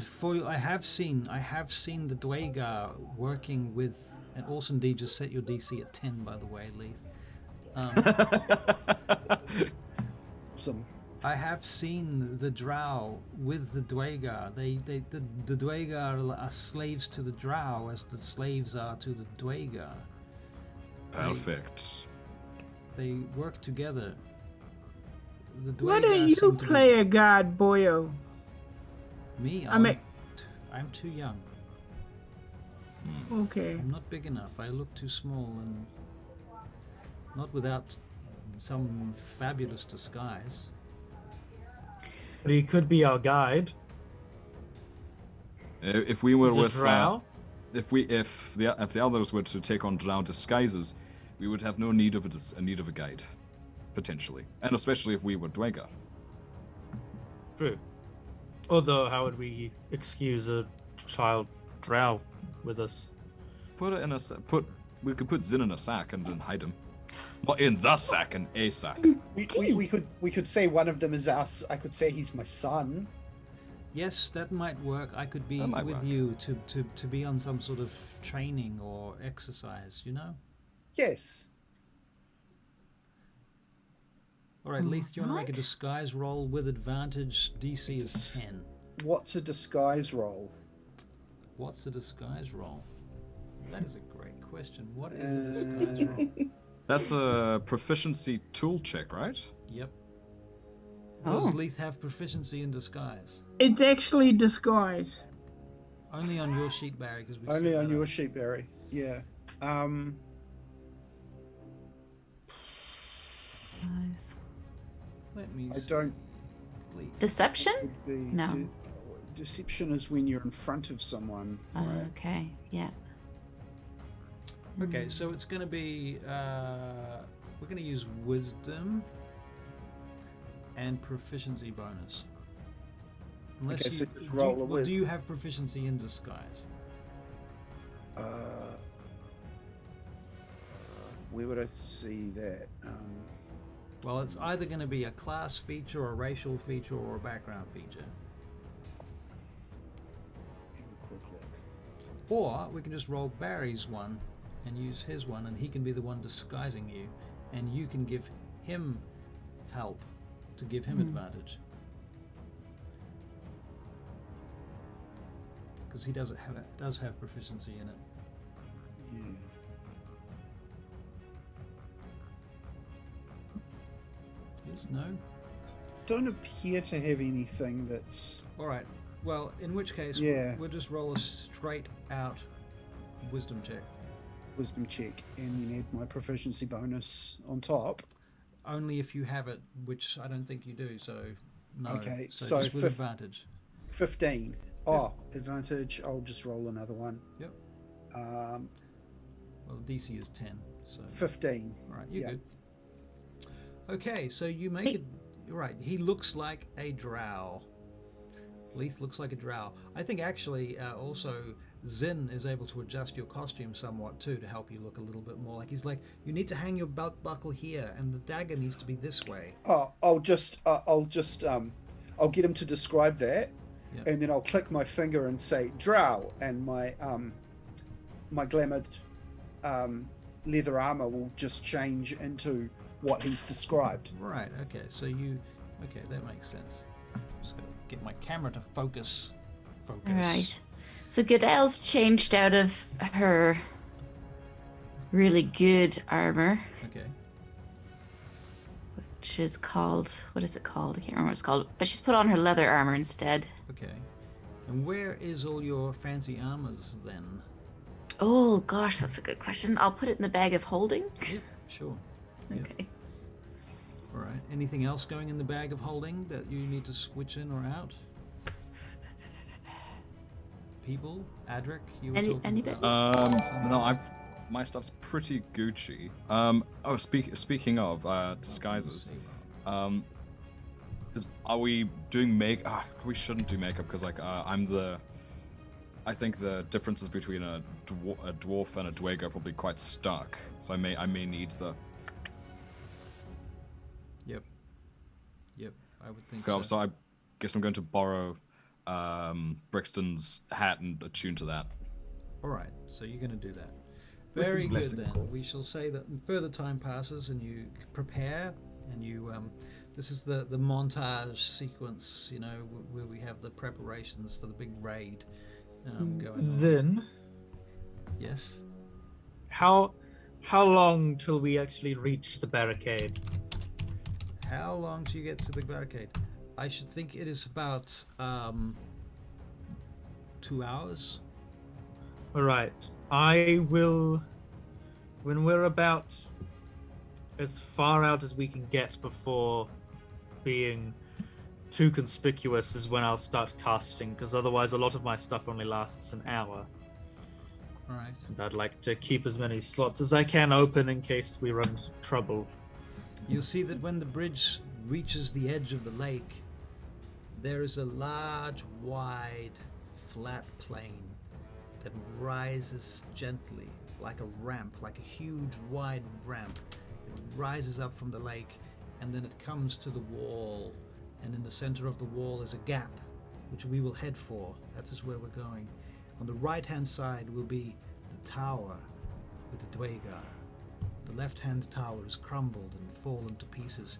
for I have seen the Booyagh working with, and Orson D just set your DC at 10, by the way, Leith. Awesome. I have seen the drow with the Booyagh. The Booyagh are slaves to the drow as the slaves are to the Booyagh. Perfect. They work together. The Why Booyagh don't you seem to play a god, Booyagh? Me? I'm too young. Okay. I'm not big enough. I look too small and not without some fabulous disguise. But he could be our guide. If we were Is it with drow? if the others were to take on drow disguises, we would have no need of a guide, potentially, and especially if we were Booyagh. True. Although, how would we excuse a child drow with us? Put it in a we could put Zin in a sack and then hide him. Not in the sack, in a sack. We could say one of them is us. I could say he's my son. Yes, that might work. I could be That might with work. you to be on some sort of training or exercise, you know? Yes. Alright, Leith, do you want to make a Right. disguise roll with advantage? DC is 10. What's a disguise roll? What's a disguise roll? That is a great question. What is a disguise roll? That's a proficiency tool check, right? Yep. Does Oh. Leith have proficiency in disguise? It's actually disguise. Only on your sheet, Barry, because we Only set on that your up. sheet, Barry. Yeah. Nice. Let me I see. don't. Leith. Deception? The No. deception is when you're in front of someone. Right? Okay, yeah. Okay, so it's going to be, we're going to use wisdom and proficiency bonus. Unless Okay, so you just roll a do, well, do wisdom. you have proficiency in disguise? Where would I see that? Well, it's either going to be a class feature, or a racial feature, or a background feature. Have a quick look. Or we can just roll Barry's one and use his one, and he can be the one disguising you, and you can give him help to give him advantage. Because he does have proficiency in it. Yeah. Yes? No? Don't appear to have anything that's. Alright. Well, in which case, Yeah. we'll just roll a straight out wisdom check. Wisdom check, and then add my proficiency bonus on top. Only if you have it, which I don't think you do, so no. Okay, so so just with advantage. 15. Oh, advantage. I'll just roll another one. Yep. Um, Well, DC is 10, so... 15. Alright, you're Yeah. good. Okay, so you make it... Right, he looks like a drow. Leith looks like a drow. I think actually also Zin is able to adjust your costume somewhat too to help you look a little bit more like he's like, you need to hang your belt buckle here and the dagger needs to be this way. Oh, I'll get him to describe that, Yeah. and then I'll click my finger and say drow, and my my glamoured leather armor will just change into what he's described. Right, okay, so you... Okay, that makes sense. Just gotta get my camera to focus. Focus. Right. So Goodell's changed out of her really good armor, Okay. which is called, what is it called? I can't remember what it's called. But she's put on her leather armor instead. Okay. And where is all your fancy armors then? Oh gosh, that's a good question. I'll put it in the bag of holding. Yep, sure. Yep. Okay. All right. Anything else going in the bag of holding that you need to switch in or out? People, Adric, you were talking anybody? about. No, my stuff's pretty Gucci. Speaking of disguises, are we doing we shouldn't do makeup because I think the differences between a dwarf and a dweger are probably quite stark. So I may need the. Yep, I would think So so. I guess I'm going to borrow Brixton's hat and attune to that. All right, so you're going to do that. With his Very good blessing, of then. course. We shall say that further time passes and you prepare and you this is the montage sequence, you know, where we have the preparations for the big raid going on. Zin, Yes. how long till we actually reach the barricade? How long do you get to the barricade? I should think it is about 2 hours. All right. I will, when we're about as far out as we can get before being too conspicuous, is when I'll start casting, because otherwise a lot of my stuff only lasts an hour. All right. And I'd like to keep as many slots as I can open in case we run into trouble. You'll see that when the bridge reaches the edge of the lake, there is a large, wide, flat plain that rises gently like a ramp, like a huge, wide ramp. It rises up from the lake, and then it comes to the wall, and in the center of the wall is a gap, which we will head for. That is where we're going. On the right-hand side will be the tower with the Dwegar. The left-hand tower is crumbled and fallen to pieces.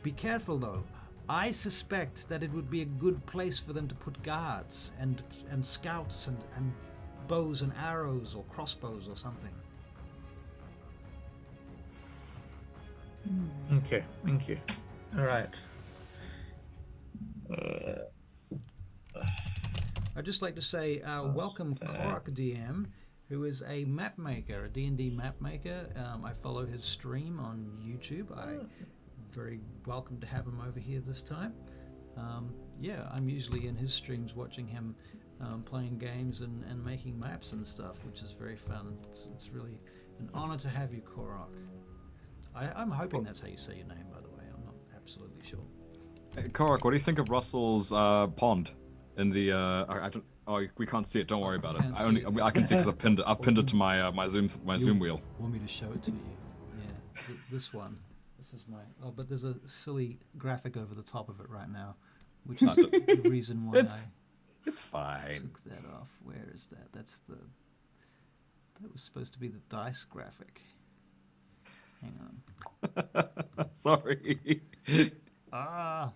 Be careful, though. I suspect that it would be a good place for them to put guards and scouts and bows and arrows or crossbows or something. Okay, thank you. All right. I'd just like to say welcome Korok DM, who is a map maker, a D&D map maker. I follow his stream on YouTube. I'm very welcome to have him over here this time. Yeah, I'm usually in his streams watching him playing games and making maps and stuff, which is very fun. It's really an honor to have you, Korok. I'm hoping that's how you say your name, by the way. I'm not absolutely sure. Hey, Korok, what do you think of Russell's pond? In the I don't. Oh, we can't see it. Don't worry about it. I can see because I've pinned it to my Zoom wheel. Want me to show it to you? Yeah, this one. This is my. Oh, but there's a silly graphic over the top of it right now, which is the reason why It's fine. took that off. Where is that? That was supposed to be the dice graphic. Hang on. Sorry. Ah.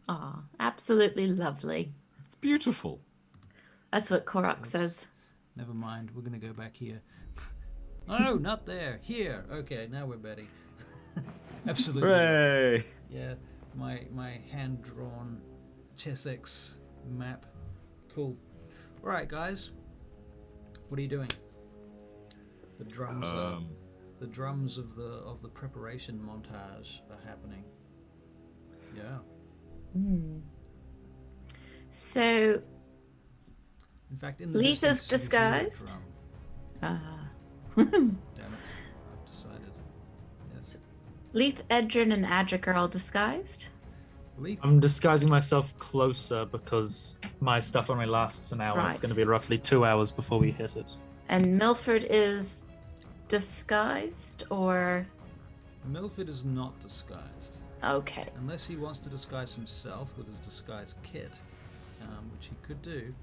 Aw, absolutely lovely. It's beautiful. That's what Korok says. Never mind. We're gonna go back here. Oh, not there. Here. Okay, now we're Betty. Absolutely. Hooray! Yeah, my hand-drawn Chessex map. Cool. All right, guys. What are you doing? The drums the drums of the preparation montage are happening. Yeah. So, In fact, in the Leith is distance, you hear a disguised? drum. uh, Damn it! I've decided. Yes. Leith, Edrin, and Adric are all disguised. Leith. I'm disguising myself closer because my stuff only lasts an hour. It's Right. going to be roughly 2 hours before we hit it. And Milford is disguised, or Milford is not disguised. okay. Unless he wants to disguise himself with his disguise kit, which he could do.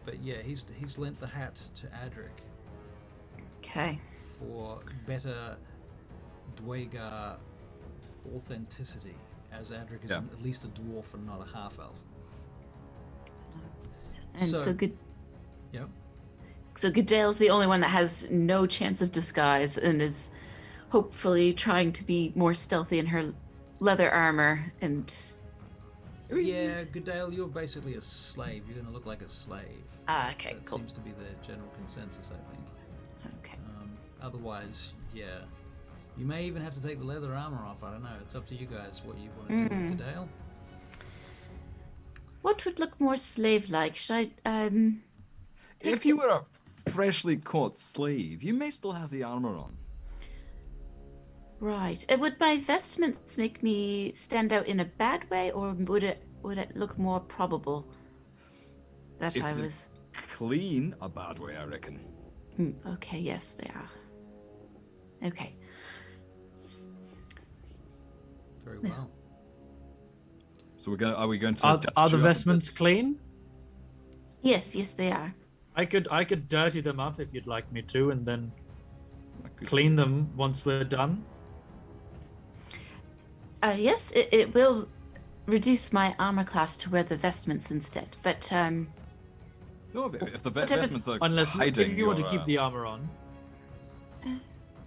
But yeah, he's lent the hat to Adric Okay. for better Dwegar authenticity, as Adric is Yeah. at least a dwarf and not a half-elf. And so good. Yep. So Goodale's the only one that has no chance of disguise and is hopefully trying to be more stealthy in her leather armor and Yeah, Goodale, you're basically a slave. You're going to look like a slave. Ah, okay, That cool. seems to be the general consensus, I think. Okay. Otherwise, yeah. You may even have to take the leather armor off. I don't know. It's up to you guys what you want to do with Goodale. What would look more slave-like? Should I, If you were a freshly caught slave, you may still have the armor on. Right. Would my vestments make me stand out in a bad way, or would it look more probable that It's I a was? clean a bad way, I reckon. Okay. Yes, they are. Okay. Very well. So are we going to Are dust the you up a bit? vestments clean? Yes, they are. I could dirty them up if you'd like me to, and then I could- clean them once we're done. Yes, it will reduce my armor class to wear the vestments instead. But No, if the Whatever- vestments are Unless hiding if you want to your, keep the armor on.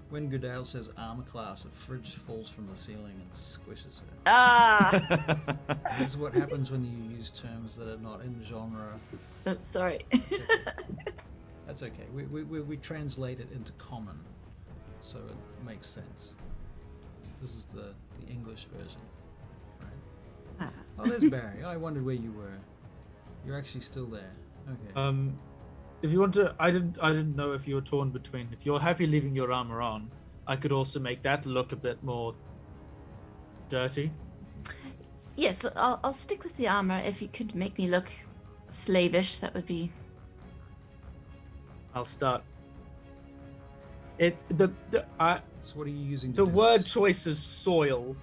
When Goodale says armor class, a fridge falls from the ceiling and squishes her. This is what happens when you use terms that are not in genre. sorry. That's okay. We translate it into common, so it makes sense. This is the English version, right? Oh, there's Barry. I wondered where you were. You're actually still there. Okay. If you want to, I didn't know if you were torn between. If you're happy leaving your armor on, I could also make that look a bit more dirty. Yes, I'll stick with the armor. If you could make me look slavish, that would be. I'll start. So what are you using? To The do word this? choice is soil.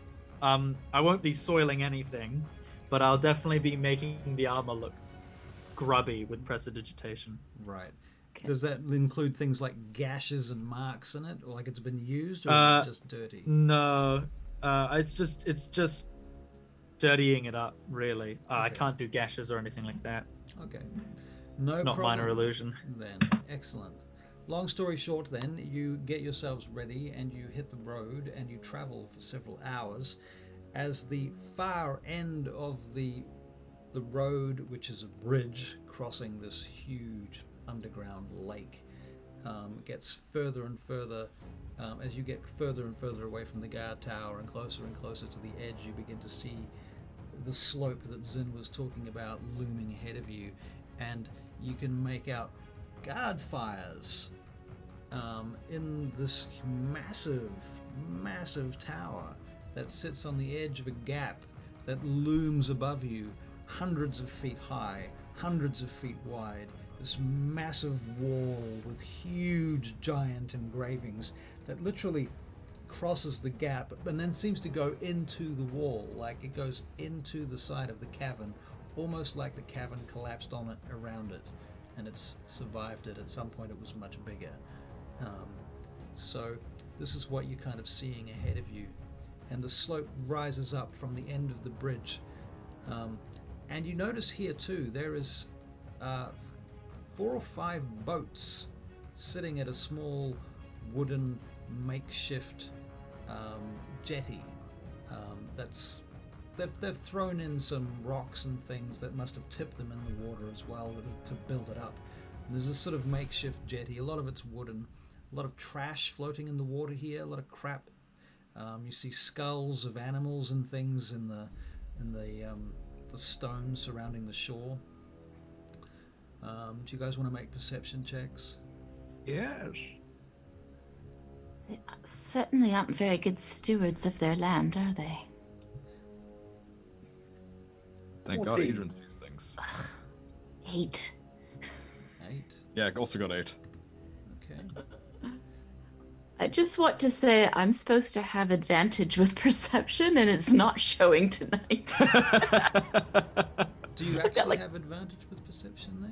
I won't be soiling anything, but I'll definitely be making the armor look grubby with prestidigitation. Right. Okay. Does that include things like gashes and marks in it, or like it's been used, or is it just dirty? No, it's just dirtying it up. Really, I Okay. can't do gashes or anything like that. Okay. No It's not problem. minor illusion. Then, excellent. Long story short, then, you get yourselves ready and you hit the road and you travel for several hours as the far end of the road, which is a bridge crossing this huge underground lake, gets further and further. As you get further and further away from the guard tower and closer to the edge, you begin to see the slope that Zin was talking about looming ahead of you, and you can make out guard fires in this massive tower that sits on the edge of a gap that looms above you, hundreds of feet high, hundreds of feet wide. This massive wall with huge giant engravings that literally crosses the gap and then seems to go into the wall, like it goes into the side of the cavern, almost like the cavern collapsed on it around it and it's survived it. At some point it was much bigger. So this is what you're kind of seeing ahead of you, and the slope rises up from the end of the bridge, and you notice here too there is 4 or 5 boats sitting at a small wooden makeshift jetty. They've thrown in some rocks and things that must have tipped them in the water as well to build it up. And there's this sort of makeshift jetty. A lot of it's wooden. A lot of trash floating in the water here. A lot of crap. You see skulls of animals and things in the stone surrounding the shore. Do you guys want to make perception checks? Yes. They certainly aren't very good stewards of their land, are they? Thank God 14. Adrian sees things. 8. 8. Yeah, I also got 8. Okay. I just want to say I'm supposed to have advantage with perception, and it's not showing tonight. Do you actually like- have advantage with perception there?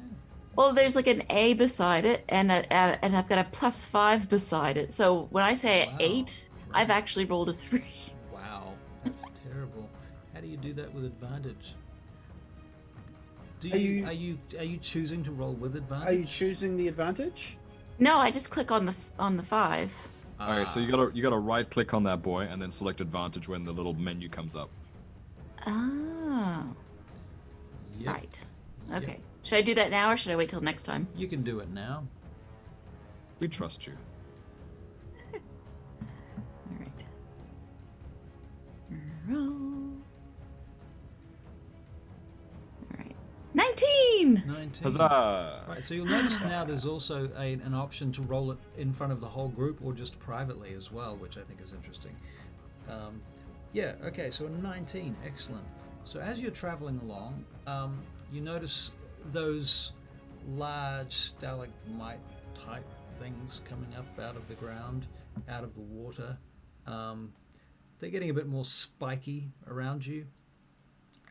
Well, there's like an A beside it, and I've got a +5 beside it. So when I say Wow. 8, I've actually rolled a 3. Wow, that's terrible. How do you do that with advantage? Are you choosing to roll with advantage? Are you choosing the advantage? No, I just click on the 5. Alright, so you gotta right click on that boy and then select advantage when the little menu comes up. Oh. Yep. Right. Yep. Okay. Should I do that now or should I wait till next time? You can do it now. We trust you. All right. Roll. All right. 19! 19. Huzzah! Right, so you'll notice now there's also an option to roll it in front of the whole group or just privately as well, which I think is interesting. Yeah, okay, so a 19, excellent. So as you're traveling along, you notice those large stalagmite type things coming up out of the ground, out of the water. They're getting a bit more spiky around you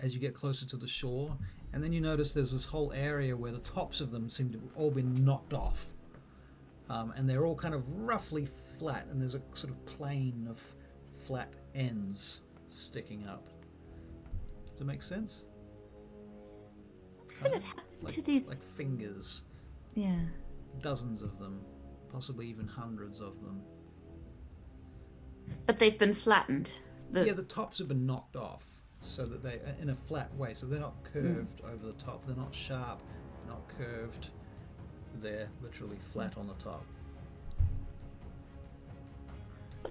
as you get closer to the shore. And then you notice there's this whole area where the tops of them seem to have all been knocked off. And they're all kind of roughly flat, and there's a sort of plane of flat ends sticking up. Does it make sense? What could have happened to these? Like fingers. Yeah. Dozens of them. Possibly even hundreds of them. But they've been flattened. Yeah, the tops have been knocked off so that they in a flat way, so they're not curved over the top. They're not sharp, they're not curved. They're literally flat on the top.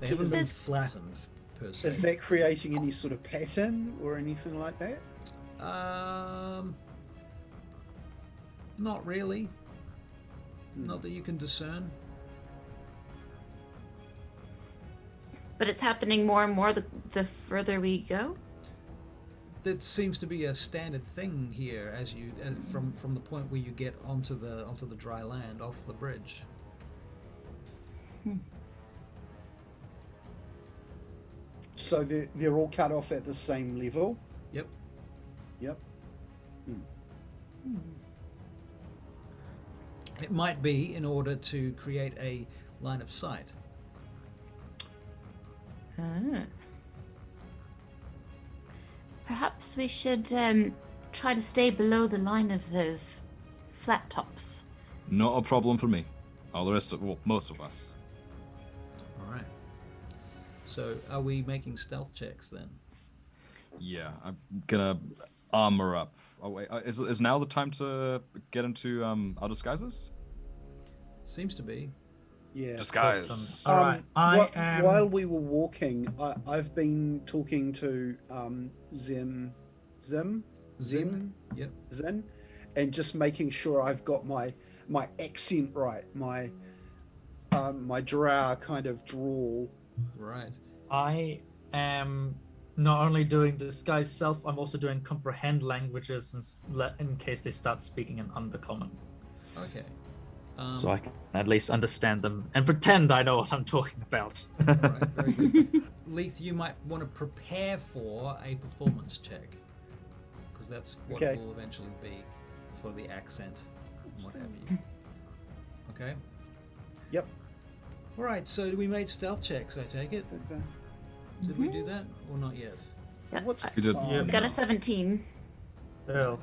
They haven't been flattened per se. Is that creating any sort of pattern or anything like that? Not really. Not that you can discern. But it's happening more and more the further we go? That seems to be a standard thing here as you from the point where you get onto the dry land off the bridge. So they're all cut off at the same level? Yep. Yep. It might be in order to create a line of sight. Perhaps we should try to stay below the line of those flat tops. Not a problem for me. All the rest of, well, most of us. All right. So, are we making stealth checks then? Yeah, I'm gonna armor up. Oh wait, is now the time to get into our disguises? Seems to be. Yeah. Disguise. Awesome. All right. While we were walking, I've been talking to Zim, Yep. Zin, and just making sure I've got my accent right, my drow kind of drawl. Right. I am not only doing disguise self, I'm also doing comprehend languages in case they start speaking in Undercommon. Okay. So I can at least understand them and pretend I know what I'm talking about. Right, very good. Leith, you might want to prepare for a performance check, because that's what it will eventually be for the accent and what have you. Okay? Yep. All right, so we made stealth checks, I take it? Did we do that, or not yet? Yep. What's You did. Got a 17. Yeah.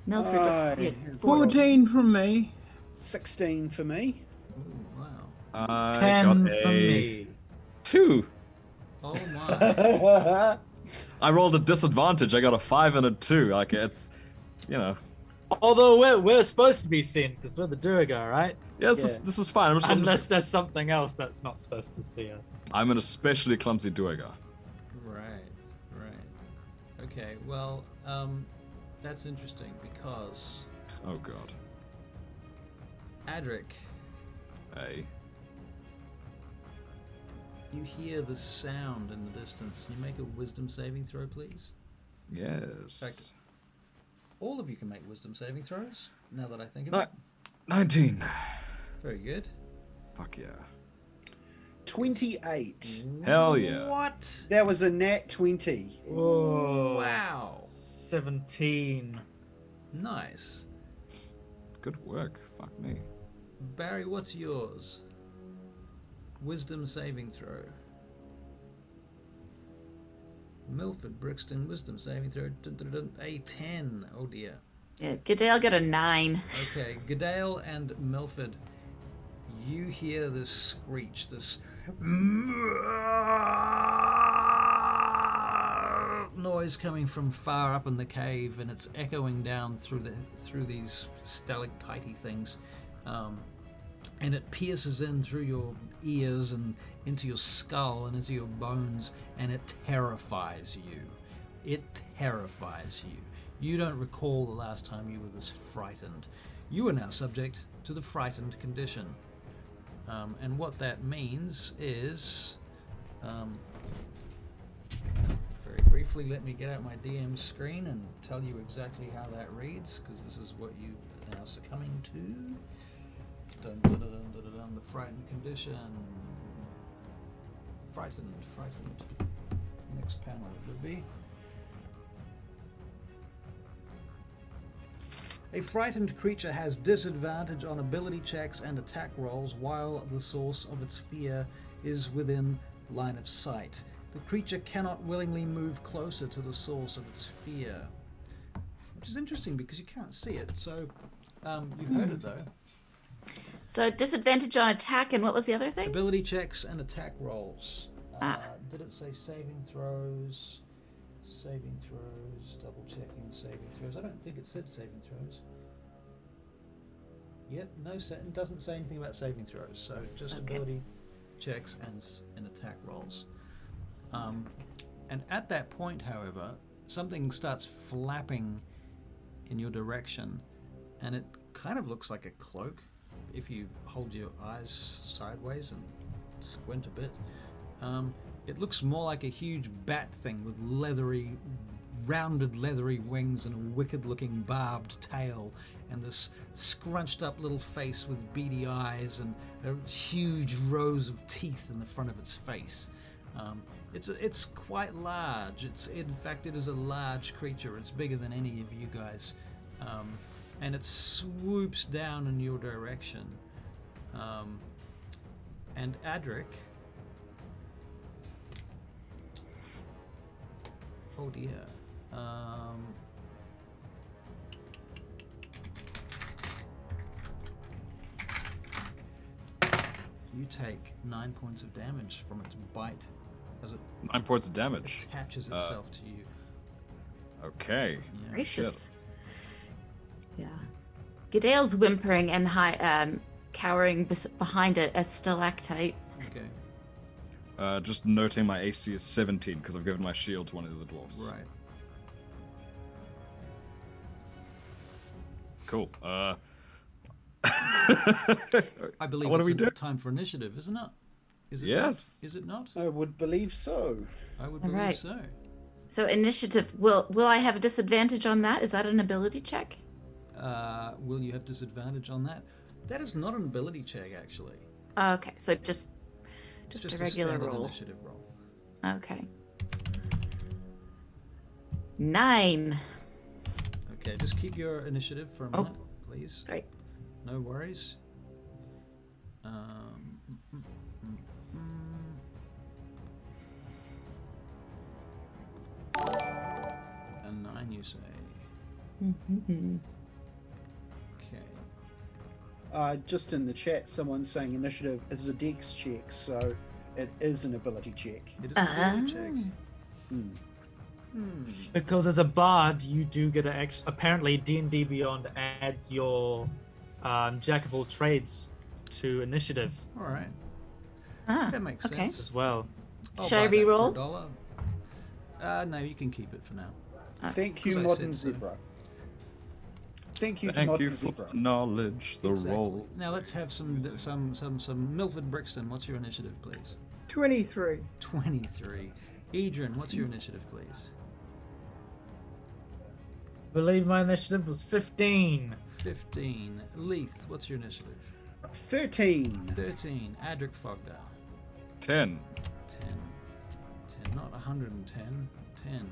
Milford looks to be at 14 from me. 16 for me. Ooh, wow. I 10 got for a me. 2. Oh my. I rolled a disadvantage. I got a 5 and a 2. Like it's, you know. Although we're supposed to be seen because we're the Booyagh, right? Yeah, this is fine. Unless there's something else that's not supposed to see us. I'm an especially clumsy Booyagh. Right. Okay, well, that's interesting because Oh god. Adric, Hey. you hear the sound in the distance. Can you make a wisdom saving throw, please? Yes. Fact. All of you can make wisdom saving throws, now that I think of it. 19. Very good. Fuck yeah. 28. Hell yeah. What? That was a nat 20. Whoa. Wow. 17. Nice. Good work. Fuck me. Barry, what's yours? Wisdom saving throw. Milford, Brixton, wisdom saving throw. A 10. Oh dear. Yeah, Goodale got a 9. Okay, Goodale and Milford, you hear this screech, this noise noise coming from far up in the cave, and it's echoing down through these stalactite things, and it pierces in through your ears and into your skull and into your bones, and it terrifies you. It terrifies you. You don't recall the last time you were this frightened. You are now subject to the frightened condition, and what that means is. Very briefly, let me get out my DM screen and tell you exactly how that reads, because this is what you are now succumbing to. Dun, dun, dun, dun, dun, dun, dun, the frightened condition. Frightened. Next panel it would be. A frightened creature has disadvantage on ability checks and attack rolls while the source of its fear is within line of sight. The creature cannot willingly move closer to the source of its fear. Which is interesting because you can't see it, so you heard it though. So disadvantage on attack, and what was the other thing? Ability checks and attack rolls. Did it say saving throws? Saving throws, double checking saving throws. I don't think it said saving throws. Yep, no, it doesn't say anything about saving throws, so just ability checks and attack rolls. And at that point, however, something starts flapping in your direction, and it kind of looks like a cloak if you hold your eyes sideways and squint a bit. It looks more like a huge bat thing with rounded leathery wings and a wicked-looking barbed tail, and this scrunched up little face with beady eyes and huge rows of teeth in the front of its face. It's quite large. In fact, it is a large creature. It's bigger than any of you guys, and it swoops down in your direction. And Adric. Oh dear. You take 9 points of damage from its bite as it 9 points of damage. attaches itself to you. Okay. Yeah. Gracious. Yeah. Gadale's whimpering and cowering behind a stalactite. Okay. Just noting my AC is 17 because I've given my shield to one of the dwarves. Right. Cool. I believe What do we it's do? time for initiative, isn't it? Is it Yes. Not? Is it not? I would believe so. I would All believe right. so. So initiative, will I have a disadvantage on that? Is that an ability check? Will you have disadvantage on that? That is not an ability check, actually. Okay, so just It's a regular standard roll. initiative roll. Okay. 9. Okay, just keep your initiative for a Oh. minute, please. Sorry. No worries. A 9, you say? Mm-hmm. Okay. Just in the chat, someone's saying initiative is a dex check, so it is an ability check. It is an ability check. Because as a bard, you do get an extra. Apparently, D&D Beyond adds your jack of all trades to initiative All right. Ah, That makes okay. sense. as well. I'll Should I buy that for reroll? $1. No, you can keep it for now. Thank you, Because I Modern said so. Zebra. Thank you to Thank Modern you for Zebra. the knowledge, the Exactly. roll. Now let's have some Milford Brixton. What's your initiative, please? 23. 23. Adrian, what's your initiative, please? I believe my initiative was 15. 15. Leith, what's your initiative? 13. 13. Adric Fogdale. 10. 10, not 110. 10.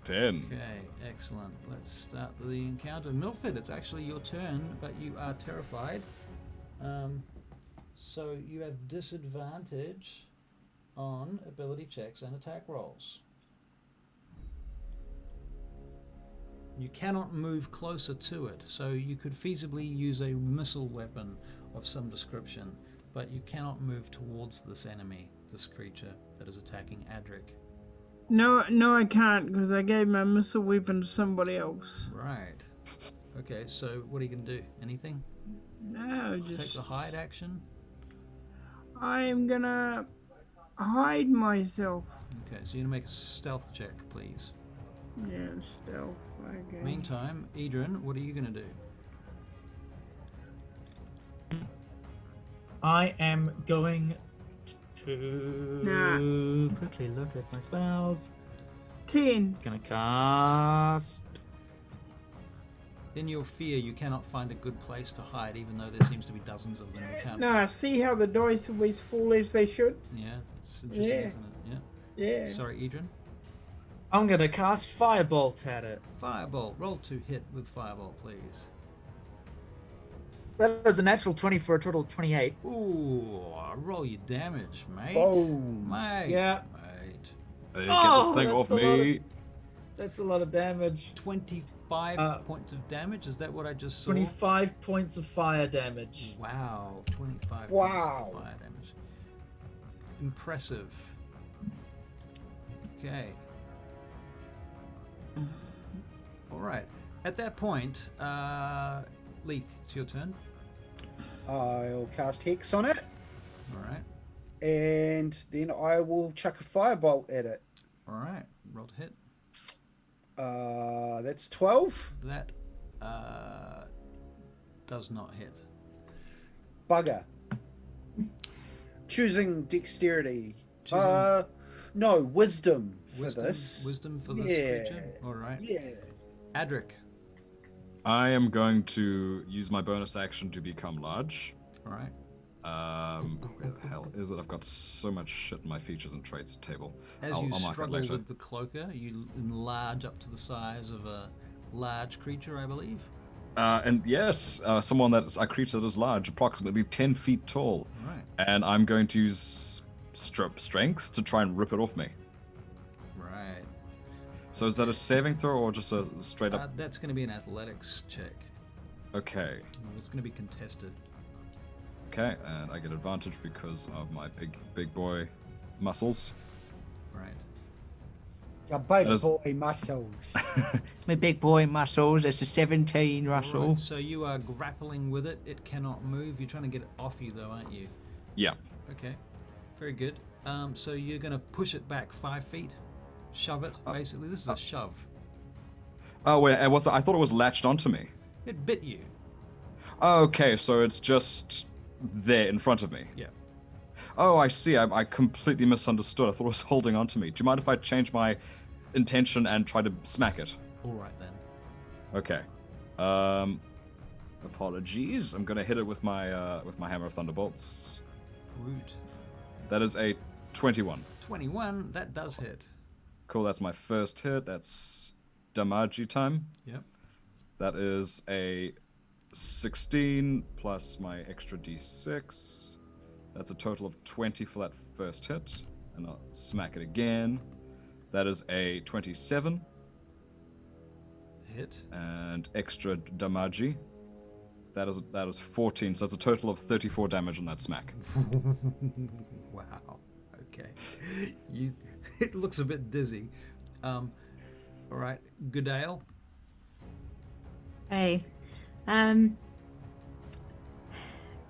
10. Okay, excellent. Let's start the encounter. Milford, it's actually your turn, but you are terrified. So you have disadvantage on ability checks and attack rolls. You cannot move closer to it, so you could feasibly use a missile weapon of some description, but you cannot move towards this enemy, this creature that is attacking Adric. No, I can't because I gave my missile weapon to somebody else. Right. Okay, so what are you going to do? Anything? No, Take just. the hide action? I'm gonna hide myself. Okay, so you're going to make a stealth check, please. Yeah, stealth. Okay. Meantime, Edrin, what are you going to do? I am going to quickly look at my spells. 10. Gonna cast. In your fear, you cannot find a good place to hide, even though there seems to be dozens of them. You can't. No, see how the dice always fall as they should? Yeah, it's interesting, Yeah. isn't it? Yeah. Yeah. Sorry, Edrin. I'm gonna cast Firebolt at it. Firebolt. Roll to hit with Firebolt, please. That was a natural 20 for a total of 28. Ooh, roll your damage, mate. Boom. Mate. Yeah. Mate. Hey, get this thing that's off a lot me. That's a lot of damage. 25 points of damage? Is that what I just saw? 25 points of fire damage. Wow. 25 Wow. points of fire damage. Impressive. Okay. All right. At that point, Leith, it's your turn. I'll cast Hex on it, All right. and then I will chuck a firebolt at it. All right. Roll to hit. That's 12. That does not hit. Bugger. Choosing dexterity. Choosing- No, wisdom for Wisdom, this. wisdom for this Yeah. creature. All right. Yeah. Adric. I am going to use my bonus action to become large. All right. Where the hell is it? I've got so much shit in my features and traits table. As I'll you mark it struggle later. with the cloaker, you enlarge up to the size of a large creature, I believe. And yes, someone that's a creature that is large, approximately 10 feet tall. All right. And I'm going to use strength to try and rip it off me. Right. So is that a saving throw or just a straight up? That's going to be an athletics check. Okay. It's going to be contested. Okay, and I get advantage because of my big boy muscles. Right. Your big That is- boy muscles. My big boy muscles. It's a 17, All Russell. right, so you are grappling with it. It cannot move. You're trying to get it off you, though, aren't you? Yeah. Okay. Very good. So you're going to push it back 5 feet. Shove it, basically. This is a shove. Oh wait, I thought it was latched onto me. It bit you. Okay, so it's just there in front of me. Yeah. Oh, I see. I completely misunderstood. I thought it was holding onto me. Do you mind if I change my intention and try to smack it? All right, then. Okay. Apologies. I'm gonna hit it with my hammer of thunderbolts. Root. That is a 21. 21, that does hit. Cool. That's my first hit. That's damage time. Yep. That is a 16 plus my extra d6. That's a total of 20 for that first hit. And I'll smack it again. That is a 27. Hit. And extra damage. That is 14, so that's a total of 34 damage on that smack. Wow. Okay. It looks a bit dizzy. All right. Goodale. Hey.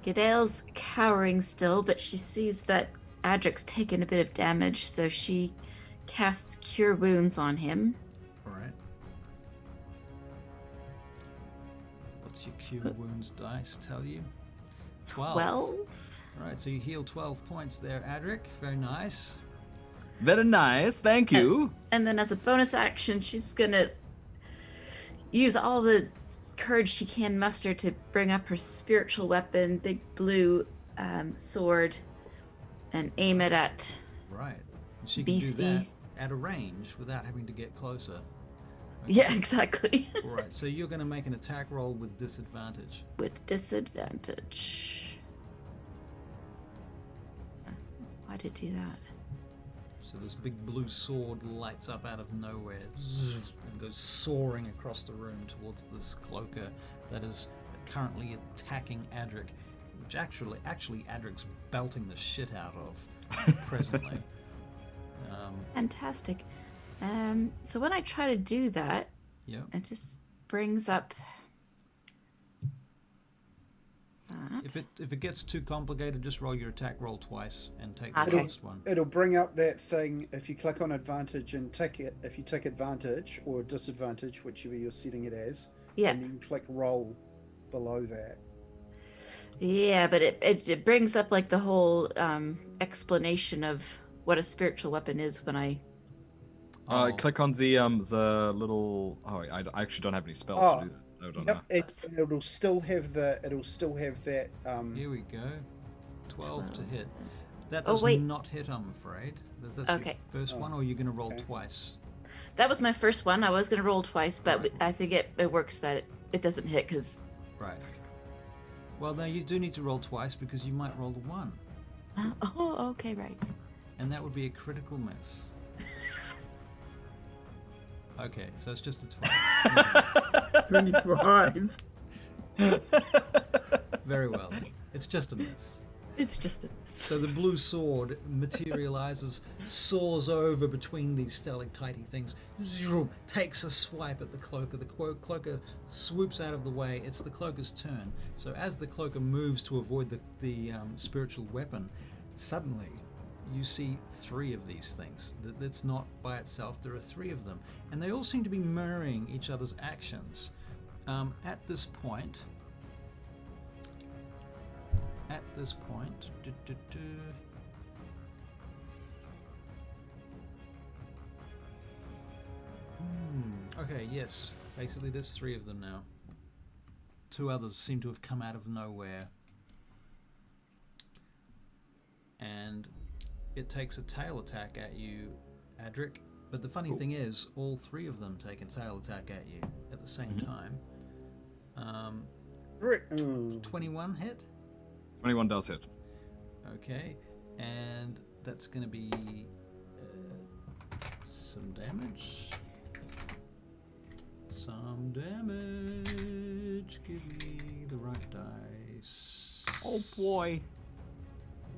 Goodale's cowering still, but she sees that Adric's taken a bit of damage, so she casts Cure Wounds on him. All right. What's your cure wounds dice tell you? 12. 12? All right, so you heal 12 points there, Adric. Very nice. Very nice, thank you. And then as a bonus action, she's gonna use all the courage she can muster to bring up her spiritual weapon, big blue sword, and aim it at Right. And she can do Beastie. that at a range without having to get closer. Okay. Yeah, exactly. All right, so you're going to make an attack roll with disadvantage. With disadvantage. Why did it do that? So this big blue sword lights up out of nowhere and goes soaring across the room towards this cloaker that is currently attacking Adric, which actually Adric's belting the shit out of presently. Fantastic. So when I try to do that, Yeah. it just brings up that. If it gets too complicated, just roll your attack roll twice and take the Okay. first one. It'll bring up that thing if you click on advantage and tick it. If you tick advantage or disadvantage, whichever you're setting it as, Yeah. and you can click roll below that. Yeah, but it brings up like the whole explanation of what a spiritual weapon is when I. Click on the little. Oh, I actually don't have any spells Oh, to do that. Hold on Yep, now. it'll still have the. It'll still have that. Here we go. 12 to hit. That Oh, does wait. not hit, I'm afraid. That's Okay. your first one, or are you going to roll Okay. twice? That was my first one. I was gonna roll twice, but Right. I think it works that it doesn't hit because. Right. Well, no, you do need to roll twice because you might roll a 1. Oh, okay, right. And that would be a critical miss. Okay, so it's just a 12. 25. Very well. It's just a miss. It's just a. So the blue sword materializes, soars over between these stalactite things, zoom, takes a swipe at the cloaker. The cloaker swoops out of the way. It's the cloaker's turn. So as the cloaker moves to avoid the spiritual weapon, suddenly you see 3 of these things. That's not by itself. There are 3 of them, and they all seem to be mirroring each other's actions. At this point, okay, yes. Basically, there's 3 of them now. 2 others seem to have come out of nowhere. And it takes a tail attack at you, Adric. But the funny thing is, all 3 of them take a tail attack at you at the same time. 21 hit? 21 does hit. Okay, and that's going to be some damage. Some damage. Give me the right dice. Oh boy.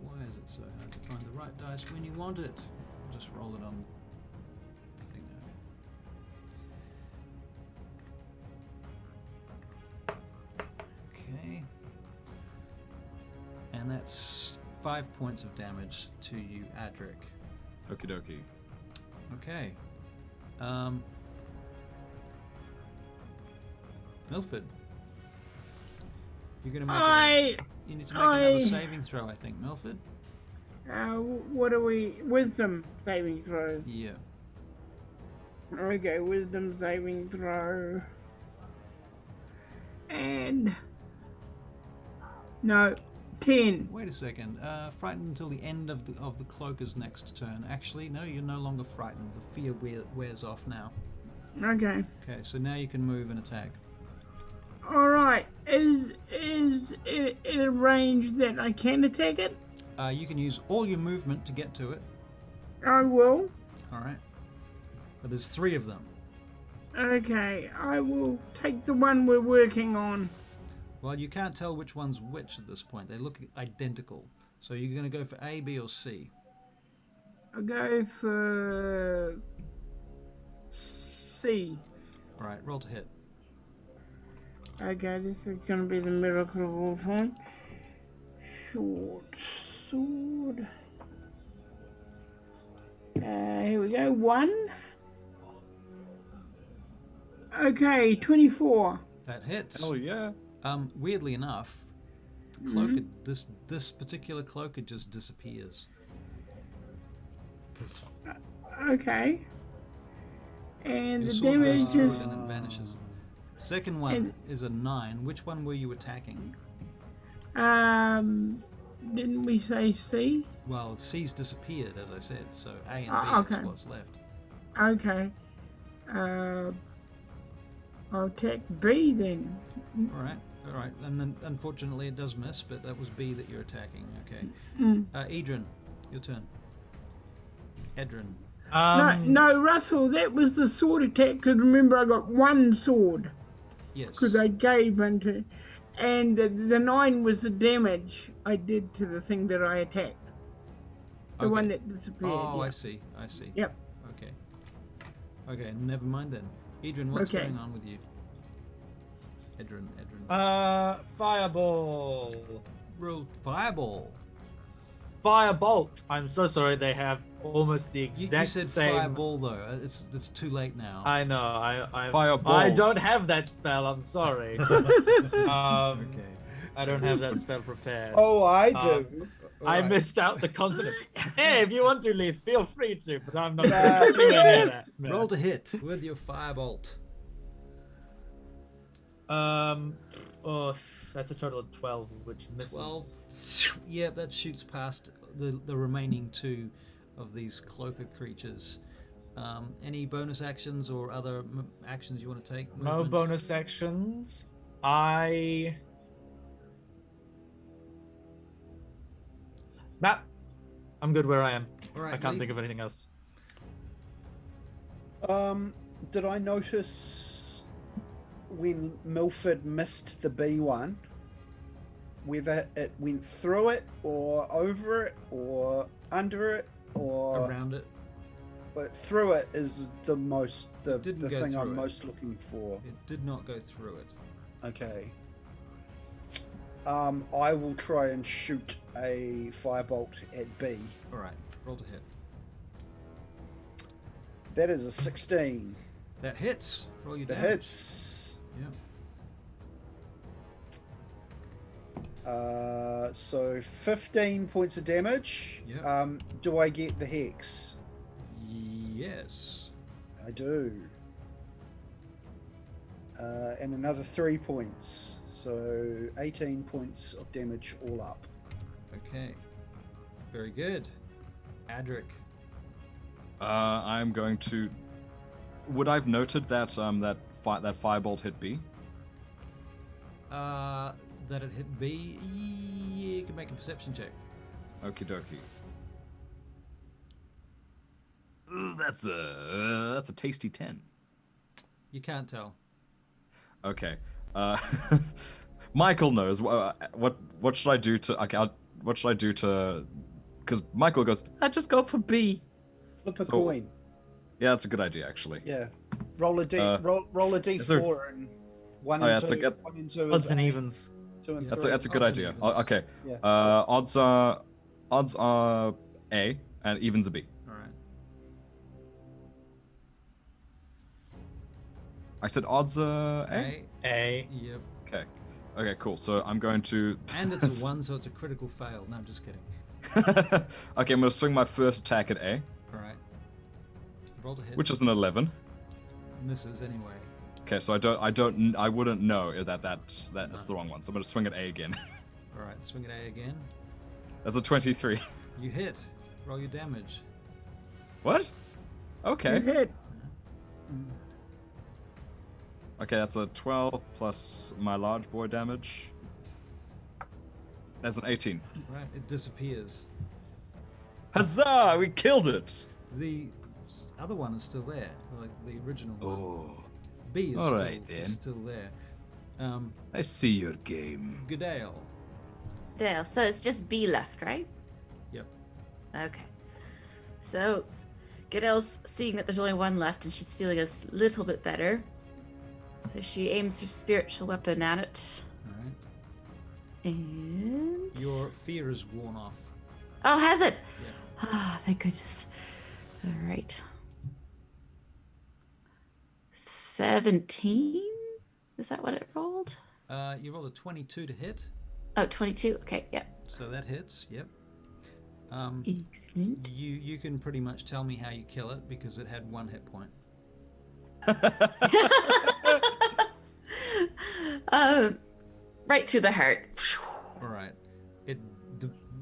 Why is it so hard to find the right dice when you want it? I'll just roll it on the thing. Okay. And that's 5 points of damage to you, Adric. Okie dokie. Okay. Milford. You're gonna make you need to make another saving throw, I think, Milford. What are we? Wisdom saving throw. Yeah. Okay, wisdom saving throw. And no, 10. Wait a second. Frightened until the end of the cloaker's next turn. Actually, no, you're no longer frightened. The fear wears off now. Okay. Okay, so now you can move and attack. All right. Is it in a range that I can attack it? You can use all your movement to get to it. I will. All right. But there's 3 of them. Okay, I will take the one we're working on. Well, you can't tell which one's which at this point. They look identical. So you're going to go for A, B, or C. I'll go for C. All right, roll to hit. Okay, this is going to be the miracle of all time. Short sword. Here we go. 1. Okay, 24. That hits. Oh yeah. Weirdly enough, the cloaker, this particular cloaker just disappears. Okay. And Your the sword goes damage through is... it and it vanishes. Second one is a 9. Which one were you attacking? Didn't we say C? Well, C's disappeared, as I said, so A and B okay. is what's left. Okay. I'll attack B then. All right. And then, unfortunately, it does miss, but that was B that you're attacking. Okay. Edrin, your turn. Edrin. No, Russell, that was the sword attack, because remember I got 1 sword, Yes. because I gave into... And the 9 was the damage I did to the thing that I attacked. The one that disappeared. Oh, yeah. I see. Yep. Okay. Okay, never mind then. Edrin, what's Okay. going on with you? Edrin. Fireball. Roll fireball. Firebolt. I'm so sorry. They have almost the You exact said same. fireball though. It's too late now. I know. I Fireball. I don't have that spell. I'm sorry. Okay. I don't have that spell prepared. Oh, I do. I Alright. missed out the consonant. Hey, if you want to leave, feel free to, but I'm not Nah. anywhere near that. Roll to mess. hit with your firebolt. Oh, that's a total of 12, which misses. 12. Yeah, that shoots past the remaining 2 of these cloaker creatures. Any bonus actions or other actions you want to take? No Movement? bonus actions. Nah, I'm good where I am. All right, I can't Leaf. think of anything else. Did I notice when Milford missed the B one, whether it went through it or over it or under it or Around it. but through it is the didn't the go thing I'm through it. most looking for. It did not go through it. Okay. I will try and shoot a firebolt at B. All right, roll to hit. That is a 16. That hits. Roll your That damage. hits. Yeah. So 15 points of damage. Yeah. Do I get the hex? Yes. I do. And another 3 points. So 18 points of damage all up. Okay. Very good. Adric. I'm going to. Would I've noted that that firebolt hit B? That it hit B. Yeah, you can make a perception check. Okie dokie. Ooh, that's a tasty 10. You can't tell. Okay. Michael knows. What should I do to? Okay, what should I do to? Because Michael goes, I just go for B. Flip a So- coin. Yeah, that's a good idea actually. Yeah. Roll a D. roll a D4 is there- and one Oh, yeah, and it's two. like One and two Odds is and A, evens. 2 and Yeah. 3. That's a good Odds and idea. evens. Okay. Yeah. Odds are A and evens are B. All right. I said odds are A. A. A. Yep. Okay. Okay, cool. So I'm going to. And it's a 1, so it's a critical fail. No, I'm just kidding. Okay, I'm gonna swing my first attack at A, All right. Roll to hit. which is an 11. misses anyway. Okay, so I wouldn't know that's the wrong one. So I'm gonna swing at A again. All right. Swing at A again. That's a 23. You hit. Roll your damage. What? Okay. You hit. Okay, that's a 12 plus my large boy damage. That's an 18. Right. It disappears. Huzzah! We killed it! The other one is still there, like the original one. Oh, B is all still, right then. is still there. I see your game. Goodale. Dale, so it's just B left, right? Yep. Okay. So, Goodale's seeing that there's only one left and she's feeling a little bit better. So she aims her spiritual weapon at it. All right. And. Your fear is worn off. Oh, has it? Yeah. Ah, thank goodness. All right. 17? Is that what it rolled? You rolled a 22 to hit, Oh, 22. Okay, yeah. so that hits. Yep. Excellent. You can pretty much tell me how you kill it because it had 1 hit point. Right through the heart. All right.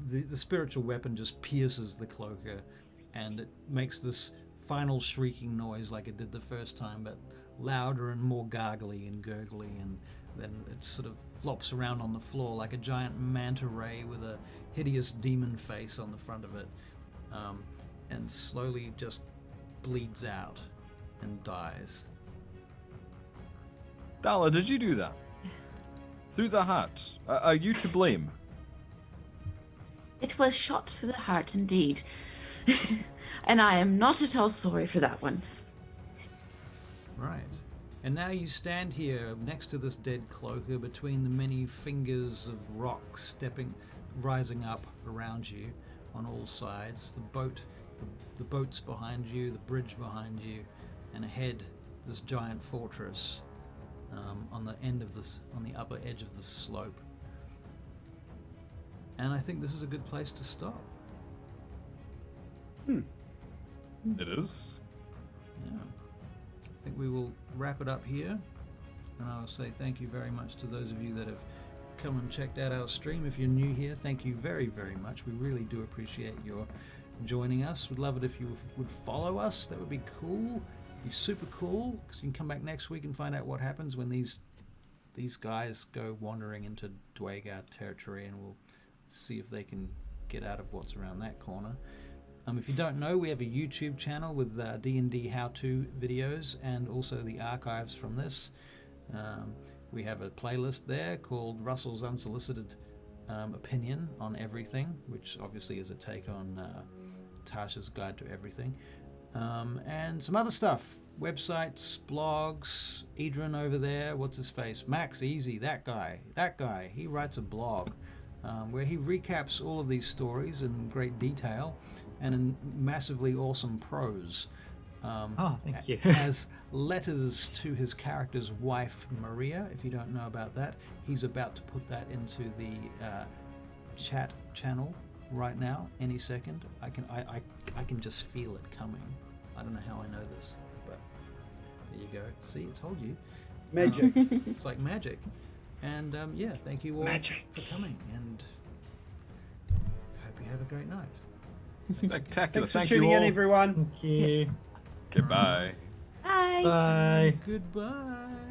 The spiritual weapon just pierces the cloaker, and it makes this final shrieking noise like it did the first time, but louder and more gargly and gurgly, and then it sort of flops around on the floor like a giant manta ray with a hideous demon face on the front of it, and slowly just bleeds out and dies. Dala, did you do that? Through the heart. Are you to blame? It was shot through the heart indeed. And I am not at all sorry for that one. right. And now you stand here next to this dead cloaker between the many fingers of rock rising up around you on all sides. The boats behind you, the bridge behind you, and ahead this giant fortress on the upper edge of the slope. And I think this is a good place to stop. It is. Yeah. I think we will wrap it up here. And I'll say thank you very much to those of you that have come and checked out our stream. If you're new here, thank you very, very much. We really do appreciate your joining us. We'd love it if you would follow us. That would be cool. Be super cool, because you can come back next week and find out what happens when these guys go wandering into Booyagh territory, and we'll see if they can get out of what's around that corner. If you don't know, we have a YouTube channel with D&D how-to videos and also the archives from this. We have a playlist there called Russell's Unsolicited Opinion on Everything, which obviously is a take on Tasha's Guide to Everything. And some other stuff, websites, blogs, Edrin over there, what's his face? Max Easy, that guy, he writes a blog where he recaps all of these stories in great detail and in massively awesome prose. Thank you. As letters to his character's wife, Maria. If you don't know about that, he's about to put that into the chat channel right now, any second. I can just feel it coming. I don't know how I know this, but there you go. See, I told you. Magic. It's like magic. And yeah, thank you all for coming, and hope you have a great night. Spectacular. Thanks for Thank you tuning all. in, everyone. Thank you. Goodbye. Bye. Bye. Goodbye.